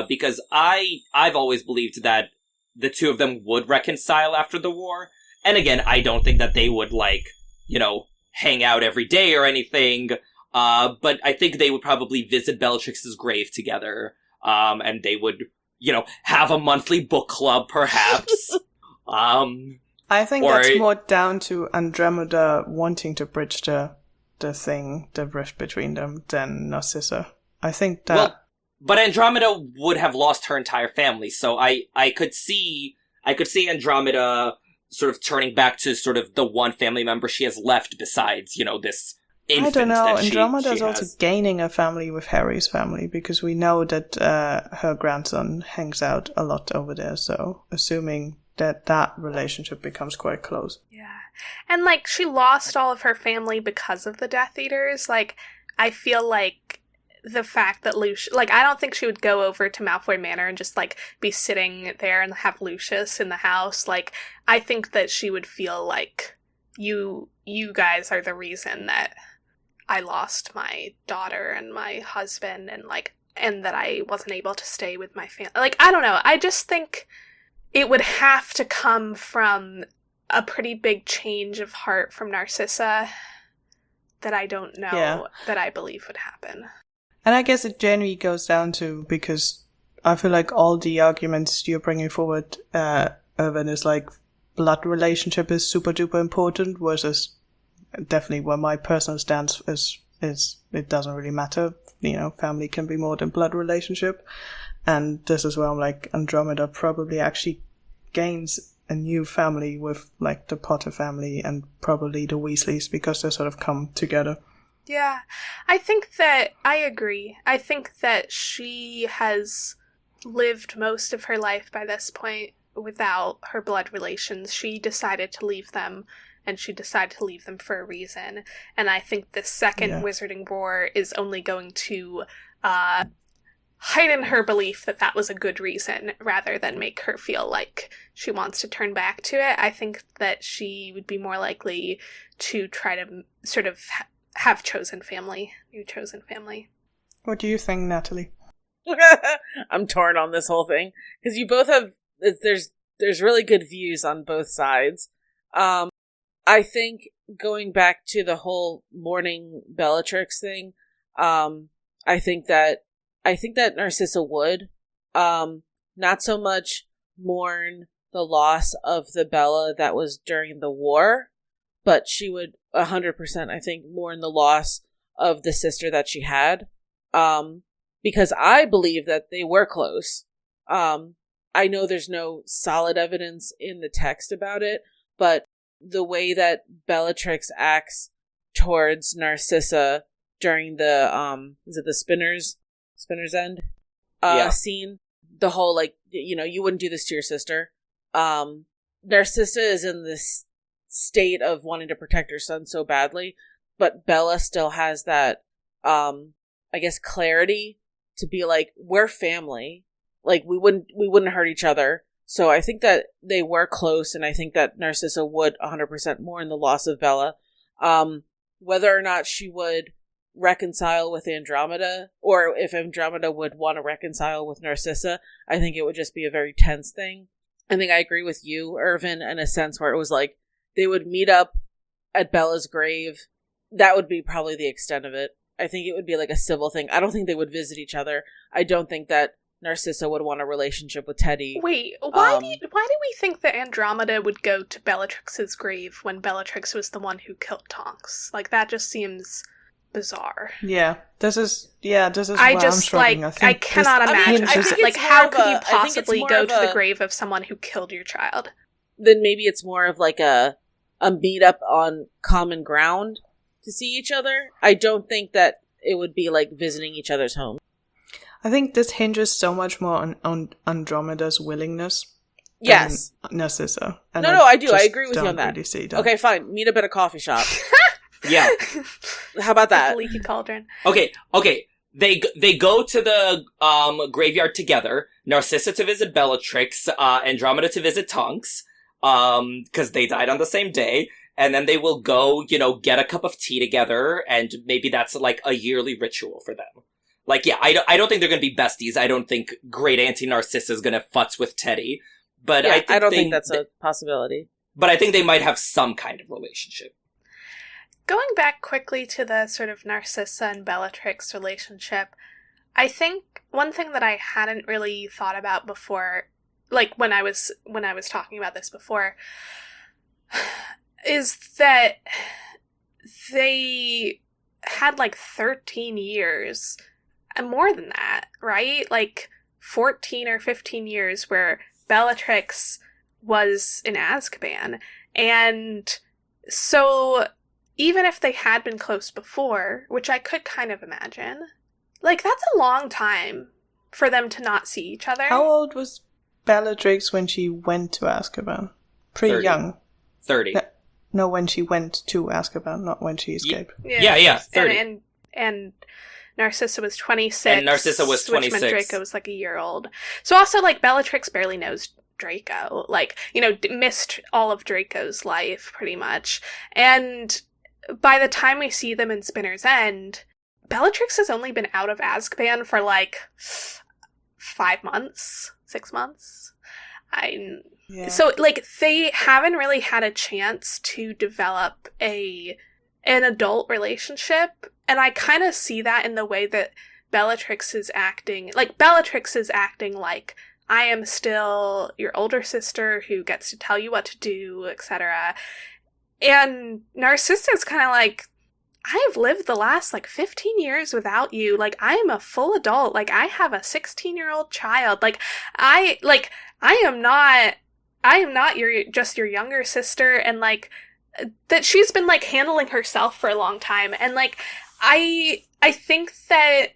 Because I've always believed that the two of them would reconcile after the war. And again, I don't think that they would, like, you know, hang out every day or anything. But I think they would probably visit Bellatrix's grave together. And they would, you know, have a monthly book club, perhaps. I think that's more down to Andromeda wanting to bridge the rift between them, than Narcissa. I think that... Well, but Andromeda would have lost her entire family, so I could see Andromeda sort of turning back to sort of the one family member she has left besides, you know, this infant. I don't know, Andromeda is also gaining a family with Harry's family, because we know that her grandson hangs out a lot over there, so assuming that relationship becomes quite close. Yeah. And, like, she lost all of her family because of the Death Eaters. Like, I feel like the fact that like, I don't think she would go over to Malfoy Manor and just, like, be sitting there and have Lucius in the house. Like, I think that she would feel like, you guys are the reason that I lost my daughter and my husband, and, like, and that I wasn't able to stay with my family. Like, I don't know. I just think it would have to come from a pretty big change of heart from Narcissa that I don't know that I believe would happen. And I guess it generally goes down to, because I feel like all the arguments you're bringing forward, Irvin, is like blood relationship is super duper important, versus definitely where my personal stance is it doesn't really matter. Family can be more than blood relationship. And this is where I'm like, Andromeda probably actually gains a new family with like the Potter family and probably the Weasleys, because they sort of come together. Yeah, I think that I agree. I think that she has lived most of her life by this point without her blood relations. She decided to leave them, and she decided to leave them for a reason. And I think the second Wizarding War is only going to heighten her belief that that was a good reason, rather than make her feel like she wants to turn back to it. I think that she would be more likely to try to sort of have new chosen family. What do you think, Natalie? I'm torn on this whole thing, because you both have, there's really good views on both sides. I think going back to the whole mourning Bellatrix thing, I think that Narcissa would, not so much mourn the loss of the Bella that was during the war, but she would 100%, I think, mourn the loss of the sister that she had, because I believe that they were close. I know there's no solid evidence in the text about it, but the way that Bellatrix acts towards Narcissa during the, is it the Spinner's End scene, the whole, like, you wouldn't do this to your sister. Narcissa is in this state of wanting to protect her son so badly, but Bella still has that, I guess, clarity to be like, we're family. Like, we wouldn't hurt each other. So I think that they were close, and I think that Narcissa would 100% mourn the loss of Bella. Whether or not she would reconcile with Andromeda, or if Andromeda would want to reconcile with Narcissa, I think it would just be a very tense thing. I think I agree with you, Irvin, in a sense where it was like, they would meet up at Bella's grave. That would be probably the extent of it. I think it would be like a civil thing. I don't think they would visit each other. I don't think that Narcissa would want a relationship with Teddy. Wait, why do we think that Andromeda would go to Bellatrix's grave when Bellatrix was the one who killed Tonks? Like, that just seems bizarre. Yeah, this is why I'm struggling. I cannot imagine. How could you possibly go to the grave of someone who killed your child? Then maybe it's more of like a meet up on common ground to see each other. I don't think that it would be like visiting each other's home. I think this hinges so much more on Andromeda's willingness. Yes. Narcissa. And I do. I agree with you on that. Really see that. Okay, fine. Meet up at a coffee shop. Yeah. How about that? Leaky cauldron. Okay. They go to the graveyard together. Narcissa to visit Bellatrix, Andromeda to visit Tonks, because they died on the same day. And then they will go, get a cup of tea together, and maybe that's like a yearly ritual for them. Like, yeah, I don't think they're going to be besties. I don't think Great Auntie Narcissa is going to futz with Teddy. But yeah, I don't think that's a possibility. But I think they might have some kind of relationship. Going back quickly to the sort of Narcissa and Bellatrix relationship, I think one thing that I hadn't really thought about before, like when I was talking about this before, is that they had like 13 years, and more than that, right? Like 14 or 15 years where Bellatrix was in Azkaban. And so even if they had been close before, which I could kind of imagine, like, that's a long time for them to not see each other. How old was Bellatrix when she went to Azkaban? Pretty 30. young. 30. No, when she went to Azkaban, not when she escaped. Yeah, 30. And Narcissa was 26. And Narcissa was 26. Which meant Draco was like a year old. So also, like, Bellatrix barely knows Draco. Like, missed all of Draco's life, pretty much. And by the time we see them in Spinner's End, Bellatrix has only been out of Azkaban for, like, 5 months. 6 months. So, like, they haven't really had a chance to develop an adult relationship, and I kind of see that in the way that Bellatrix is acting. Like, Bellatrix is acting like, I am still your older sister who gets to tell you what to do, etc. And Narcissa is kind of like, I've lived the last, 15 years without you. Like, I am a full adult. Like, I have a 16-year-old child. Like, I am not just your younger sister. And, that she's been, handling herself for a long time. And, I think that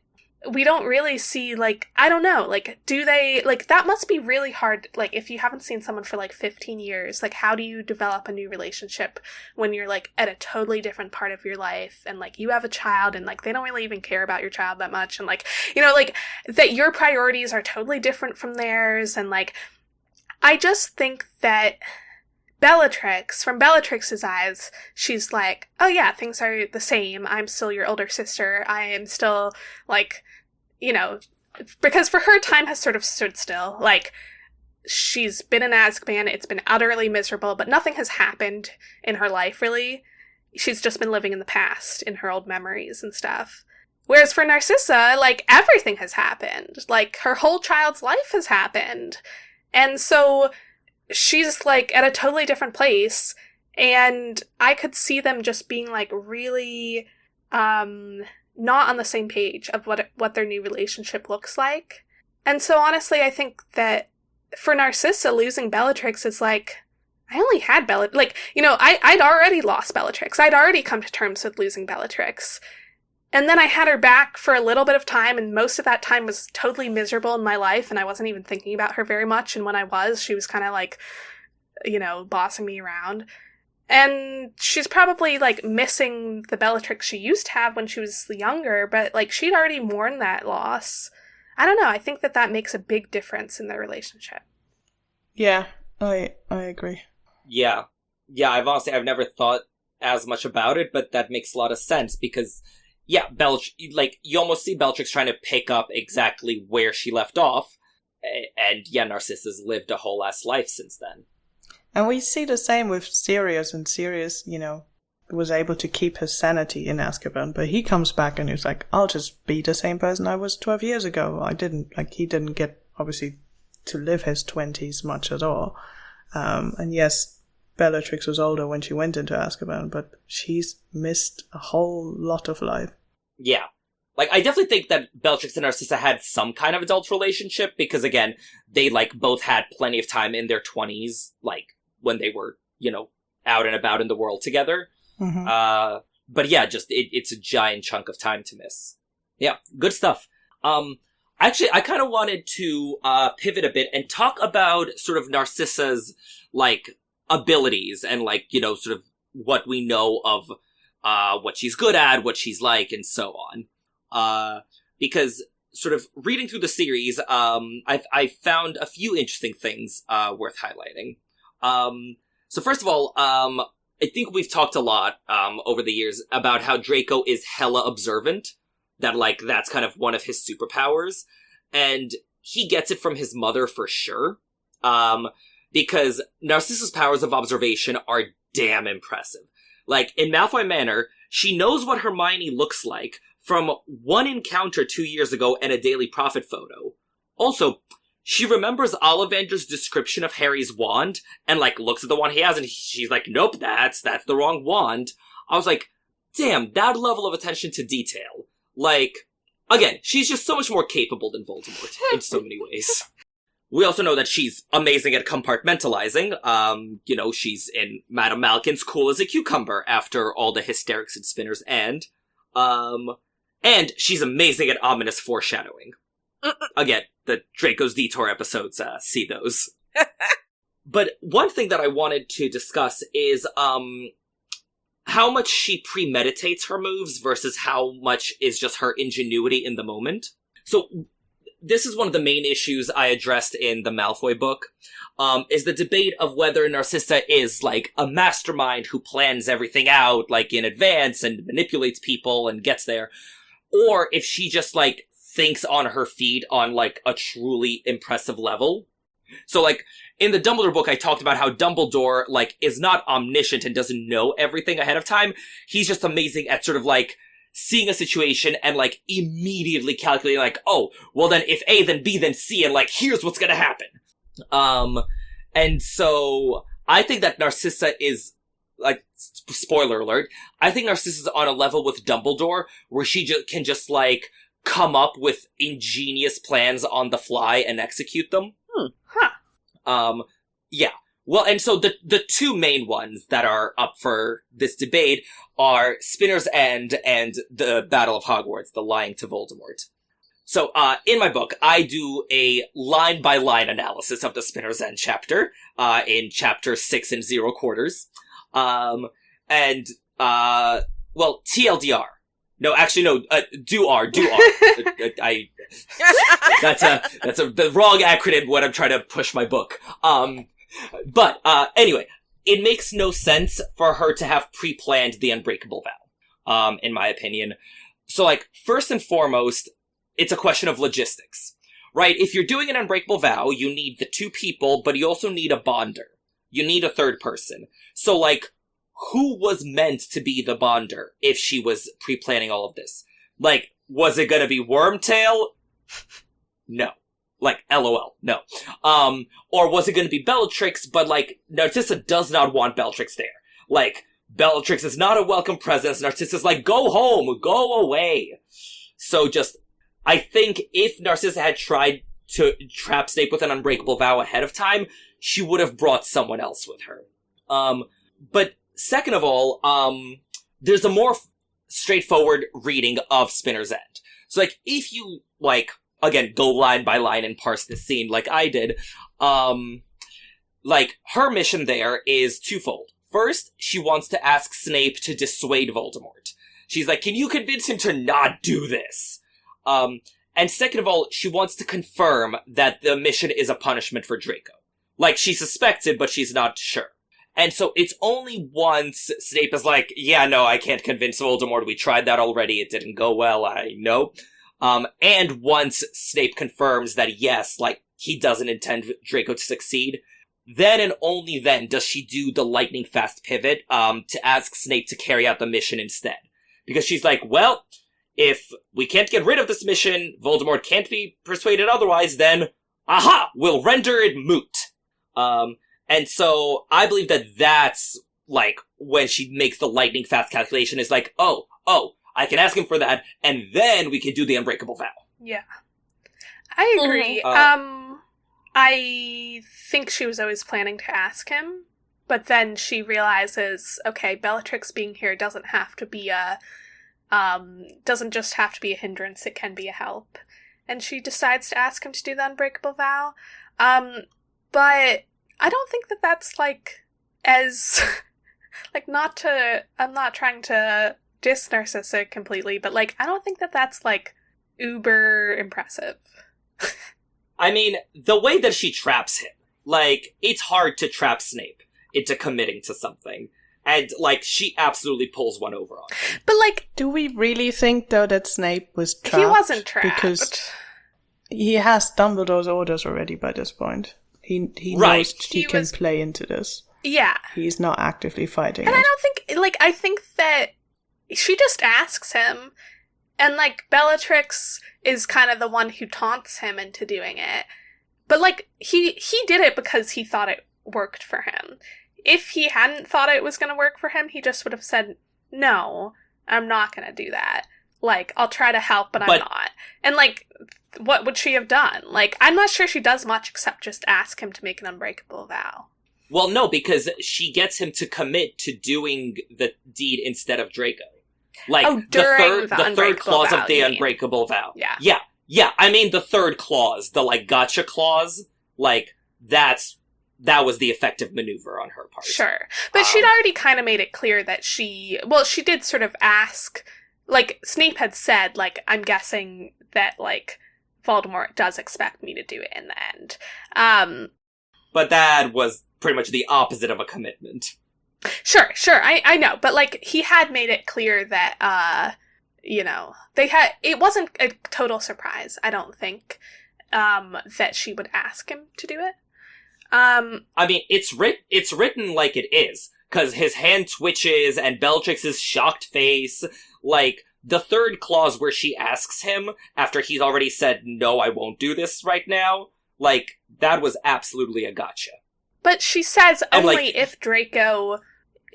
we don't really see, I don't know, do they, that must be really hard, if you haven't seen someone for, 15 years, how do you develop a new relationship when you're, at a totally different part of your life, and, you have a child, and, they don't really even care about your child that much, and, that your priorities are totally different from theirs, and, I just think that Bellatrix, from Bellatrix's eyes, she's like, oh yeah, things are the same. I'm still your older sister. I am still, because for her, time has sort of stood still. She's been in Azkaban, it's been utterly miserable, but nothing has happened in her life, really. She's just been living in the past, in her old memories and stuff. Whereas for Narcissa, everything has happened. Her whole child's life has happened. And so she's at a totally different place, and I could see them just being really not on the same page of what their new relationship looks like. And so honestly, I think that for Narcissa, losing Bellatrix is I only had I'd already lost Bellatrix. I'd already come to terms with losing Bellatrix. And then I had her back for a little bit of time, and most of that time was totally miserable in my life, and I wasn't even thinking about her very much, and when I was, she was kind of bossing me around. And she's probably, missing the Bellatrix she used to have when she was younger, but, she'd already mourned that loss. I don't know, I think that makes a big difference in their relationship. Yeah, I agree. Yeah, I've never thought as much about it, but that makes a lot of sense, because... yeah, you almost see Bellatrix trying to pick up exactly where she left off, and yeah, Narcissa's lived a whole ass life since then. And we see the same with Sirius, and Sirius, was able to keep his sanity in Azkaban, but he comes back and he's like, I'll just be the same person I was 12 years ago. He didn't get, obviously, to live his 20s much at all. And yes, Bellatrix was older when she went into Azkaban, but she's missed a whole lot of life. Yeah. I definitely think that Bellatrix and Narcissa had some kind of adult relationship, because, again, they, both had plenty of time in their 20s, when they were, out and about in the world together. Mm-hmm. But yeah, just, it's a giant chunk of time to miss. Yeah, good stuff. Actually, I kind of wanted to, pivot a bit and talk about sort of Narcissa's, abilities and sort of what we know of what she's good at, what she's like, and so on. Because sort of reading through the series, I found a few interesting things worth highlighting. So first of all, I think we've talked a lot over the years about how Draco is hella observant. That that's kind of one of his superpowers, and he gets it from his mother for sure. Because Narcissa's powers of observation are damn impressive. In Malfoy Manor, she knows what Hermione looks like from one encounter 2 years ago and a Daily Prophet photo. Also, she remembers Ollivander's description of Harry's wand and, looks at the one he has and she's like, nope, that's the wrong wand. I was like, damn, that level of attention to detail. Again, she's just so much more capable than Voldemort in so many ways. We also know that she's amazing at compartmentalizing. She's in Madame Malkin's cool as a cucumber after all the hysterics and Spinner's End. And she's amazing at ominous foreshadowing. Again, the Draco's Detour episodes, see those. But one thing that I wanted to discuss is, how much she premeditates her moves versus how much is just her ingenuity in the moment. So, this is one of the main issues I addressed in the Malfoy book, is the debate of whether Narcissa is, a mastermind who plans everything out, in advance and manipulates people and gets there, or if she just, thinks on her feet on, like, a truly impressive level. So, like, in the Dumbledore book, I talked about how Dumbledore, like, is not omniscient and doesn't know everything ahead of time. He's just amazing at sort of, like, seeing a situation and, like, immediately calculating, like, oh, well then if A, then B, then C, and, like, here's what's gonna happen. And so, I think that Narcissa is, like, spoiler alert, I think Narcissa's on a level with Dumbledore where she can just, like, come up with ingenious plans on the fly and execute them. Yeah. Well, and so the two main ones that are up for this debate are Spinner's End and the Battle of Hogwarts, the lying to Voldemort. So, in my book, I do a line-by-line analysis of the Spinner's End chapter, in chapter 6 and 0 quarters. Well, TLDR. No, actually, no, do-R. That's the wrong acronym when I'm trying to push my book. But anyway, it makes no sense for her to have pre-planned the Unbreakable Vow, in my opinion. So, like, first and foremost, it's a question of logistics, right? If you're doing an Unbreakable Vow, you need the two people, but you also need a bonder. You need a third person. So, like, who was meant to be the bonder if she was pre-planning all of this? Like, was it gonna be Wormtail? No. Like, LOL, no. Or was it gonna be Bellatrix, but, like, Narcissa does not want Bellatrix there. Like, Bellatrix is not a welcome presence. Narcissa's like, go home, go away. So just, I think if Narcissa had tried to trap Snape with an Unbreakable Vow ahead of time, she would have brought someone else with her. But second of all, there's a more straightforward reading of Spinner's End. So, like, if you, like, again, go line by line and parse this scene like I did, like, her mission there is twofold. First, she wants to ask Snape to dissuade Voldemort. She's like, can you convince him to not do this? And second of all, she wants to confirm that the mission is a punishment for Draco. Like, she suspects it, but she's not sure. And so it's only once Snape is like, yeah, no, I can't convince Voldemort, we tried that already, it didn't go well, I know. And once Snape confirms that yes, like, he doesn't intend Draco to succeed, then and only then does she do the lightning fast pivot, to ask Snape to carry out the mission instead. Because she's like, well, if we can't get rid of this mission, Voldemort can't be persuaded otherwise, then, aha, we'll render it moot. And so I believe that that's, like, when she makes the lightning fast calculation is like, oh, I can ask him for that, and then we can do the Unbreakable Vow. Yeah. I agree. I think she was always planning to ask him, but then she realizes, okay, Bellatrix being here doesn't have to be doesn't just have to be a hindrance, it can be a help. And she decides to ask him to do the Unbreakable Vow. But I don't think that that's, like, as, like, I'm not trying to diss Narcissa completely, but, like, I don't think that that's, like, uber impressive. I mean, the way that she traps him, like, it's hard to trap Snape into committing to something. And, like, she absolutely pulls one over on him. But, like, do we really think, though, that Snape was trapped? He wasn't trapped. Because he has Dumbledore's orders already by this point. He right. knows he can play into this. Yeah. He's not actively fighting and it. I don't think, like, I think that she just asks him, and, like, Bellatrix is kind of the one who taunts him into doing it. But, like, he did it because he thought it worked for him. If he hadn't thought it was going to work for him, he just would have said, no, I'm not going to do that. Like, I'll try to help, but I'm not. And, like, what would she have done? Like, I'm not sure she does much except just ask him to make an Unbreakable Vow. Well, no, because she gets him to commit to doing the deed instead of Draco. Like, the third clause vow, of the Unbreakable Vow. Yeah. Yeah, I mean the third clause, the, like, gotcha clause, like, that was the effective maneuver on her part. Sure. But she'd already kind of made it clear that she did sort of ask, like, Snape had said, like, I'm guessing that, like, Voldemort does expect me to do it in the end. But that was pretty much the opposite of a commitment. Sure, I know. But, like, he had made it clear that, it wasn't a total surprise, I don't think, that she would ask him to do it. I mean, it's written like it is, because his hand twitches and Bellatrix's shocked face, like, the third clause where she asks him, after he's already said, no, I won't do this right now, like, that was absolutely a gotcha. But she says only if Draco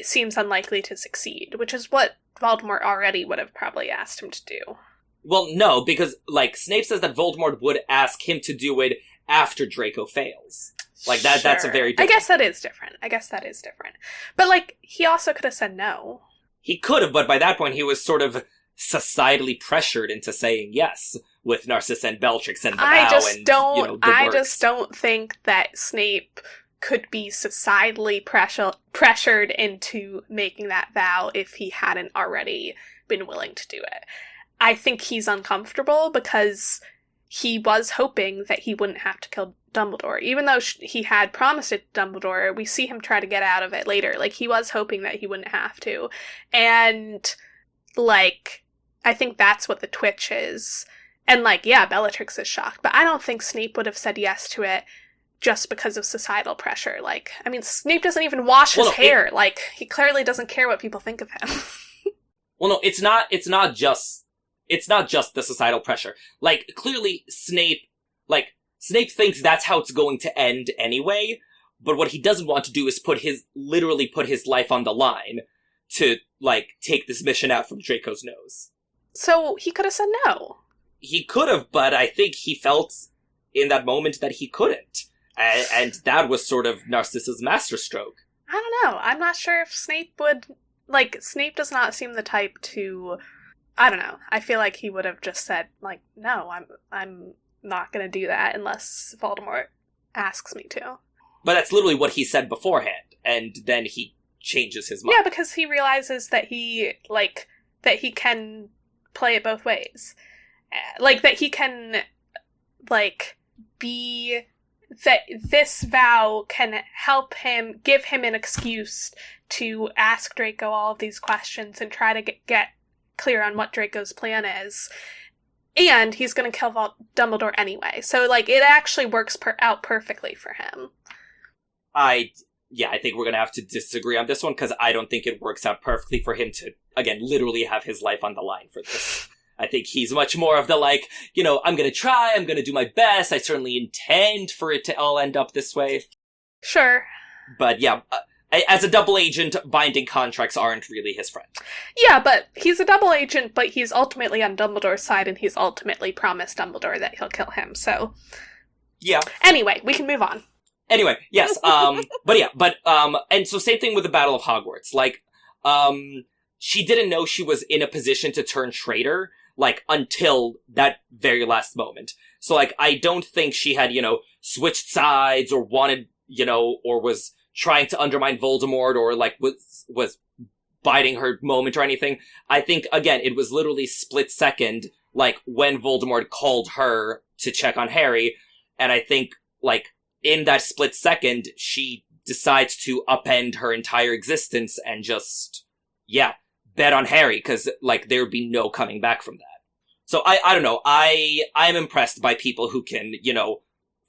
seems unlikely to succeed, which is what Voldemort already would have probably asked him to do. Well, no, because, like, Snape says that Voldemort would ask him to do it after Draco fails. Like, that's a very different... I guess that is different. But, like, he also could have said no. He could have, but by that point he was sort of societally pressured into saying yes, with Narcissa and Bellatrix and the vow I just don't think that Snape could be societally pressured into making that vow if he hadn't already been willing to do it. I think he's uncomfortable because he was hoping that he wouldn't have to kill Dumbledore. Even though he had promised it to Dumbledore, we see him try to get out of it later. Like, he was hoping that he wouldn't have to. And, like, I think that's what the twitch is. And, like, yeah, Bellatrix is shocked, but I don't think Snape would have said yes to it just because of societal pressure. Like, I mean, Snape doesn't even wash his hair. Like, he clearly doesn't care what people think of him. Well, no, it's not just the societal pressure. Like, clearly Snape thinks that's how it's going to end anyway, but what he doesn't want to do is literally put his life on the line to, like, take this mission out from Draco's nose. So he could have said no. He could have, but I think he felt in that moment that he couldn't. And that was sort of Narcissa's masterstroke. I don't know. I'm not sure if Snape would... Like, Snape does not seem the type to... I don't know. I feel like he would have just said, like, no, I'm not going to do that unless Voldemort asks me to. But that's literally what he said beforehand, and then he changes his mind. Yeah, because he realizes that he can play it both ways. Like, that he can, like, be... That this vow can help him, give him an excuse to ask Draco all of these questions and try to get clear on what Draco's plan is. And he's going to kill Dumbledore anyway. So, like, it actually works out perfectly for him. I think we're going to have to disagree on this one, because I don't think it works out perfectly for him to, again, literally have his life on the line for this. I think he's much more of the, like, I'm going to try, I'm going to do my best, I certainly intend for it to all end up this way. Sure. But, yeah, as a double agent, binding contracts aren't really his friend. Yeah, but he's a double agent, but he's ultimately on Dumbledore's side, and he's ultimately promised Dumbledore that he'll kill him, so... Yeah. Anyway, we can move on. Anyway, yes, and so same thing with the Battle of Hogwarts. Like, she didn't know she was in a position to turn traitor, like, until that very last moment. So, like, I don't think she had, switched sides or wanted, or was trying to undermine Voldemort or, like, was biding her moment or anything. I think, again, it was literally split second, like, when Voldemort called her to check on Harry, and I think, like, in that split second, she decides to upend her entire existence and just, bet on Harry, because, like, there would be no coming back from that. So I don't know, I'm impressed by people who can,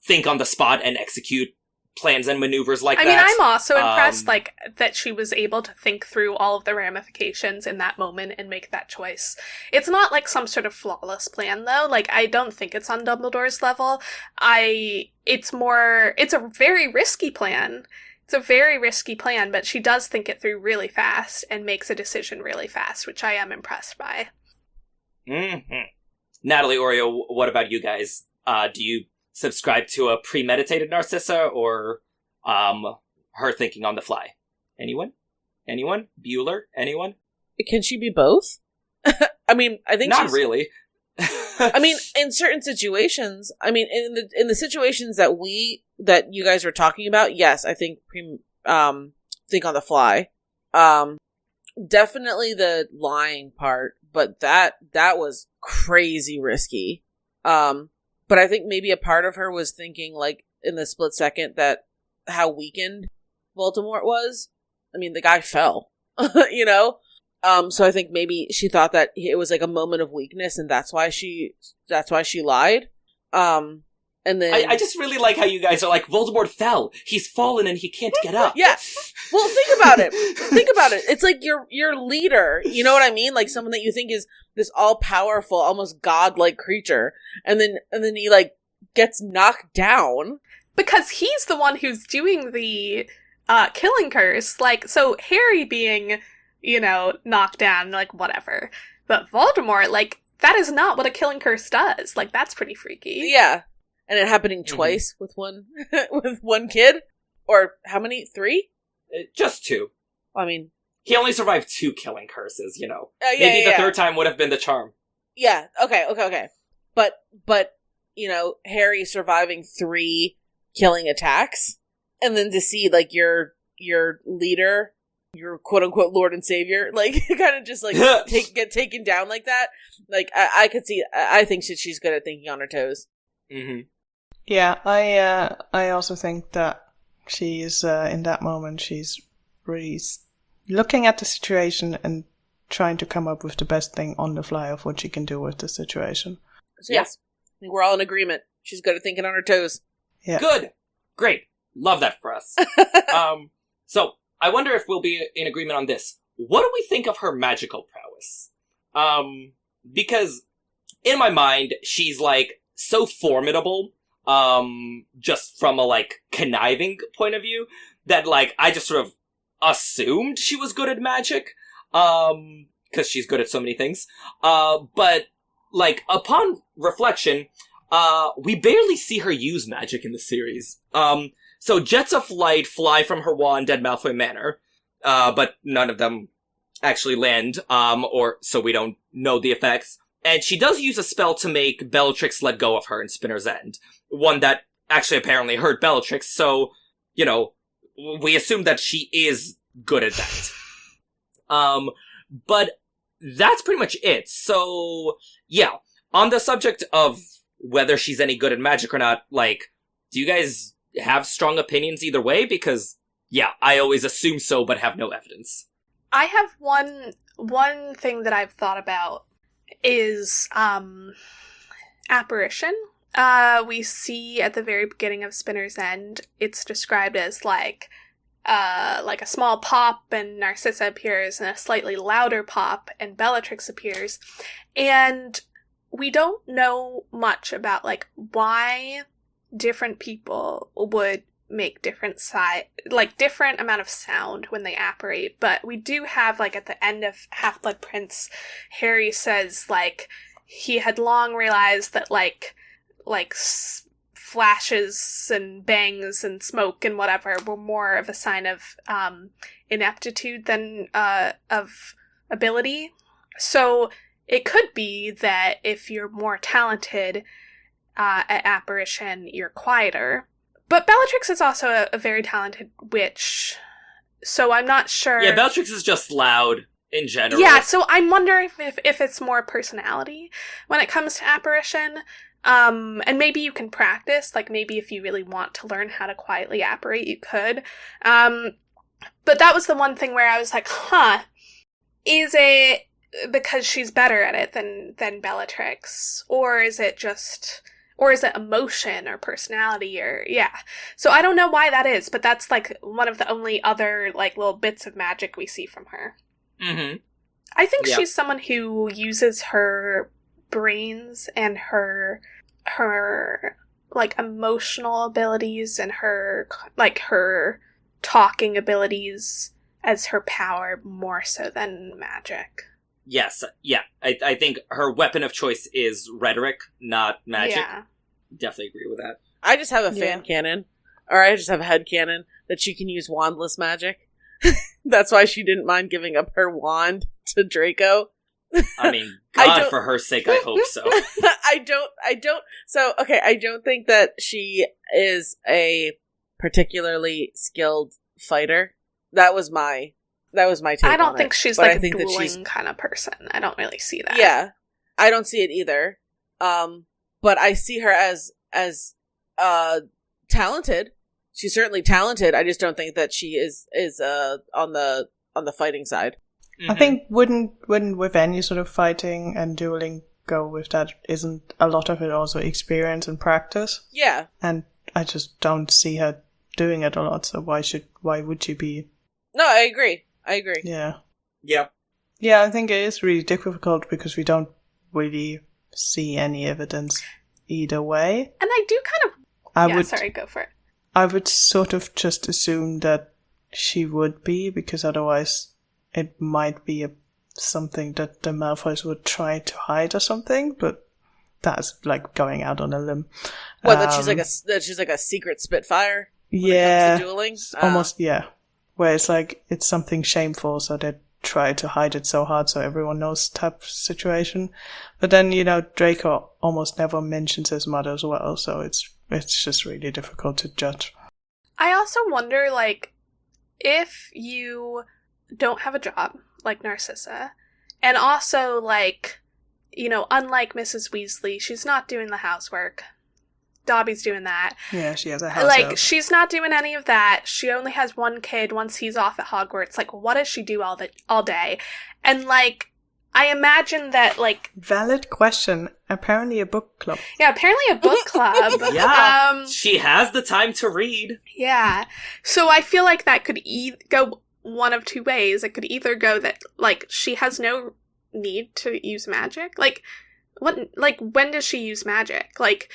think on the spot and execute plans and maneuvers like that. I mean, I'm also impressed, like, that she was able to think through all of the ramifications in that moment and make that choice. It's not, like, some sort of flawless plan, though. Like, I don't think it's on Dumbledore's level. It's a very risky plan. It's a very risky plan, but she does think it through really fast and makes a decision really fast, which I am impressed by. Mm-hmm. Natalie, Oreo, what about you guys? Do you subscribe to a premeditated Narcissa or her thinking on the fly? Anyone? Bueller? Anyone? Can she be both? I mean, I think not really. I mean, in certain situations, in the situations that you guys were talking about, yes, I think think on the fly. Definitely the lying part, but that was crazy risky. But I think maybe a part of her was thinking, like, in the split second, that how weakened Voldemort was. I mean, the guy fell, So I think maybe she thought that it was like a moment of weakness, and that's why she lied. And then I just really like how you guys are like, Voldemort fell. He's fallen and he can't get up. Yeah. Well, think about it. It's like your leader. You know what I mean? Like someone that you think is this all powerful, almost godlike creature, and then he like gets knocked down because he's the one who's doing the killing curse. Like, so Harry being, knocked down, like whatever, but Voldemort, like, that is not what a killing curse does. Like, that's pretty freaky. Yeah. And it happening twice with one with one kid? Or how many? 3? Just 2. I mean... He only survived 2 killing curses, Yeah, Maybe the third time would have been the charm. Yeah, okay. But Harry surviving 3 killing attacks, and then to see, like, your leader, your quote-unquote Lord and Savior, like, kind of just, like, get taken down like that, like, I could see... I think she's good at thinking on her toes. Mm-hmm. Yeah, I also think that she is, in that moment, she's really looking at the situation and trying to come up with the best thing on the fly of what she can do with the situation. So yes, I think we're all in agreement. She's good at thinking on her toes. Yeah. Good. Great. Love that for us. So, I wonder if we'll be in agreement on this. What do we think of her magical prowess? Because, in my mind, she's, like, so formidable, just from a, like, conniving point of view, that, like, I just sort of assumed she was good at magic, because she's good at so many things. But, like, upon reflection, we barely see her use magic in the series. So jets of light fly from her wand at Malfoy Manor, but none of them actually land, or so we don't know the effects. And she does use a spell to make Bellatrix let go of her in Spinner's End. One that actually apparently hurt Bellatrix, so, we assume that she is good at that. But that's pretty much it. So, yeah. On the subject of whether she's any good at magic or not, like, do you guys have strong opinions either way? Because, yeah, I always assume so, but have no evidence. I have one thing that I've thought about is apparition. We see at the very beginning of Spinner's End, it's described as like a small pop, and Narcissa appears, and a slightly louder pop, and Bellatrix appears. And we don't know much about, like, why different people would make different different amount of sound when they apparate, but we do have, like, at the end of Half-Blood Prince, Harry says, like, he had long realized that, like flashes and bangs and smoke and whatever were more of a sign of ineptitude than of ability. So it could be that if you're more talented at apparition, you're quieter. But Bellatrix is also a very talented witch, so I'm not sure. Yeah, Bellatrix is just loud in general. Yeah, so I'm wondering if it's more personality when it comes to apparition. And maybe you can practice, like maybe if you really want to learn how to quietly apparate, you could. But that was the one thing where I was like, is it because she's better at it than Bellatrix? Or is it emotion or personality yeah. So I don't know why that is, but that's like one of the only other like little bits of magic we see from her. Mm-hmm. I think she's someone who uses her brains and her like emotional abilities and her talking abilities as her power more so than magic. Yes, yeah. I think her weapon of choice is rhetoric, not magic. Yeah. Definitely agree with that. I just have a fan cannon, or I just have a head cannon that she can use wandless magic. That's why she didn't mind giving up her wand to Draco. I mean, God, for her sake, I hope so. I don't think that she is a particularly skilled fighter. That was my take. I don't think she's like a dueling kind of person. I don't really see that. Yeah, I don't see it either. But I see her as talented. She's certainly talented. I just don't think that she is on the fighting side. I think wouldn't with any sort of fighting and dueling go with that, isn't a lot of it also experience and practice? Yeah. And I just don't see her doing it a lot, so why would she be? No, I agree. Yeah. Yeah. Yeah, I think it is really difficult because we don't really see any evidence either way. And I do kind of... sorry, go for it. I would sort of just assume that she would be, because otherwise it might be something that the Malfoys would try to hide or something, but that's like going out on a limb. Well, that she's like a secret Spitfire when it comes to dueling? Almost, yeah. Where it's like, it's something shameful, so they try to hide it so hard so everyone knows type situation. But then, Draco almost never mentions his mother as well, so it's just really difficult to judge. I also wonder, like, if you don't have a job, like Narcissa, and also, like, unlike Mrs. Weasley, she's not doing the housework. Dobby's doing that. Yeah, she has a house Like, help. she's not doing any of that. She only has one kid once he's off at Hogwarts. Like, what does she do all day? And, like, I imagine that, like... Valid question. Apparently a book club. Yeah, apparently a book club. Yeah, she has the time to read. Yeah. So I feel like that could go one of two ways. It could either go that, like, she has no need to use magic. Like, when does she use magic? Like,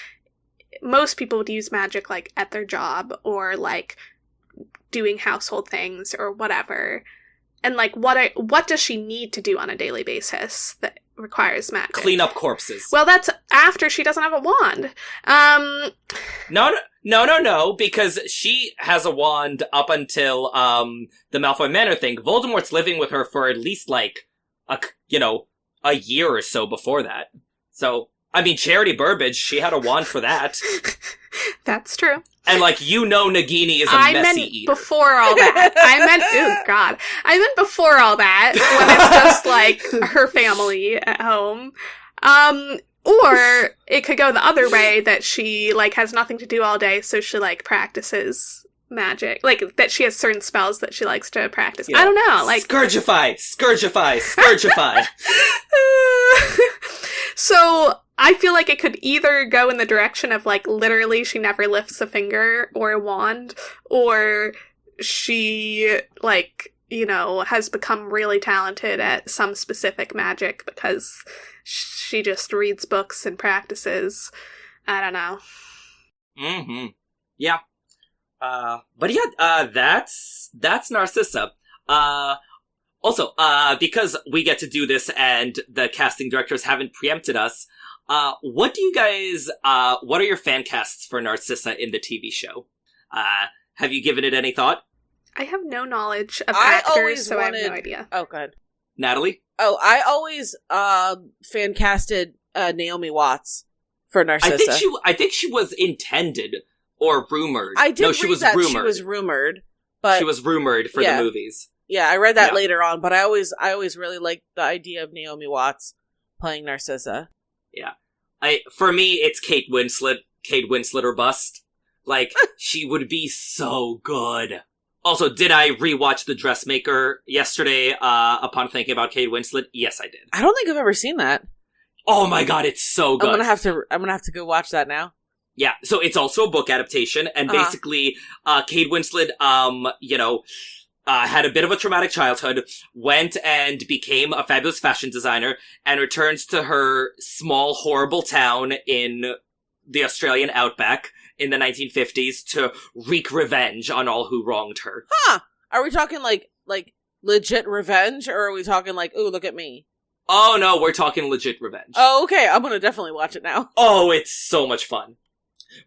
most people would use magic, like, at their job or, like, doing household things or whatever. And, like, what does she need to do on a daily basis that requires magic? Clean up corpses. Well, that's after she doesn't have a wand. No, because she has a wand up until, the Malfoy Manor thing. Voldemort's living with her for at least, like, a year or so before that. So, I mean, Charity Burbage, she had a wand for that. That's true. And, like, Nagini is a messy eater. Before all that. I meant before all that, when it's just, like, her family at home. Or it could go the other way, that she, like, has nothing to do all day, so she, like, practices magic. Like, that she has certain spells that she likes to practice. Yeah. I don't know, like... Scourgify! So, I feel like it could either go in the direction of, like, literally she never lifts a finger or a wand, or she, like, has become really talented at some specific magic because she just reads books and practices. I don't know. Mm-hmm. Yeah. But yeah, that's Narcissa. Also, because we get to do this and the casting directors haven't preempted us, what are your fan casts for Narcissa in the TV show? Have you given it any thought? I have no knowledge of actors, so I have no idea. Oh, good. Natalie? Oh, I always fan casted Naomi Watts for Narcissa. I think she was intended or rumored. I did she read was that rumored. She was rumored, but she was rumored for the movies. Yeah, I read that later on, but I always really liked the idea of Naomi Watts playing Narcissa. Yeah. For me, it's Kate Winslet. Kate Winslet or bust. Like, she would be so good. Also, did I rewatch The Dressmaker yesterday, upon thinking about Kate Winslet? Yes, I did. I don't think I've ever seen that. Oh my god, it's so good. I'm gonna have to go watch that now. Yeah, so it's also a book adaptation, and basically, Kate Winslet, had a bit of a traumatic childhood, went and became a fabulous fashion designer, and returns to her small, horrible town in the Australian outback in the 1950s to wreak revenge on all who wronged her. Huh. Are we talking like legit revenge, or are we talking like, ooh, look at me? Oh no, we're talking legit revenge. Oh, okay. I'm gonna definitely watch it now. Oh, it's so much fun.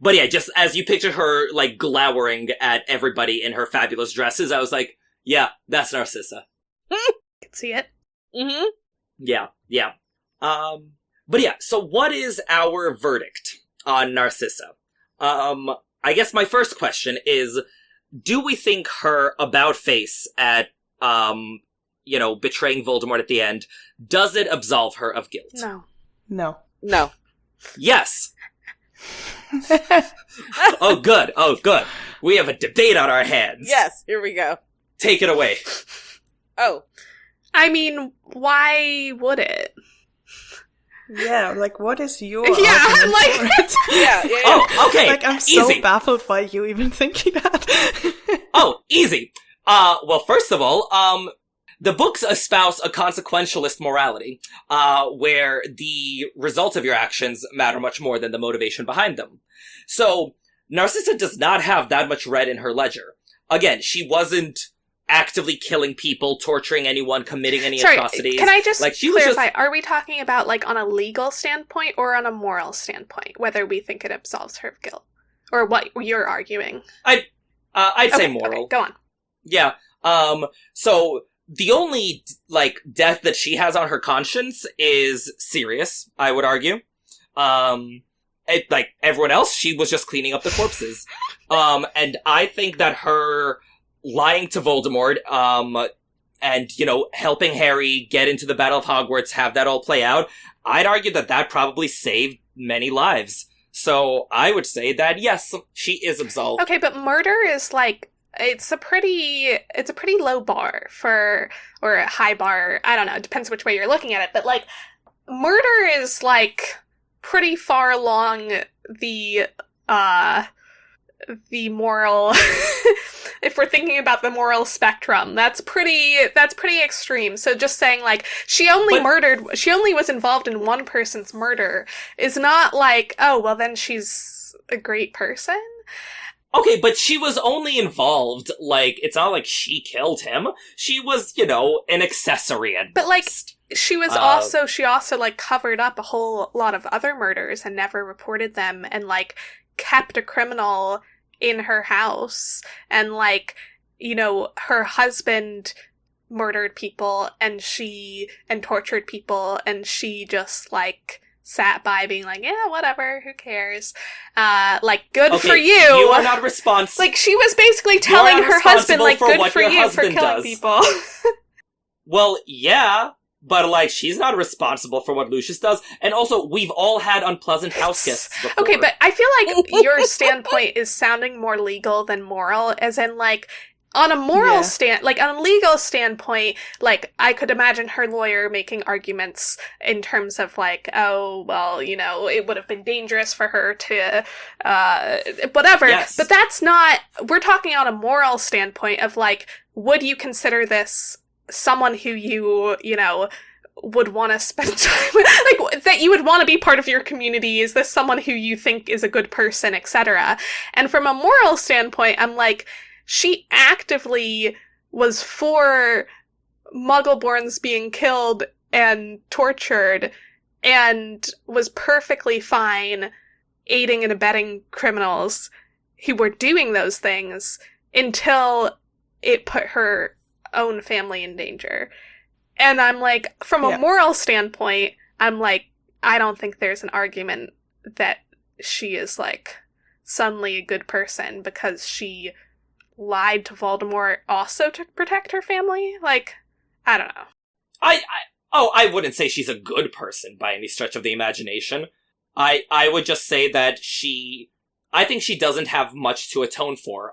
But yeah, just as you picture her, like, glowering at everybody in her fabulous dresses, I was like, yeah, that's Narcissa. I can see it. Mm-hmm. Yeah. But yeah, so what is our verdict on Narcissa? I guess my first question is, do we think her about-face at, betraying Voldemort at the end, does it absolve her of guilt? No. Yes! Oh, good. We have a debate on our hands. Yes, here we go. Take it away. Oh. I mean, why would it? Yeah, like, what is your Yeah, argument like- for it? Yeah. Oh, okay. Like, I'm so Easy. baffled by you even thinking that. Oh, easy. Well, first of all, the books espouse a consequentialist morality, where the results of your actions matter much more than the motivation behind them. So, Narcissa does not have that much red in her ledger. Again, she wasn't actively killing people, torturing anyone, committing any atrocities. Can I just she was clarify, are we talking about, like, on a legal standpoint or on a moral standpoint, whether we think it absolves her of guilt? Or what you're arguing? I'd say Okay, moral. okay, go on. Yeah. So the only, like, death that she has on her conscience is serious, I would argue. Like, everyone else, she was just cleaning up the corpses. And I think that her lying to Voldemort, and, helping Harry get into the Battle of Hogwarts, have that all play out, I'd argue that that probably saved many lives. So I would say that, yes, she is absolved. Okay, but murder is, like, it's a pretty low bar or a high bar, I don't know, it depends which way you're looking at it, but, like, murder is, like, pretty far along the moral, if we're thinking about the moral spectrum, that's pretty extreme. So just saying, like, she only was involved in one person's murder is not like, oh, well, then she's a great person. Okay, but she was only involved, like, it's not like she killed him. She was, an accessory at But, like, best. she also, like, covered up a whole lot of other murders and never reported them and, like, kept a criminal in her house. And, like, her husband murdered people and tortured people, and she just, like, sat by being like, yeah, whatever, who cares? Good for you. You are not responsible. Like, she was basically telling her husband, like, good for you for killing people. Well, yeah, but, like, she's not responsible for what Lucius does. And also, we've all had unpleasant house guests before. Okay, but I feel like your standpoint is sounding more legal than moral, as in, like, on a moral on a legal standpoint, like, I could imagine her lawyer making arguments in terms of, like, oh, well, it would have been dangerous for her to, whatever. Yes. But that's not, we're talking on a moral standpoint of, like, would you consider this someone who you would want to spend time with, like, that you would want to be part of your community? Is this someone who you think is a good person, etc.? And from a moral standpoint, I'm like, she actively was for Muggleborns being killed and tortured, and was perfectly fine aiding and abetting criminals who were doing those things until it put her own family in danger. And I'm like, from a moral standpoint, I'm like, I don't think there's an argument that she is, like, suddenly a good person because she lied to Voldemort also to protect her family. Like, I don't know. I wouldn't say she's a good person by any stretch of the imagination. I would just say that I think she doesn't have much to atone for,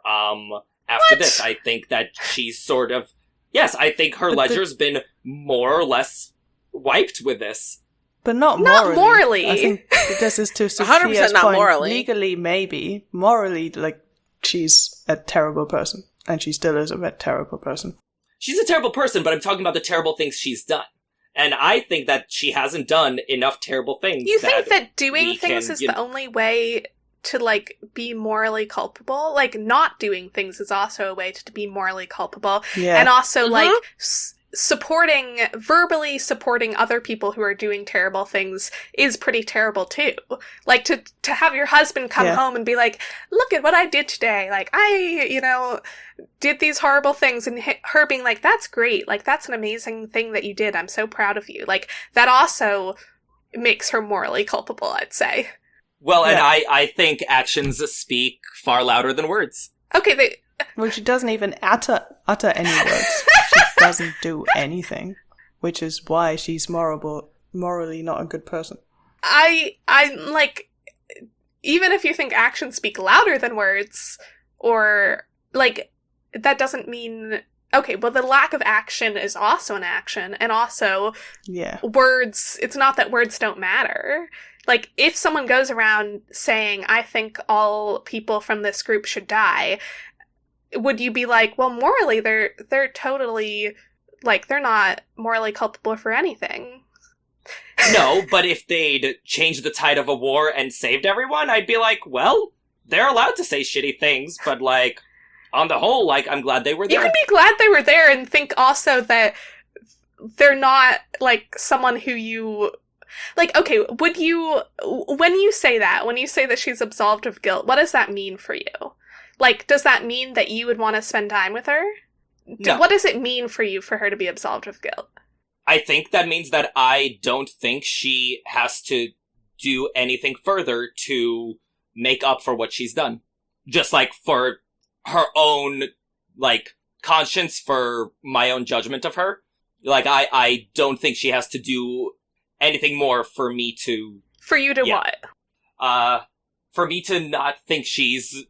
after this. I think that she's sort of, yes, I think her ledger's been more or less wiped with this. But not morally. I think this is to Sophia's 100% not point. morally. Legally, maybe. Morally, like, she's a terrible person. And she still is a terrible person. She's a terrible person, but I'm talking about the terrible things she's done. And I think that she hasn't done enough terrible things. You think that doing things is the only way to, like, be morally culpable? Like, not doing things is also a way to be morally culpable. Yeah. And also, like, verbally supporting other people who are doing terrible things is pretty terrible too. Like, to have your husband come home and be like, look at what I did today. Like, I, did these horrible things, and her being like, that's great. Like, that's an amazing thing that you did. I'm so proud of you. Like, that also makes her morally culpable, I'd say. Well, and I think actions speak far louder than words. Okay, well, she doesn't even utter any words. She doesn't do anything, which is why she's morally not a good person. I'm like, even if you think actions speak louder than words, or, like, that doesn't mean Okay, well, the lack of action is also an action, and also words, it's not that words don't matter. Like, if someone goes around saying, I think all people from this group should die, would you be like, well, morally, they're totally, like, they're not morally culpable for anything? No, but if they'd changed the tide of a war and saved everyone, I'd be like, well, they're allowed to say shitty things, but, like, on the whole, like, I'm glad they were there. You can be glad they were there and think also that they're not, like, someone who you... Like, okay, would you... When you say that she's absolved of guilt, what does that mean for you? Like, does that mean that you would want to spend time with her? No. What does it mean for you for her to be absolved of guilt? I think that means that I don't think she has to do anything further to make up for what she's done. Just, like, for her own, like, conscience, for my own judgment of her. Like, I don't think she has to do anything more for me to... For you to what? For me to not think she's...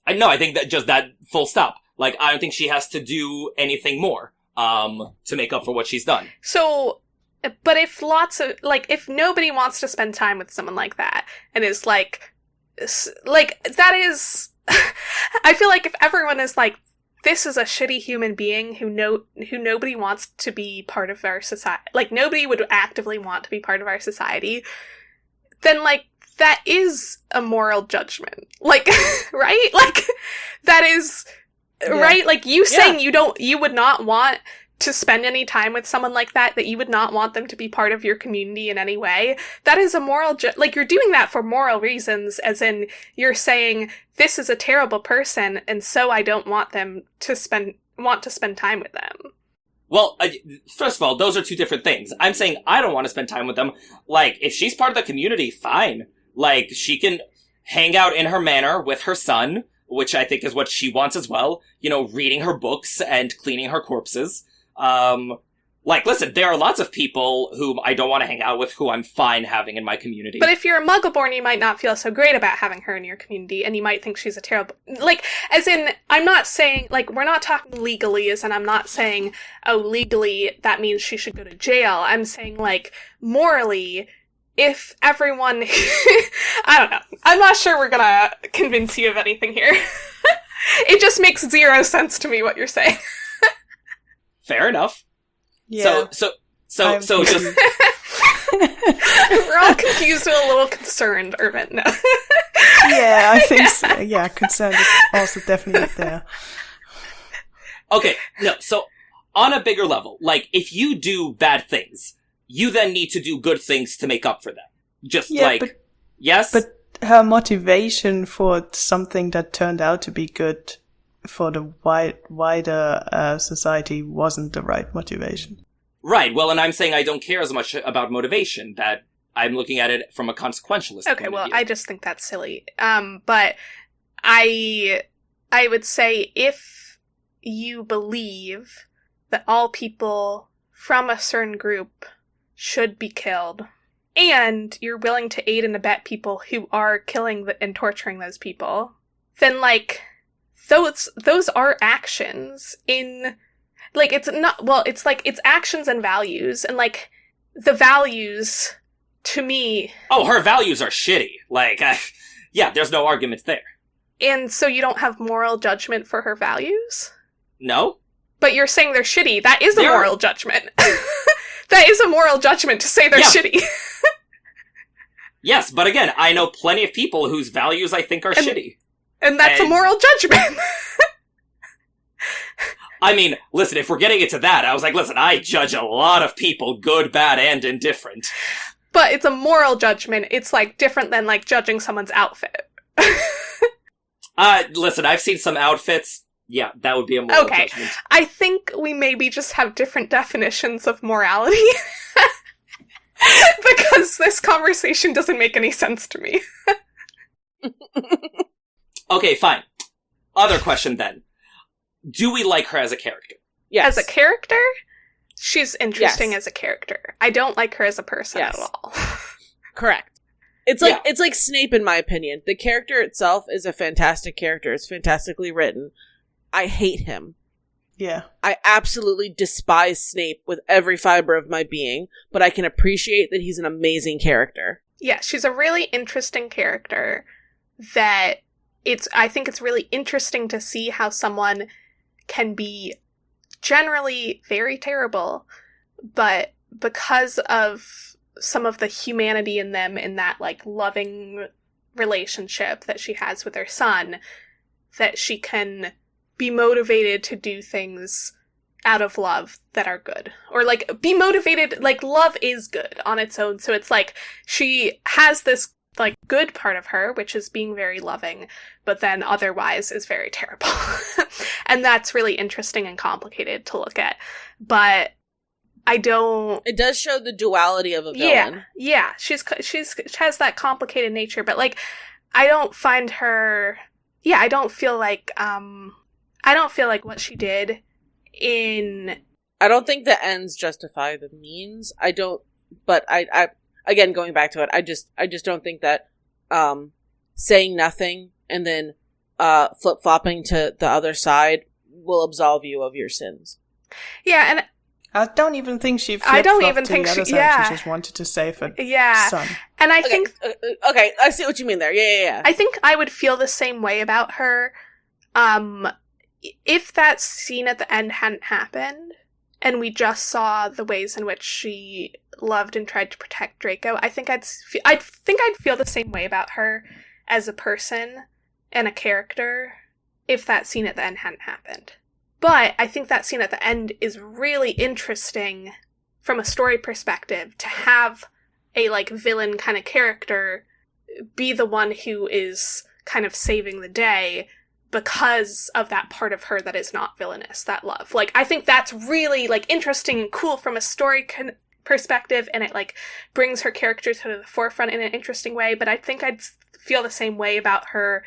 No, I think that just that full stop. Like, I don't think she has to do anything more, to make up for what she's done. So, but if if nobody wants to spend time with someone like that, and is like, that is... I feel like if everyone is like, this is a shitty human being who nobody wants to be part of our society, like, nobody would actively want to be part of our society, then, like, that is a moral judgment. Like, right? Like, that is, right? Like, you saying you would not want to spend any time with someone like that you would not want them to be part of your community in any way, that is a moral, like, you're doing that for moral reasons, as in, you're saying, this is a terrible person, and so I don't want them to spend time with them. Well, first of all, those are two different things. I'm saying I don't want to spend time with them. Like, if she's part of the community, fine. Like, she can hang out in her manor with her son, which I think is what she wants as well. You know, reading her books and cleaning her corpses. Like, listen, there are lots of people whom I don't want to hang out with who I'm fine having in my community. But if you're a Muggleborn, you might not feel so great about having her in your community, and you might think she's a terrible... Like, as in, I'm not saying, like, we're not talking legally, as in I'm not saying, oh, legally, that means she should go to jail. I'm saying, like, morally, if everyone... I don't know. I'm not sure we're gonna convince you of anything here. It just makes zero sense to me what you're saying. Fair enough. Yeah. So just... We're all confused and a little concerned, Irvin. No. Yeah, I think so. Yeah, concern is also definitely there. Okay, no, so on a bigger level, like, if you do bad things, you then need to do good things to make up for them. Just yes? But her motivation for something that turned out to be good for the wider society wasn't the right motivation. Right, well, and I'm saying I don't care as much about motivation, that I'm looking at it from a consequentialist point of view. I just think that's silly. But I would say if you believe that all people from a certain group should be killed, and you're willing to aid and abet people who are killing and torturing those people, then, like, those are actions in, like, it's not, well, it's like, it's actions and values, and, like, the values, to me... Oh, her values are shitty. Like, yeah, there's no argument there. And so you don't have moral judgment for her values? No. But you're saying they're shitty. That is a moral judgment. That is a moral judgment to say they're shitty. Yes, but again, I know plenty of people whose values I think are shitty. And that's a moral judgment. I mean, listen, if we're getting into that, I was like, listen, I judge a lot of people, good, bad, and indifferent. But it's a moral judgment. It's, like, different than, like, judging someone's outfit. Listen, I've seen some outfits. Yeah, that would be a moral judgment. I think we maybe just have different definitions of morality. Because this conversation doesn't make any sense to me. Okay, fine. Other question then. Do we like her as a character? Yes. As a character? She's interesting as a character. I don't like her as a person at all. Correct. It's like Snape, in my opinion. The character itself is a fantastic character. It's fantastically written. I hate him. Yeah. I absolutely despise Snape with every fiber of my being, but I can appreciate that he's an amazing character. Yeah, she's a really interesting character that I think it's really interesting to see how someone can be generally very terrible, but because of some of the humanity in them, in that, like, loving relationship that she has with her son, that she can be motivated to do things out of love that are good. Or, like, be motivated, like, love is good on its own, so it's like, she has this, like, good part of her, which is being very loving, but then otherwise is very terrible. And that's really interesting and complicated to look at. But I don't... It does show the duality of a villain. Yeah. She has that complicated nature, but, like, I don't find her... Yeah, I don't feel like what she did in... I don't think the ends justify the means. I don't... But I again, going back to it, I just don't think that saying nothing and then flip-flopping to the other side will absolve you of your sins. Yeah, and I don't even think she flip-flopped to the other side. She just wanted to save her son. And I think... Okay, I see what you mean there. Yeah. I think I would feel the same way about her if that scene at the end hadn't happened and we just saw the ways in which she loved and tried to protect Draco. I think I'd feel the same way about her as a person and a character if that scene at the end hadn't happened. But I think that scene at the end is really interesting from a story perspective, to have a, like, villain kind of character be the one who is kind of saving the day because of that part of her that is not villainous, that love. Like, I think that's really, like, interesting and cool from a story perspective, and it, like, brings her character to the forefront in an interesting way. But I think I'd feel the same way about her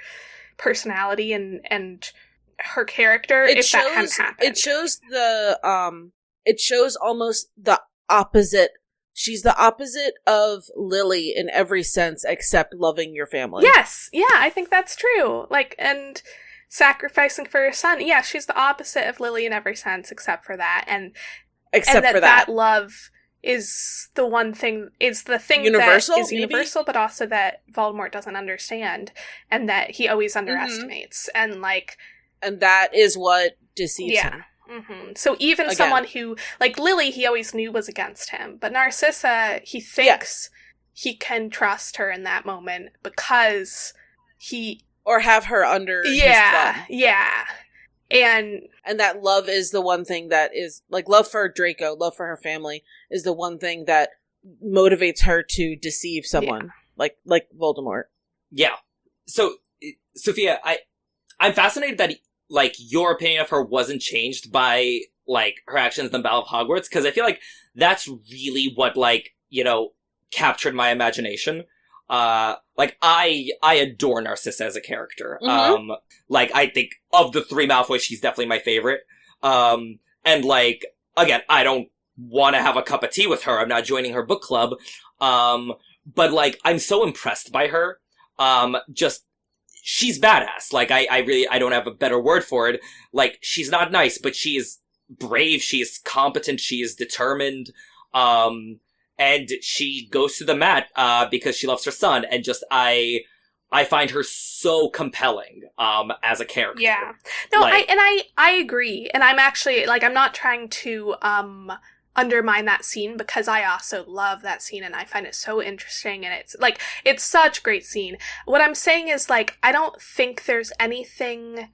personality and her character that hadn't happened. It shows almost the opposite. She's the opposite of Lily in every sense except loving your family. Yes. Yeah, I think that's true. Like, and sacrificing for her son. Yeah, she's the opposite of Lily in every sense except for that. And that love is the one thing, is the thing universal, that is universal, but also that Voldemort doesn't understand and that he always underestimates. And, like... And that is what deceives him. Mm-hmm. So even someone who, like Lily, he always knew was against him, but Narcissa, he thinks he can trust her in that moment because he... Or have her under his thumb. Yeah. And that love is the one thing that is, like, love for Draco, love for her family, is the one thing that motivates her to deceive someone, like Voldemort. Yeah. So, Sophia, I'm fascinated that, like, your opinion of her wasn't changed by, like, her actions in the Battle of Hogwarts, because I feel like that's really what, like, you know, captured my imagination. Like, I adore Narcissa as a character. Mm-hmm. Like, I think of the three Malfoy, she's definitely my favorite. And, like, again, I don't want to have a cup of tea with her. I'm not joining her book club. But, like, I'm so impressed by her. She's badass. Like, I don't have a better word for it. Like, she's not nice, but she is brave, she is competent, she is determined, and she goes to the mat, because she loves her son, and just, I find her so compelling, as a character. Yeah. No, like, I agree, and I'm actually, like, I'm not trying to, undermine that scene, because I also love that scene and I find it so interesting, and it's such a great scene. What I'm saying is, like, I don't think there's anything...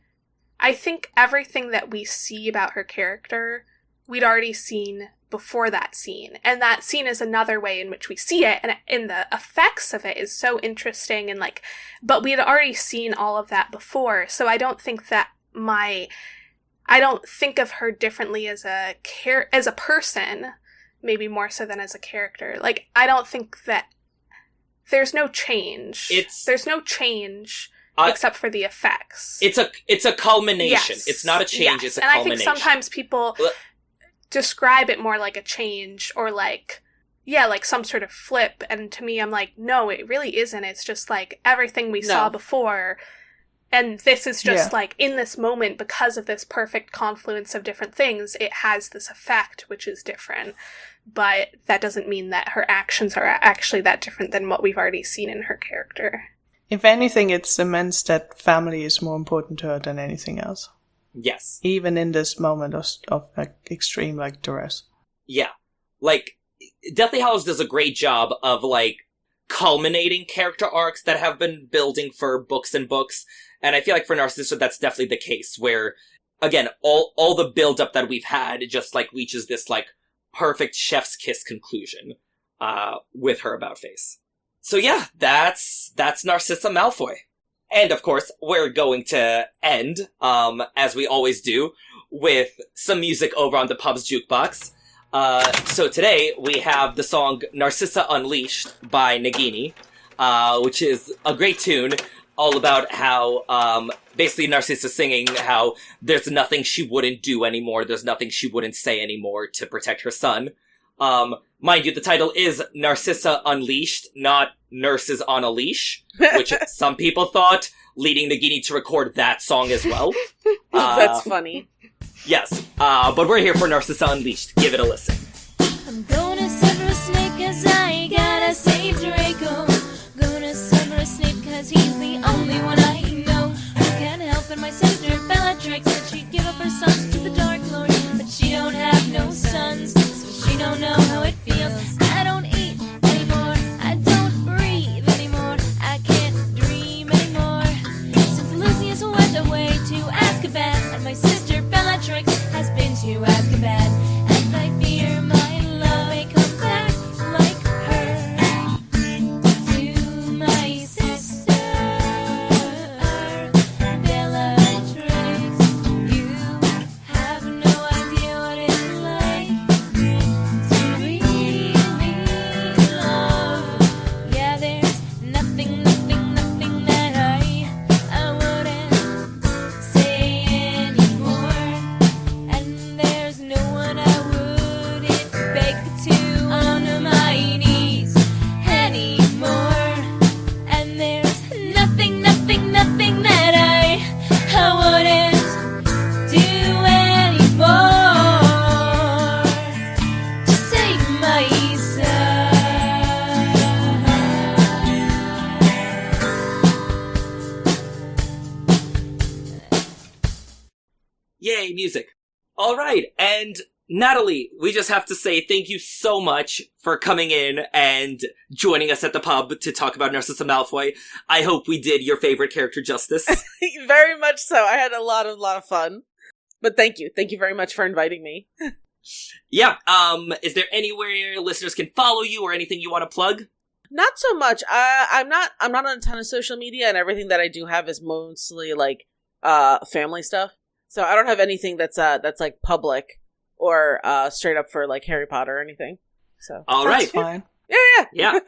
I think everything that we see about her character, we'd already seen before that scene. And that scene is another way in which we see it, and the effects of it is so interesting, and, like, but we had already seen all of that before, so I don't think that I don't think of her differently as a person, maybe more so than as a character. Like, I don't think that there's no change. There's no change except for the effects. It's a culmination. Yes. It's not a change, it's a and culmination. And I think sometimes people describe it more like a change, or like, like some sort of flip, and to me I'm like, no, it really isn't. It's just like everything we saw before And this is just like, in this moment, because of this perfect confluence of different things, it has this effect, which is different. But that doesn't mean that her actions are actually that different than what we've already seen in her character. If anything, it cements that family is more important to her than anything else. Yes. Even in this moment of like, extreme, like, duress. Yeah. Like, Deathly Hallows does a great job of, like, culminating character arcs that have been building for books and books. And I feel like for Narcissa, that's definitely the case, where, again, all the build-up that we've had just, like, reaches this, like, perfect chef's kiss conclusion with her about-face. So yeah, that's Narcissa Malfoy. And, of course, we're going to end, as we always do, with some music over on the pub's jukebox. So today, we have the song Narcissa Unleashed by Nagini, which is a great tune, all about how, basically Narcissa singing how there's nothing she wouldn't do anymore, there's nothing she wouldn't say anymore to protect her son. Mind you, the title is Narcissa Unleashed, not Nurses on a Leash, which some people thought, leading Nagini to record that song as well. That's funny. Yes, but we're here for Narcissa Unleashed. Give it a listen. I'm gonna suffer a snake 'cause I gotta save Draco. Gonna suffer a snake 'cause he's the only one I know who can help. And my sister Bellatrix said she'd give up her sons to the Dark Lord, but she don't have no sons, so she don't know how it feels. I don't eat anymore, I don't breathe anymore, I can't dream anymore. Since Lucius went away to Azkaban, and my sister Bellatrix has been to Azkaban, and I fear my love may come back like her to my sister Bellatrix. You have no idea what it's like to really love. Yeah, there's nothing that I wouldn't say anymore. And there's no one I wouldn't beg to on my knees anymore. And there's nothing that I wouldn't do anymore to save my Yay, music. Alright, and Natalie, we just have to say thank you so much for coming in and joining us at the pub to talk about Narcissa Malfoy. I hope we did your favorite character justice. Very much so. I had a lot of fun. But thank you. Thank you very much for inviting me. Yeah, is there anywhere listeners can follow you or anything you want to plug? Not so much. I'm not on a ton of social media, and everything that I do have is mostly like family stuff. So I don't have anything that's like public or straight up for like Harry Potter or anything. So Alright. That's fine. Yeah.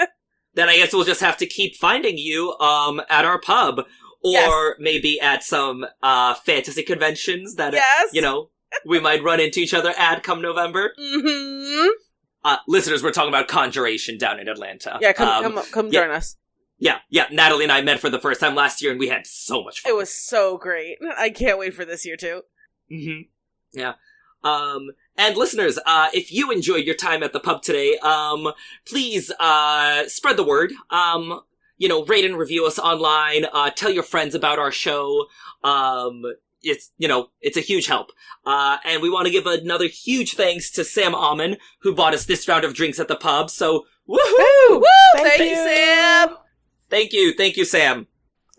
Then I guess we'll just have to keep finding you at our pub. Or Yes. maybe at some fantasy conventions that, Yes. we might run into each other at come November. Mm-hmm. Listeners, we're talking about Conjuration down in Atlanta. Yeah, come join us. Yeah, Natalie and I met for the first time last year, and we had so much fun. It was so great. I can't wait for this year, too. Mm-hmm. Yeah. And listeners, if you enjoyed your time at the pub today, please, spread the word. Rate and review us online, tell your friends about our show. It's a huge help. And we want to give another huge thanks to Sam Alman, who bought us this round of drinks at the pub, so woohoo! Woo! Thank you, Sam! Thank you, Sam.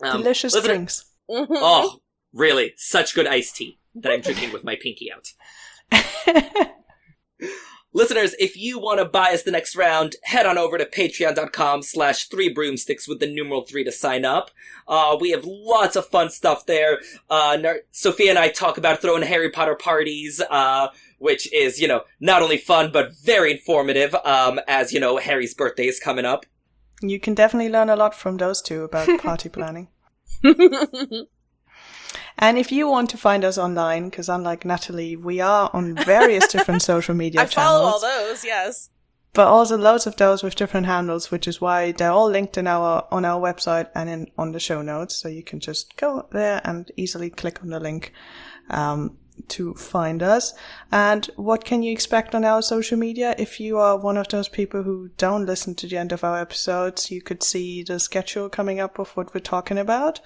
Delicious drinks. Mm-hmm. Oh, really, such good iced tea that I'm drinking with my pinky out. Listeners, if you want to buy us the next round, head on over to patreon.com/3broomsticks with the numeral 3 to sign up. We have lots of fun stuff there. Sophia and I talk about throwing Harry Potter parties, which is, not only fun, but very informative, as, Harry's birthday is coming up. You can definitely learn a lot from those two about party planning. And if you want to find us online, because unlike Natalie, we are on various different social media I channels. follow all those, yes. But also loads of those with different handles, which is why they're all linked on our website and on the show notes. So you can just go there and easily click on the link to find us. And what can you expect on our social media? If you are one of those people who don't listen to the end of our episodes, you could see the schedule coming up of what we're talking about.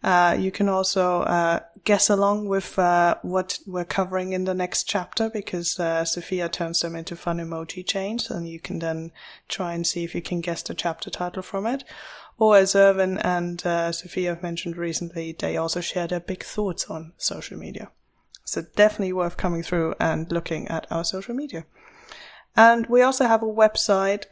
You can also guess along with what we're covering in the next chapter, because Sophia turns them into fun emoji chains, and you can then try and see if you can guess the chapter title from it. Or as Irvin and Sophia have mentioned recently, they also share their big thoughts on social media. So definitely worth coming through and looking at our social media. And we also have a website,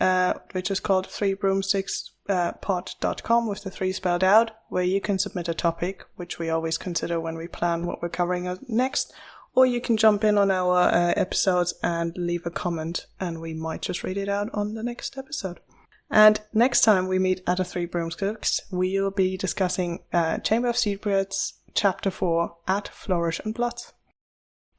which is called 3broomstickspod.com with the 3 spelled out, where you can submit a topic, which we always consider when we plan what we're covering next, or you can jump in on our episodes and leave a comment, and we might just read it out on the next episode. And next time we meet at the 3 Broomsticks, we will be discussing Chamber of Secrets, Chapter 4, At Flourish and Blood.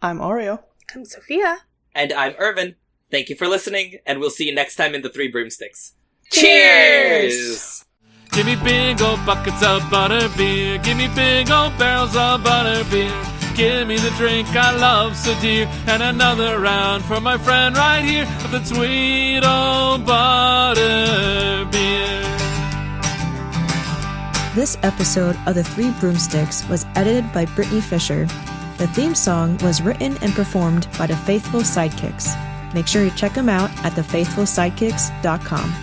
I'm Aureo. I'm Sophia. And I'm Irvin. Thank you for listening, and we'll see you next time in the 3 Broomsticks. Cheers! Give me big old buckets of butterbeer. Give me big old barrels of butterbeer. Give me the drink I love so dear. And another round for my friend right here of the sweet old butterbeer. This episode of The 3 Broomsticks was edited by Brittany Fisher. The theme song was written and performed by the Faithful Sidekicks. Make sure you check them out at thefaithfulsidekicks.com.